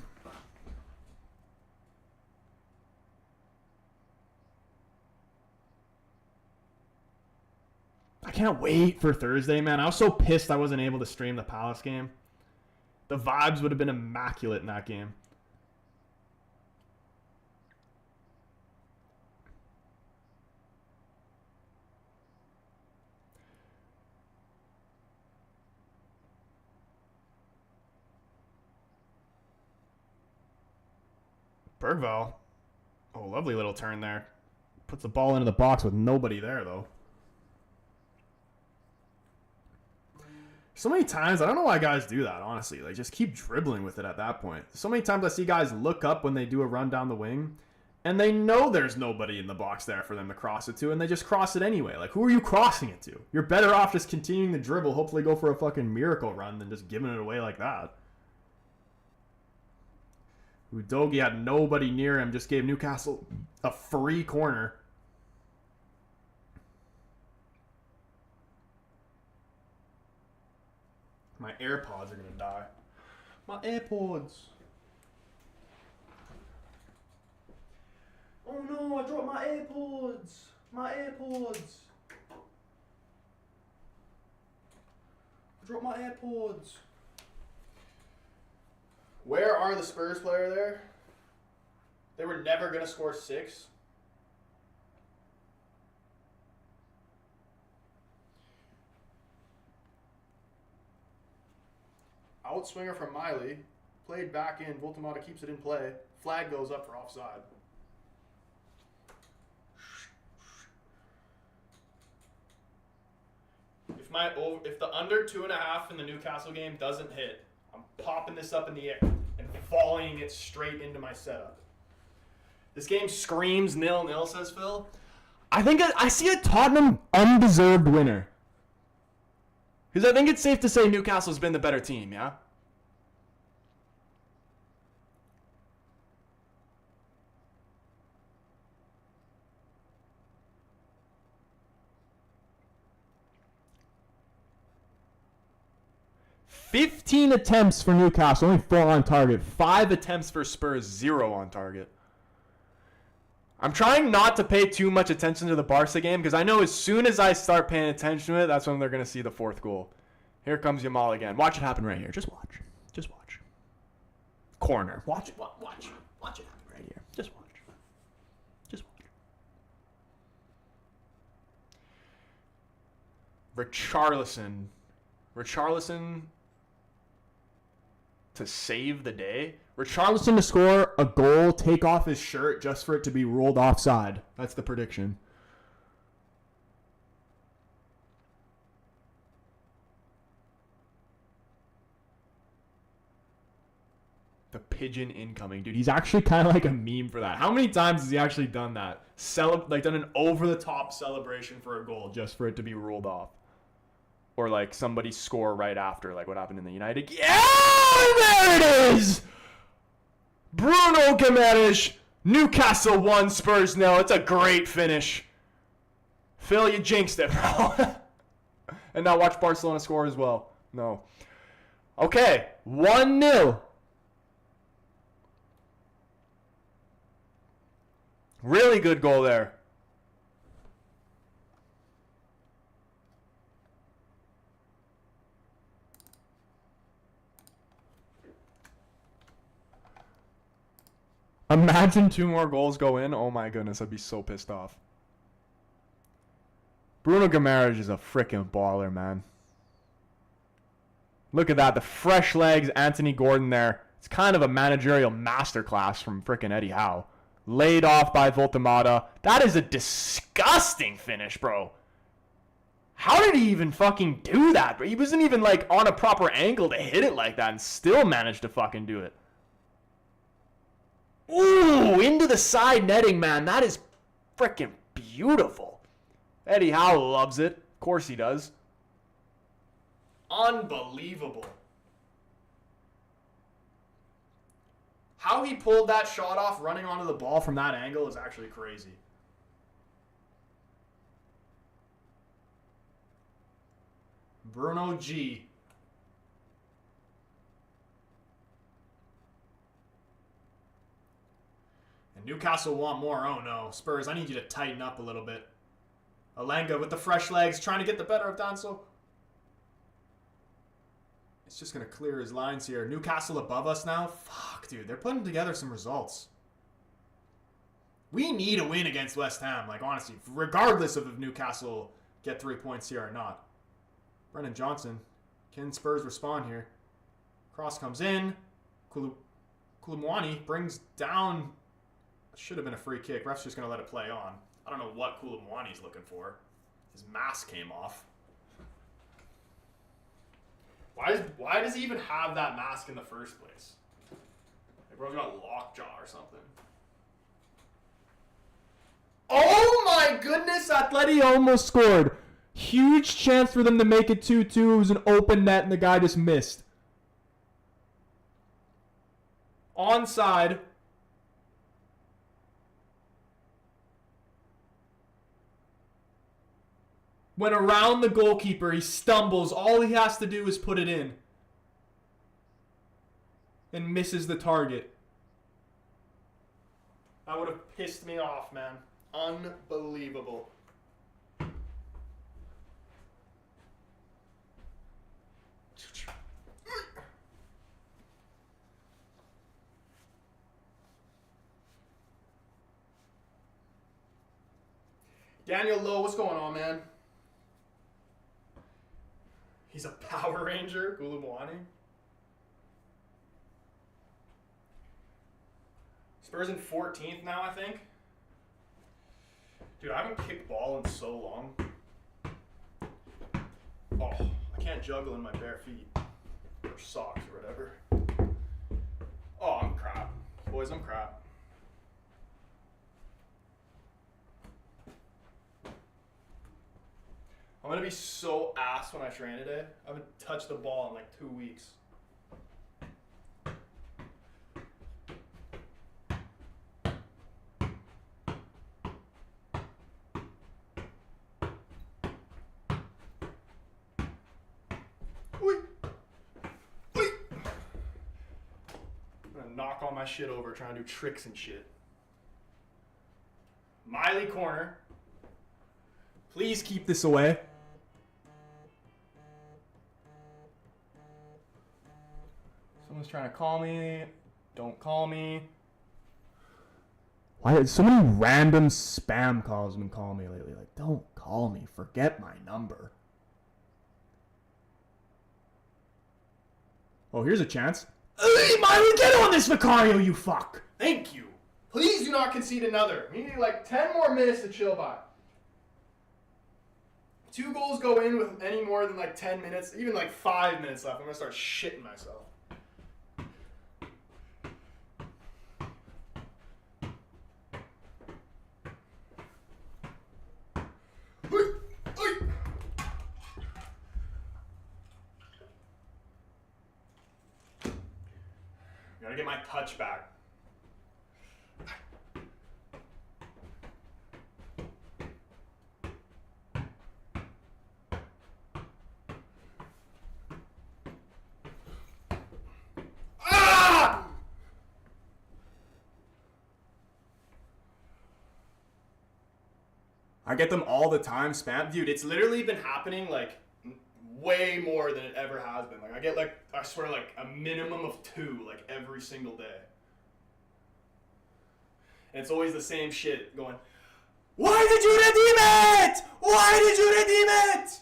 I can't wait for Thursday, man. I was so pissed I wasn't able to stream the Palace game. The vibes would have been immaculate in that game. Bergvall. Oh, lovely little turn there. Puts the ball into the box with nobody there, though. So many times, I don't know why guys do that, honestly. Like, just keep dribbling with it at that point. So many times I see guys look up when they do a run down the wing, and they know there's nobody in the box there for them to cross it to, and they just cross it anyway. Like, who are you crossing it to? You're better off just continuing the dribble, hopefully go for a fucking miracle run than just giving it away like that. Udogie had nobody near him, just gave Newcastle a free corner. My AirPods are going to die. My AirPods. Oh no, I dropped my AirPods. My AirPods. I dropped my AirPods. Where are the Spurs player there? They were never going to score 6. Outswinger from Miley. Played back in. Voltamata keeps it in play. Flag goes up for offside. If the under 2.5 in the Newcastle game doesn't hit, I'm popping this up in the air and volleying it straight into my setup. This game screams 0-0, says Phil. I see a Tottenham undeserved winner. Because I think it's safe to say Newcastle's been the better team, yeah? "15 attempts for Newcastle, only 4 on target. 5 attempts for Spurs, 0 on target." I'm trying not to pay too much attention to the Barca game because I know as soon as I start paying attention to it, that's when they're going to see the 4th goal. Here comes Yamal again. Watch it happen right here. Just watch. Just watch. Corner. Watch it. Watch it. Watch it happen right here. Just watch. Just watch. Richarlison to save the day. Richarlison to score a goal, take off his shirt just for it to be ruled offside. That's the prediction. The pigeon incoming. Dude, he's actually kind of like a meme for that. How many times has he actually done that? Done an over-the-top celebration for a goal just for it to be ruled off. Or like somebody score right after, like what happened in the United. Yeah, there it is! Bruno Gimenez. Newcastle 1, Spurs 0. It's a great finish. Phil, you jinxed it, bro. And now watch Barcelona score as well. No. Okay, 1-0. Really good goal there. Imagine 2 more goals go in. Oh my goodness, I'd be so pissed off. Bruno Gimenez is a freaking baller, man. Look at that. The fresh legs, Anthony Gordon there. It's kind of a managerial masterclass from freaking Eddie Howe. Laid off by Voltemata. That is a disgusting finish, bro. How did he even fucking do that? Bro? He wasn't even like on a proper angle to hit it like that and still managed to fucking do it. Ooh, into the side netting, man. That is freaking beautiful. Eddie Howe loves it. Of course he does. Unbelievable. How he pulled that shot off running onto the ball from that angle is actually crazy. Bruno G. And Newcastle want more. Oh no. Spurs, I need you to tighten up a little bit. Alenga with the fresh legs trying to get the better of Danso. It's just going to clear his lines here. Newcastle above us now? Fuck, dude. They're putting together some results. We need a win against West Ham. Like, honestly, regardless of if Newcastle get 3 points here or not. Brennan Johnson. Can Spurs respond here? Cross comes in. Koulibaly brings down. Should have been a free kick. Ref's just going to let it play on. I don't know what Koulibaly's looking for. His mask came off. Why does he even have that mask in the first place? Like, bro's got lockjaw or something. Oh my goodness! Atleti almost scored. Huge chance for them to make it 2-2. It was an open net and the guy just missed. Onside. Went around the goalkeeper. He stumbles. All he has to do is put it in. And misses the target. That would have pissed me off, man. Unbelievable. Daniel Lowe, what's going on, man? He's a Power Ranger, Koulibaly. Spurs in 14th now, I think. Dude, I haven't kicked ball in so long. Oh, I can't juggle in my bare feet. Or socks or whatever. Oh, I'm crap. Boys, I'm crap. I'm going to be so ass when I train today. I haven't touched the ball in like 2 weeks. Oy. Oy. I'm going to knock all my shit over trying to do tricks and shit. Miley corner. Please keep this away. Someone's trying to call me. Don't call me. Why so many random spam calls been calling me lately? Like, don't call me. Forget my number. Oh, here's a chance. Hey, Miley, get on this Vicario, you fuck. Thank you. Please do not concede another. We need like 10 more minutes to chill by. 2 goals go in with any more than like 10 minutes, even like 5 minutes left. I'm going to start shitting myself. Gotta get my touch back. I get them all the time, spam. Dude, it's literally been happening like way more than it ever has been. Like I get like, I swear, like a minimum of 2 like every single day. And it's always the same shit going, why did you redeem it? Why did you redeem it?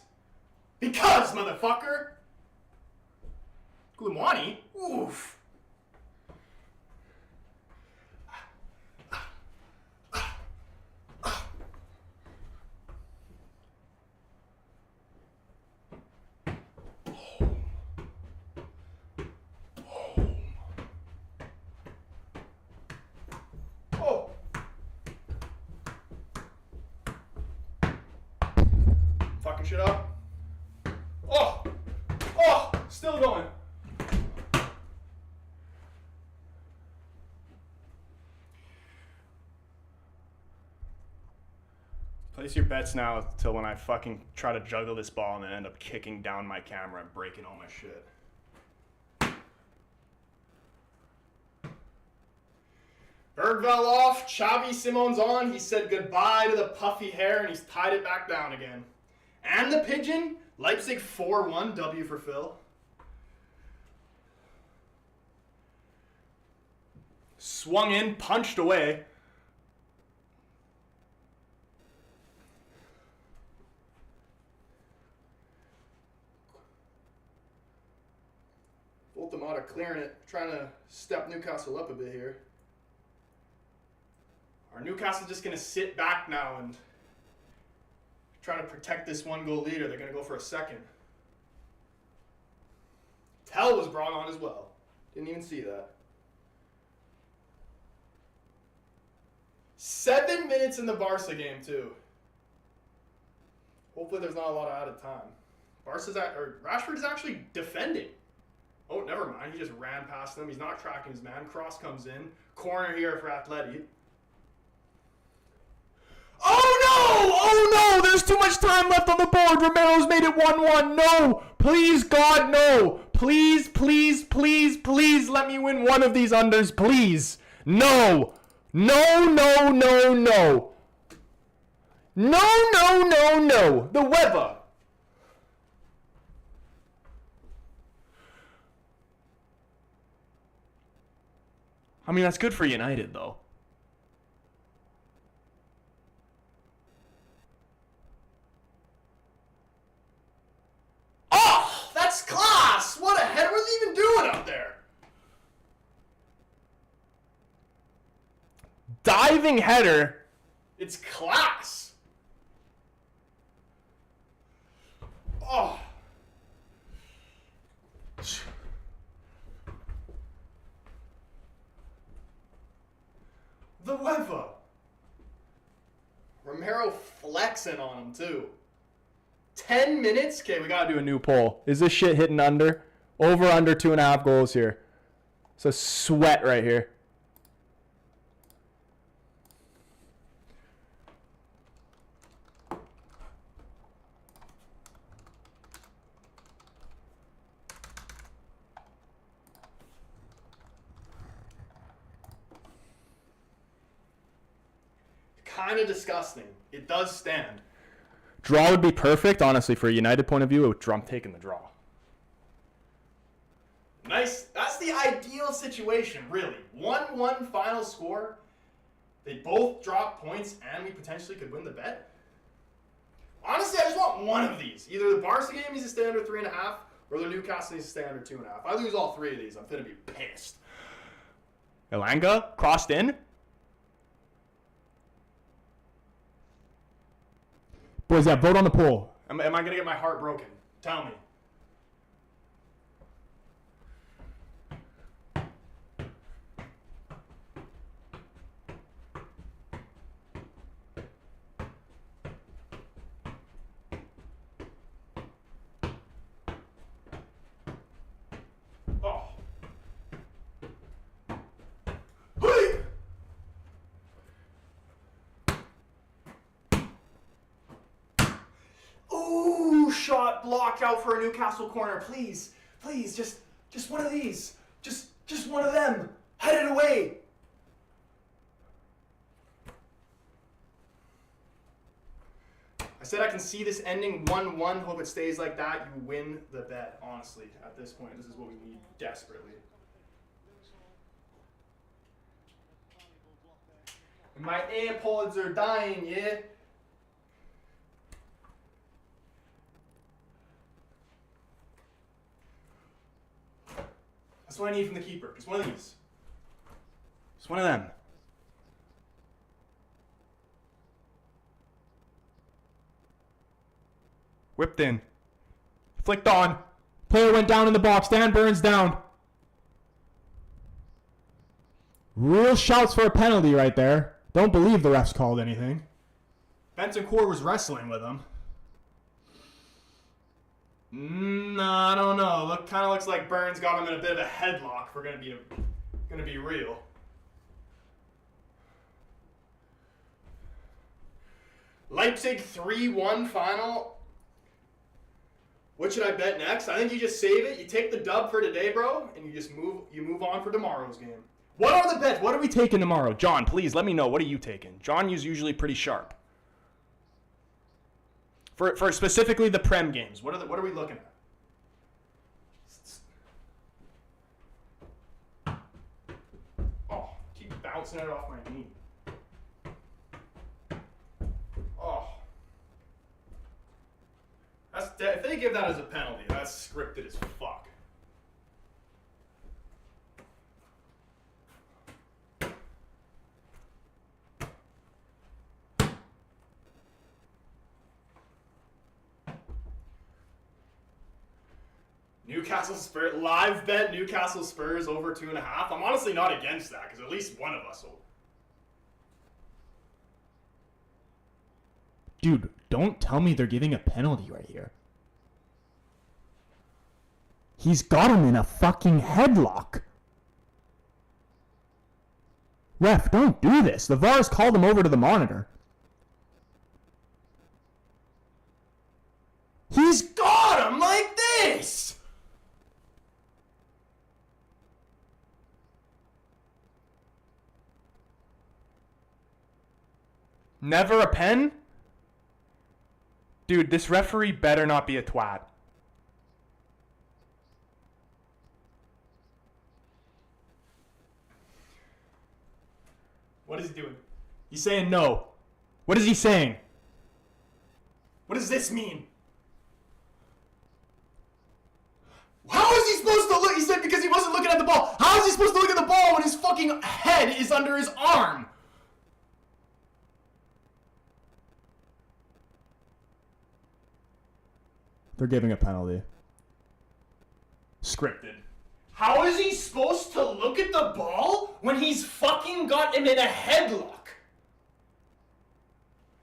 Because, motherfucker. Gulumwani? Oof. Oh. Fucking shit up. Oh. Oh. Still going. Place your bets now till when I fucking try to juggle this ball and then end up kicking down my camera and breaking all my shit. Bergvall off, Xavi Simon's on. He said goodbye to the puffy hair and he's tied it back down again. And the pigeon, Leipzig 4-1, W for Phil. Swung in, punched away. Voltamata clearing it, trying to step Newcastle up a bit here. Are Newcastle just going to sit back now and try to protect this 1-goal lead, or they're going to go for a second? Tell was brought on as well. Didn't even see that. 7 minutes in the Barca game, too. Hopefully there's not a lot of added time. Rashford is actually defending. Oh, never mind. He just ran past them. He's not tracking his man. Cross comes in. Corner here for Atleti. Oh no! Oh no! There's too much time left on the board. Romero's made it 1-1. No! Please, God, no! Please, please, please, please let me win one of these unders, please! No! No, no, no, no! No, no, no, no! The weather! I mean, that's good for United, though. Oh, that's class! What a head was he even doing up there? Diving header. It's class. Oh. The weather. Romero flexing on him, too. 10 minutes? Okay, we gotta do a new poll. Is this shit hitting under? Over, under 2.5 goals here. It's a sweat right here. Kind of disgusting. It does stand. Draw would be perfect, honestly, for a United point of view. I'm taking the draw. Nice. That's the ideal situation, really. 1-1 final score. They both drop points, and we potentially could win the bet. Honestly, I just want one of these. Either the Barca game needs to stay under 3.5, or the Newcastle needs to stay under 2.5. If I lose all 3 of these, I'm going to be pissed. Elanga, crossed in. Boys, yeah, vote on the poll. Am I going to get my heart broken? Tell me. Oh. Hey! Ooh, shot blocked out for a Newcastle corner. Please, please, just one of these. Just one of them. Head it away. said I can see this ending 1-1. Hope it stays like that. You win the bet, honestly. At this point, this is what we need desperately. My AirPods are dying, yeah? That's what I need from the keeper. Just one of these. Just one of them. Whipped in. Flicked on. Player went down in the box. Dan Burns down. Real shouts for a penalty right there. Don't believe the refs called anything. Bentancur was wrestling with him. I don't know. Kind of looks like Burns got him in a bit of a headlock. If we're gonna be real. Leipzig 3-1 final. What should I bet next? I think you just save it. You take the dub for today, bro, and you move on for tomorrow's game. What are the bets? What are we taking tomorrow? John, please let me know. What are you taking? John is usually pretty sharp. For specifically the Prem games, what are we looking at? Oh, keep bouncing it off my knee. Oh. If they give that as a penalty, that's scripted as fuck. Newcastle Spurs, live bet Newcastle Spurs over 2.5. I'm honestly not against that because at least one of us will. Dude, don't tell me they're giving a penalty right here. He's got him in a fucking headlock. Ref, don't do this. The VAR's called him over to the monitor. He's got him like this! Never a pen? Dude, this referee better not be a twat. What is he doing? He's saying no. What is he saying? What does this mean? How is he supposed to look? He said because he wasn't looking at the ball. How is he supposed to look at the ball when his fucking head is under his arm? They're giving a penalty. Scripted. How is he supposed to look at the ball when he's fucking got him in a headlock?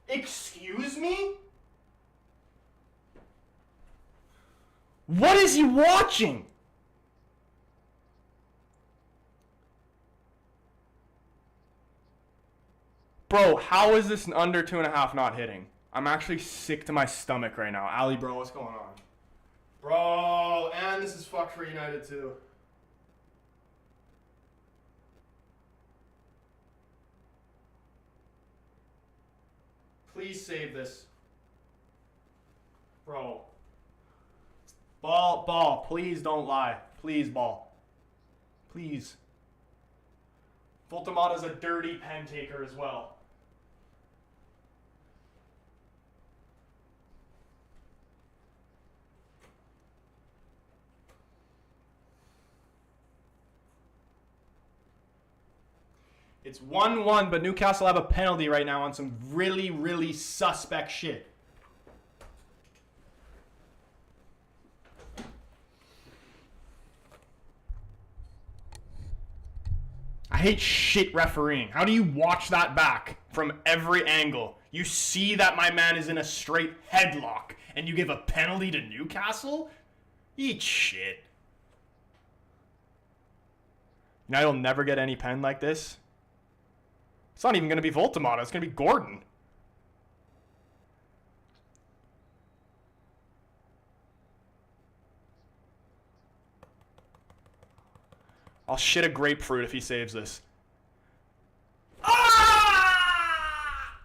Excuse me? What is he watching? Bro, how is this under 2.5 not hitting? I'm actually sick to my stomach right now. Ali, bro, what's going on? Bro, and this is fucked for United too. Please save this. Bro. Ball, please don't lie. Please, ball. Please. Fultamata's a dirty pen taker as well. It's 1-1, but Newcastle have a penalty right now on some really, really suspect shit. I hate shit refereeing. How do you watch that back from every angle? You see that my man is in a straight headlock, and you give a penalty to Newcastle? Eat shit. You know, I'll never get any pen like this. It's not even going to be Voltamata. It's going to be Gordon. I'll shit a grapefruit if he saves this. Ah!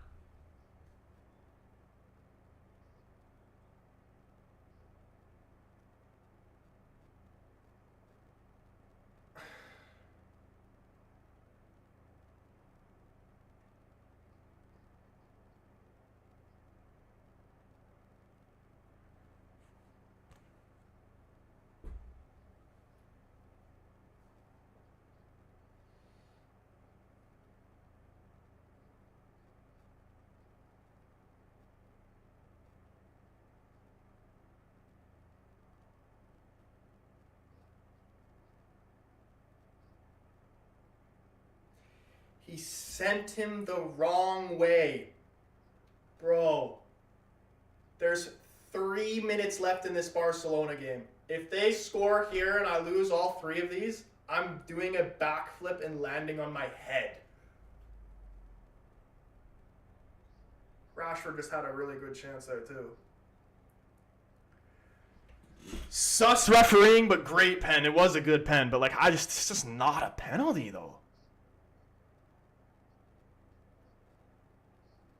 He sent him the wrong way. Bro, there's 3 minutes left in this Barcelona game. If they score here and I lose all 3 of these, I'm doing a backflip and landing on my head. Rashford just had a really good chance there too. Sus refereeing, but great pen. It was a good pen, but it's just not a penalty though.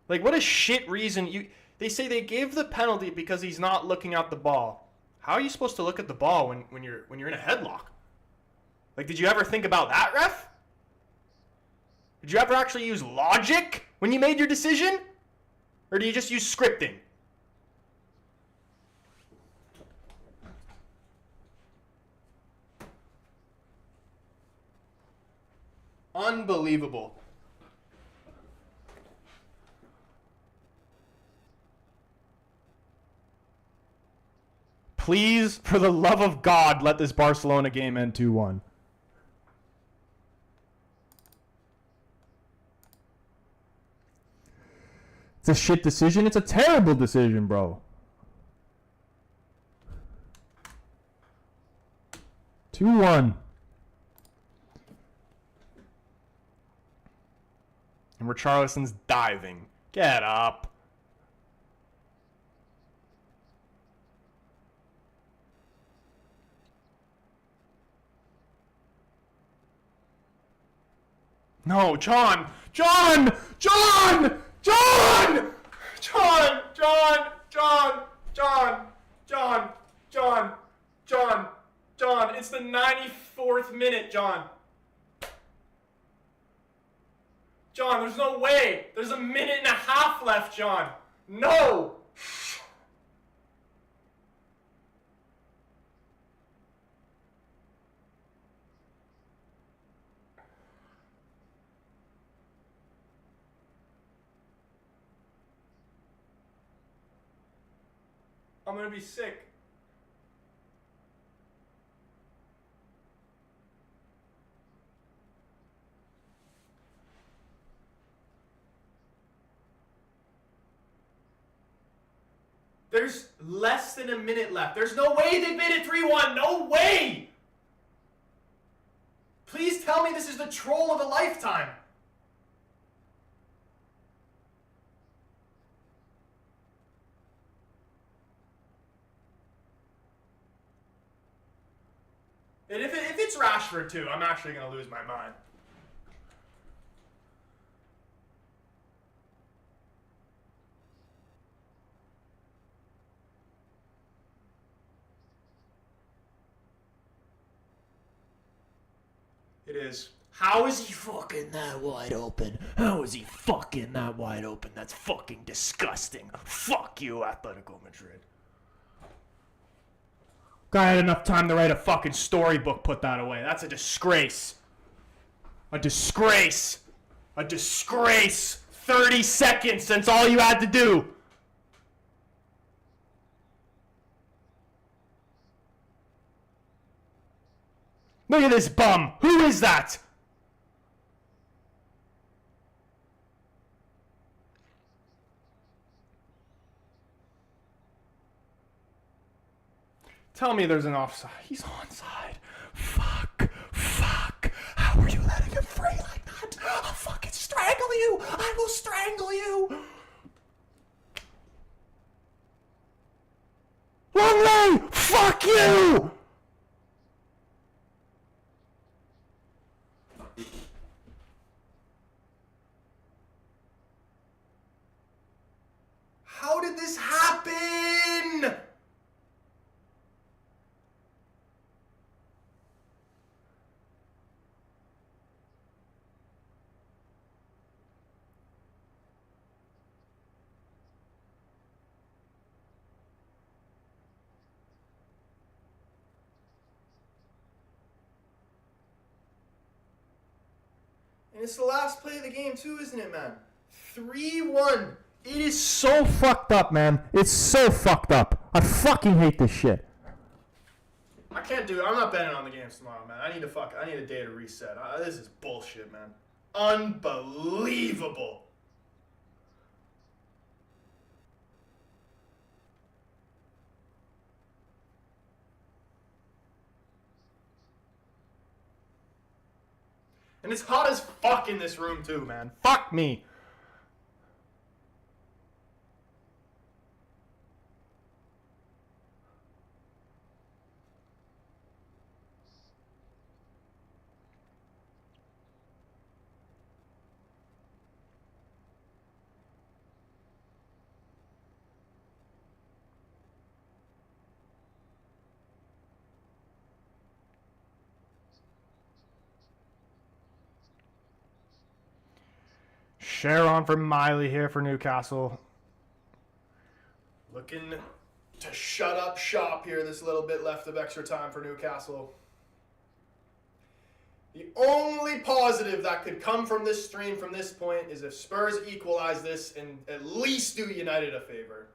Like, what a shit reason they say they gave the penalty because he's not looking at the ball. How are you supposed to look at the ball when you're in a headlock? Like, did you ever think about that, ref? Did you ever actually use logic when you made your decision? Or do you just use scripting? Unbelievable. Please, for the love of God, let this Barcelona game end 2-1. It's a shit decision. It's a terrible decision, bro. 2-1. And Richarlison's diving. Get up. No, John! John! John! John! John! John! John! John! John! John! John! John! It's the 94th minute, John. John, there's no way. There's a minute and a half left, John. No! I'm gonna be sick. There's less than a minute left. There's no way they made it 3-1. No way! Please tell me this is the troll of a lifetime. And if it's Rashford too, I'm actually going to lose my mind. It is. How is he fucking that wide open? How is he fucking that wide open? That's fucking disgusting. Fuck you, Atletico Madrid. Guy had enough time to write a fucking storybook, put that away. That's a disgrace. A disgrace. A disgrace. 30 seconds, that's all you had to do. Look at this bum. Who is that? Tell me there's an offside. He's onside. Fuck. Fuck. How are you letting him free like that? I'll fucking strangle you. I will strangle you. Longley! Fuck you! How did this happen? And it's the last play of the game too, isn't it, man? 3-1. It is so fucked up, man. It's so fucked up. I fucking hate this shit. I can't do it. I'm not betting on the games tomorrow, man. I need a day to reset. This is bullshit, man. Unbelievable. And it's hot as fuck in this room too, man. Fuck me. Sharon from Miley here for Newcastle. Looking to shut up shop here, this little bit left of extra time for Newcastle. The only positive that could come from this stream from this point is if Spurs equalize this and at least do United a favor.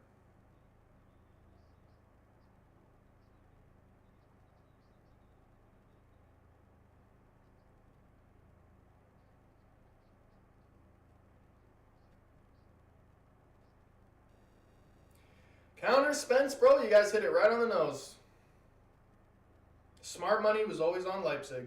Counter Spence, bro, you guys hit it right on the nose. Smart money was always on Leipzig.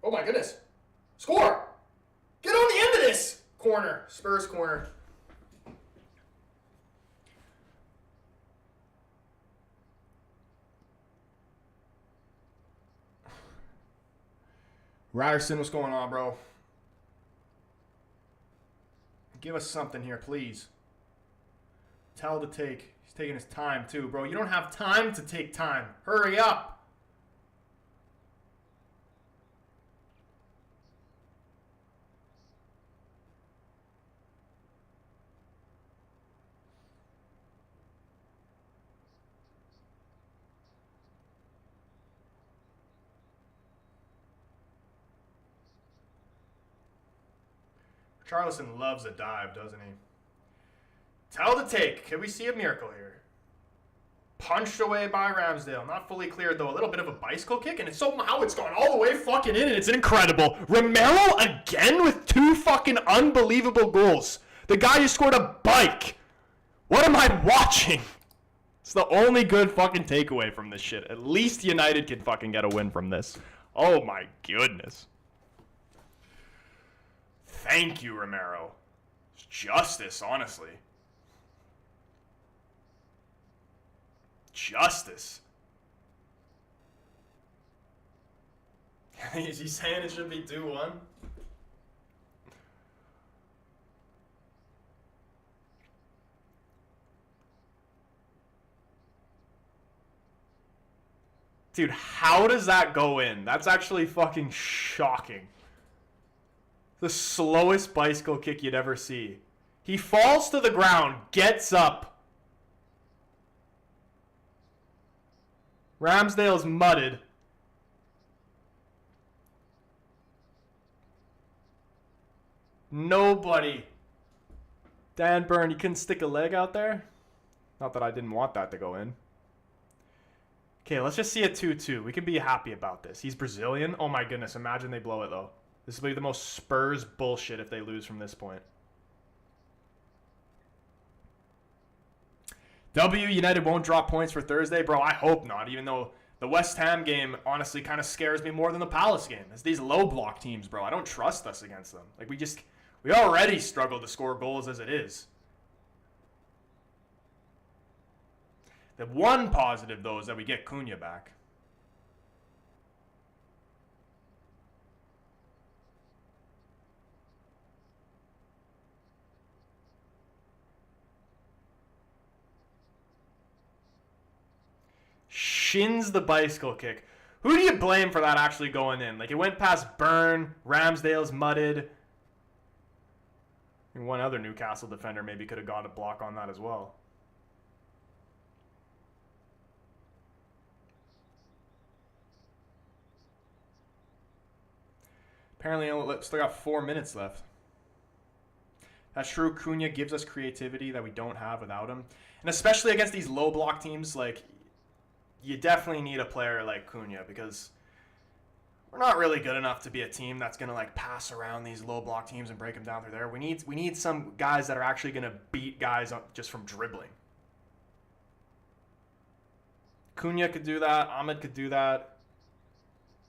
Oh my goodness. Score! Get on the end of this! Corner. Spurs corner. Ryerson, what's going on, bro? Give us something here, please. Tell to take. He's taking his time, too, bro. You don't have time to take time. Hurry up. Charlison loves a dive, doesn't he? Tell to take. Can we see a miracle here? Punched away by Ramsdale. Not fully cleared, though. A little bit of a bicycle kick, and it's somehow it's gone all the way fucking in, and it's incredible. Romero again with 2 fucking unbelievable goals. The guy who scored a bike. What am I watching? It's the only good fucking takeaway from this shit. At least United can fucking get a win from this. Oh my goodness. Thank you, Romero. It's justice, honestly. Justice. Is he saying it should be 2-1? Dude, how does that go in? That's actually fucking shocking. The slowest bicycle kick you'd ever see. He falls to the ground, gets up. Ramsdale's mudded. Nobody. Dan Burn, you couldn't stick a leg out there? Not that I didn't want that to go in. Okay, let's just see a 2-2. We can be happy about this. He's Brazilian. Oh my goodness, imagine they blow it though. This will be the most Spurs bullshit if they lose from this point. United won't drop points for Thursday. Bro, I hope not, even though the West Ham game honestly kind of scares me more than the Palace game. It's these low block teams, bro. I don't trust us against them. Like, we already struggle to score goals as it is. The one positive, though, is that we get Cunha back. Shins the bicycle kick. Who do you blame for that actually going in? Like, it went past Burn, Ramsdale's mudded. And one other Newcastle defender maybe could have got a block on that as well. Apparently, still got 4 minutes left. That's true. Cunha gives us creativity that we don't have without him. And especially against these low block teams, like, you definitely need a player like Cunha because we're not really good enough to be a team that's going to, like, pass around these low block teams and break them down through there. We need some guys that are actually going to beat guys just from dribbling. Cunha could do that. Ahmed could do that.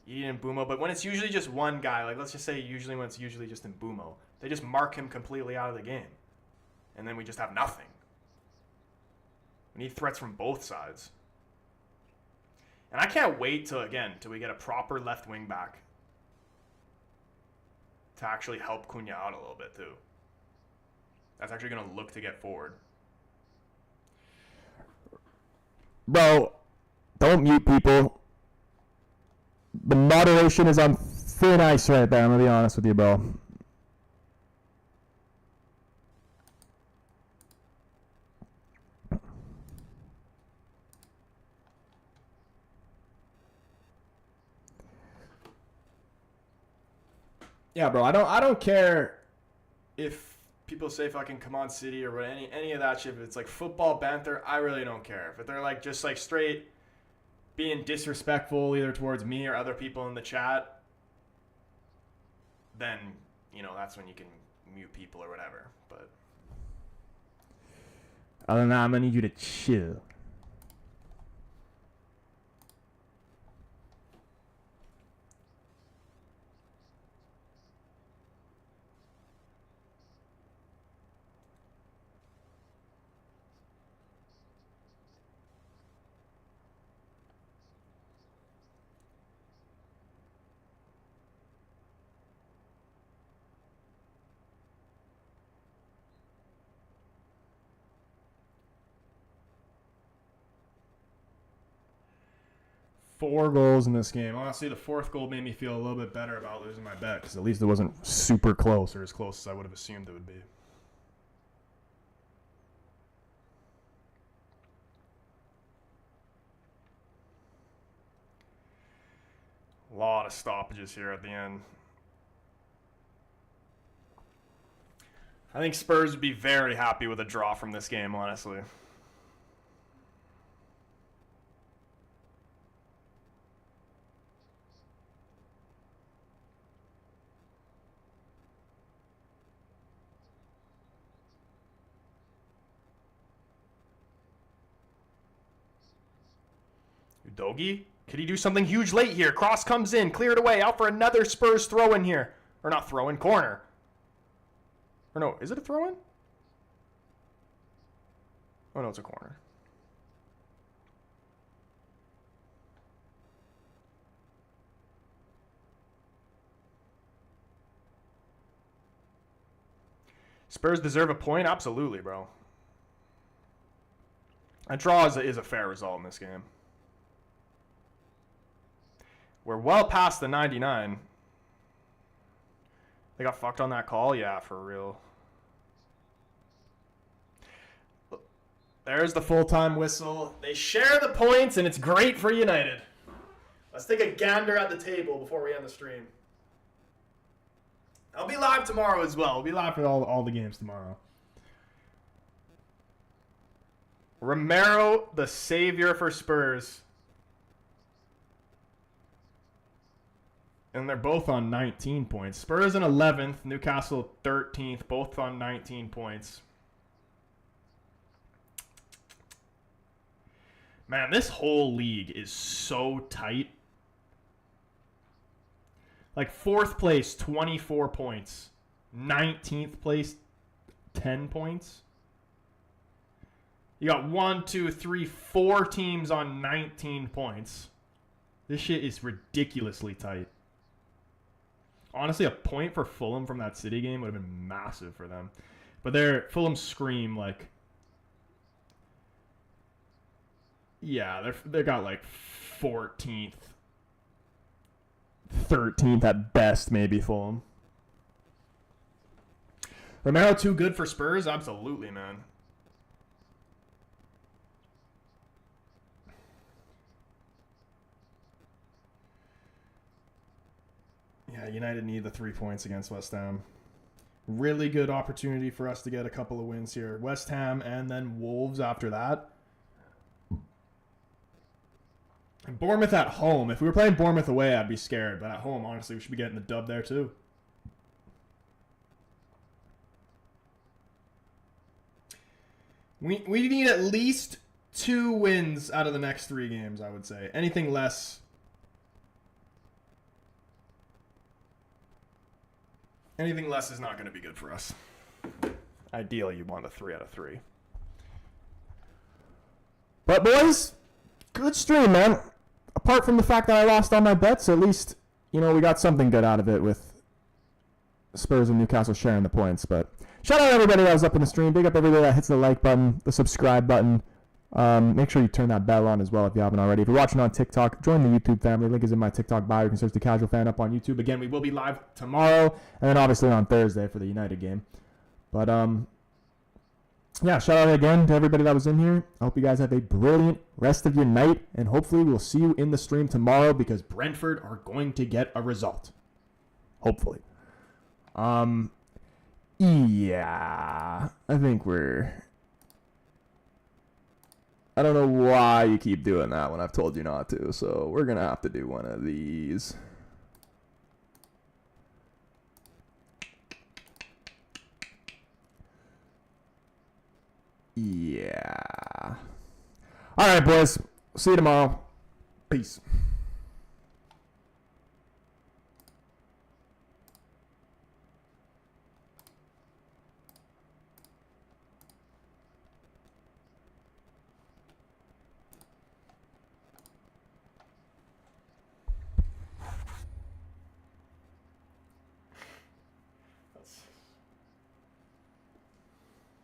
Ian Mbumo. But when it's usually just one guy, like let's just say when it's usually just Mbumo, they just mark him completely out of the game. And then we just have nothing. We need threats from both sides. And I can't wait till we get a proper left wing back to actually help Cunha out a little bit too. That's actually going to look to get forward. Bro, don't mute people. The moderation is on thin ice right there. I'm going to be honest with you, bro. Yeah, bro. I don't care if people say fucking come on City or any of that shit. If it's like football banter, I really don't care. If they're like just like straight being disrespectful either towards me or other people in the chat, then that's when you can mute people or whatever. But other than that, I'm gonna need you to chill. Four goals in this game. Honestly, the fourth goal made me feel a little bit better about losing my bet because at least it wasn't super close or as close as I would have assumed it would be. A lot of stoppages here at the end. I think Spurs would be very happy with a draw from this game, honestly. Udogie? Could he do something huge late here? Cross comes in, cleared away, out for another Spurs throw in here. Or not throw in, corner. Or no, is it a throw in? Oh no, it's a corner. Spurs deserve a point? Absolutely, bro. A draw is a fair result in this game. We're well past the 99. They got fucked on that call? Yeah, for real. There's the full-time whistle. They share the points, and it's great for United. Let's take a gander at the table before we end the stream. I'll be live tomorrow as well. I'll be live for all the games tomorrow. Romero, the savior for Spurs. And they're both on 19 points. Spurs in 11th, Newcastle 13th, both on 19 points. Man, this whole league is so tight. Like 4th place, 24 points. 19th place, 10 points. You got 4 teams on 19 points. This shit is ridiculously tight. Honestly, a point for Fulham from that City game would have been massive for them. But Fulham scream like... Yeah, they got like 14th. 13th at best, maybe, Fulham. Romero too good for Spurs? Absolutely, man. Yeah, United need the 3 points against West Ham. Really good opportunity for us to get a couple of wins here. West Ham and then Wolves after that. And Bournemouth at home. If we were playing Bournemouth away, I'd be scared. But at home, honestly, we should be getting the dub there too. We need at least 2 wins out of the next 3 games, I would say. Anything less... Anything less is not going to be good for us. Ideally, you want a 3 out of 3. But, boys, good stream, man. Apart from the fact that I lost all my bets, at least, you know, we got something good out of it with Spurs and Newcastle sharing the points. But shout out to everybody that was up in the stream. Big up everybody that hits the like button, the subscribe button. Make sure you turn that bell on as well if you haven't already. If you're watching on TikTok, join the YouTube family. Link is in my TikTok bio. You can search The Casual Fan up on YouTube. Again, we will be live tomorrow and then obviously on Thursday for the United game. But, yeah, shout out again to everybody that was in here. I hope you guys have a brilliant rest of your night, and hopefully we'll see you in the stream tomorrow because Brentford are going to get a result. Hopefully. Yeah, I think I don't know why you keep doing that when I've told you not to, so we're going to have to do one of these. Yeah. All right, boys. See you tomorrow. Peace.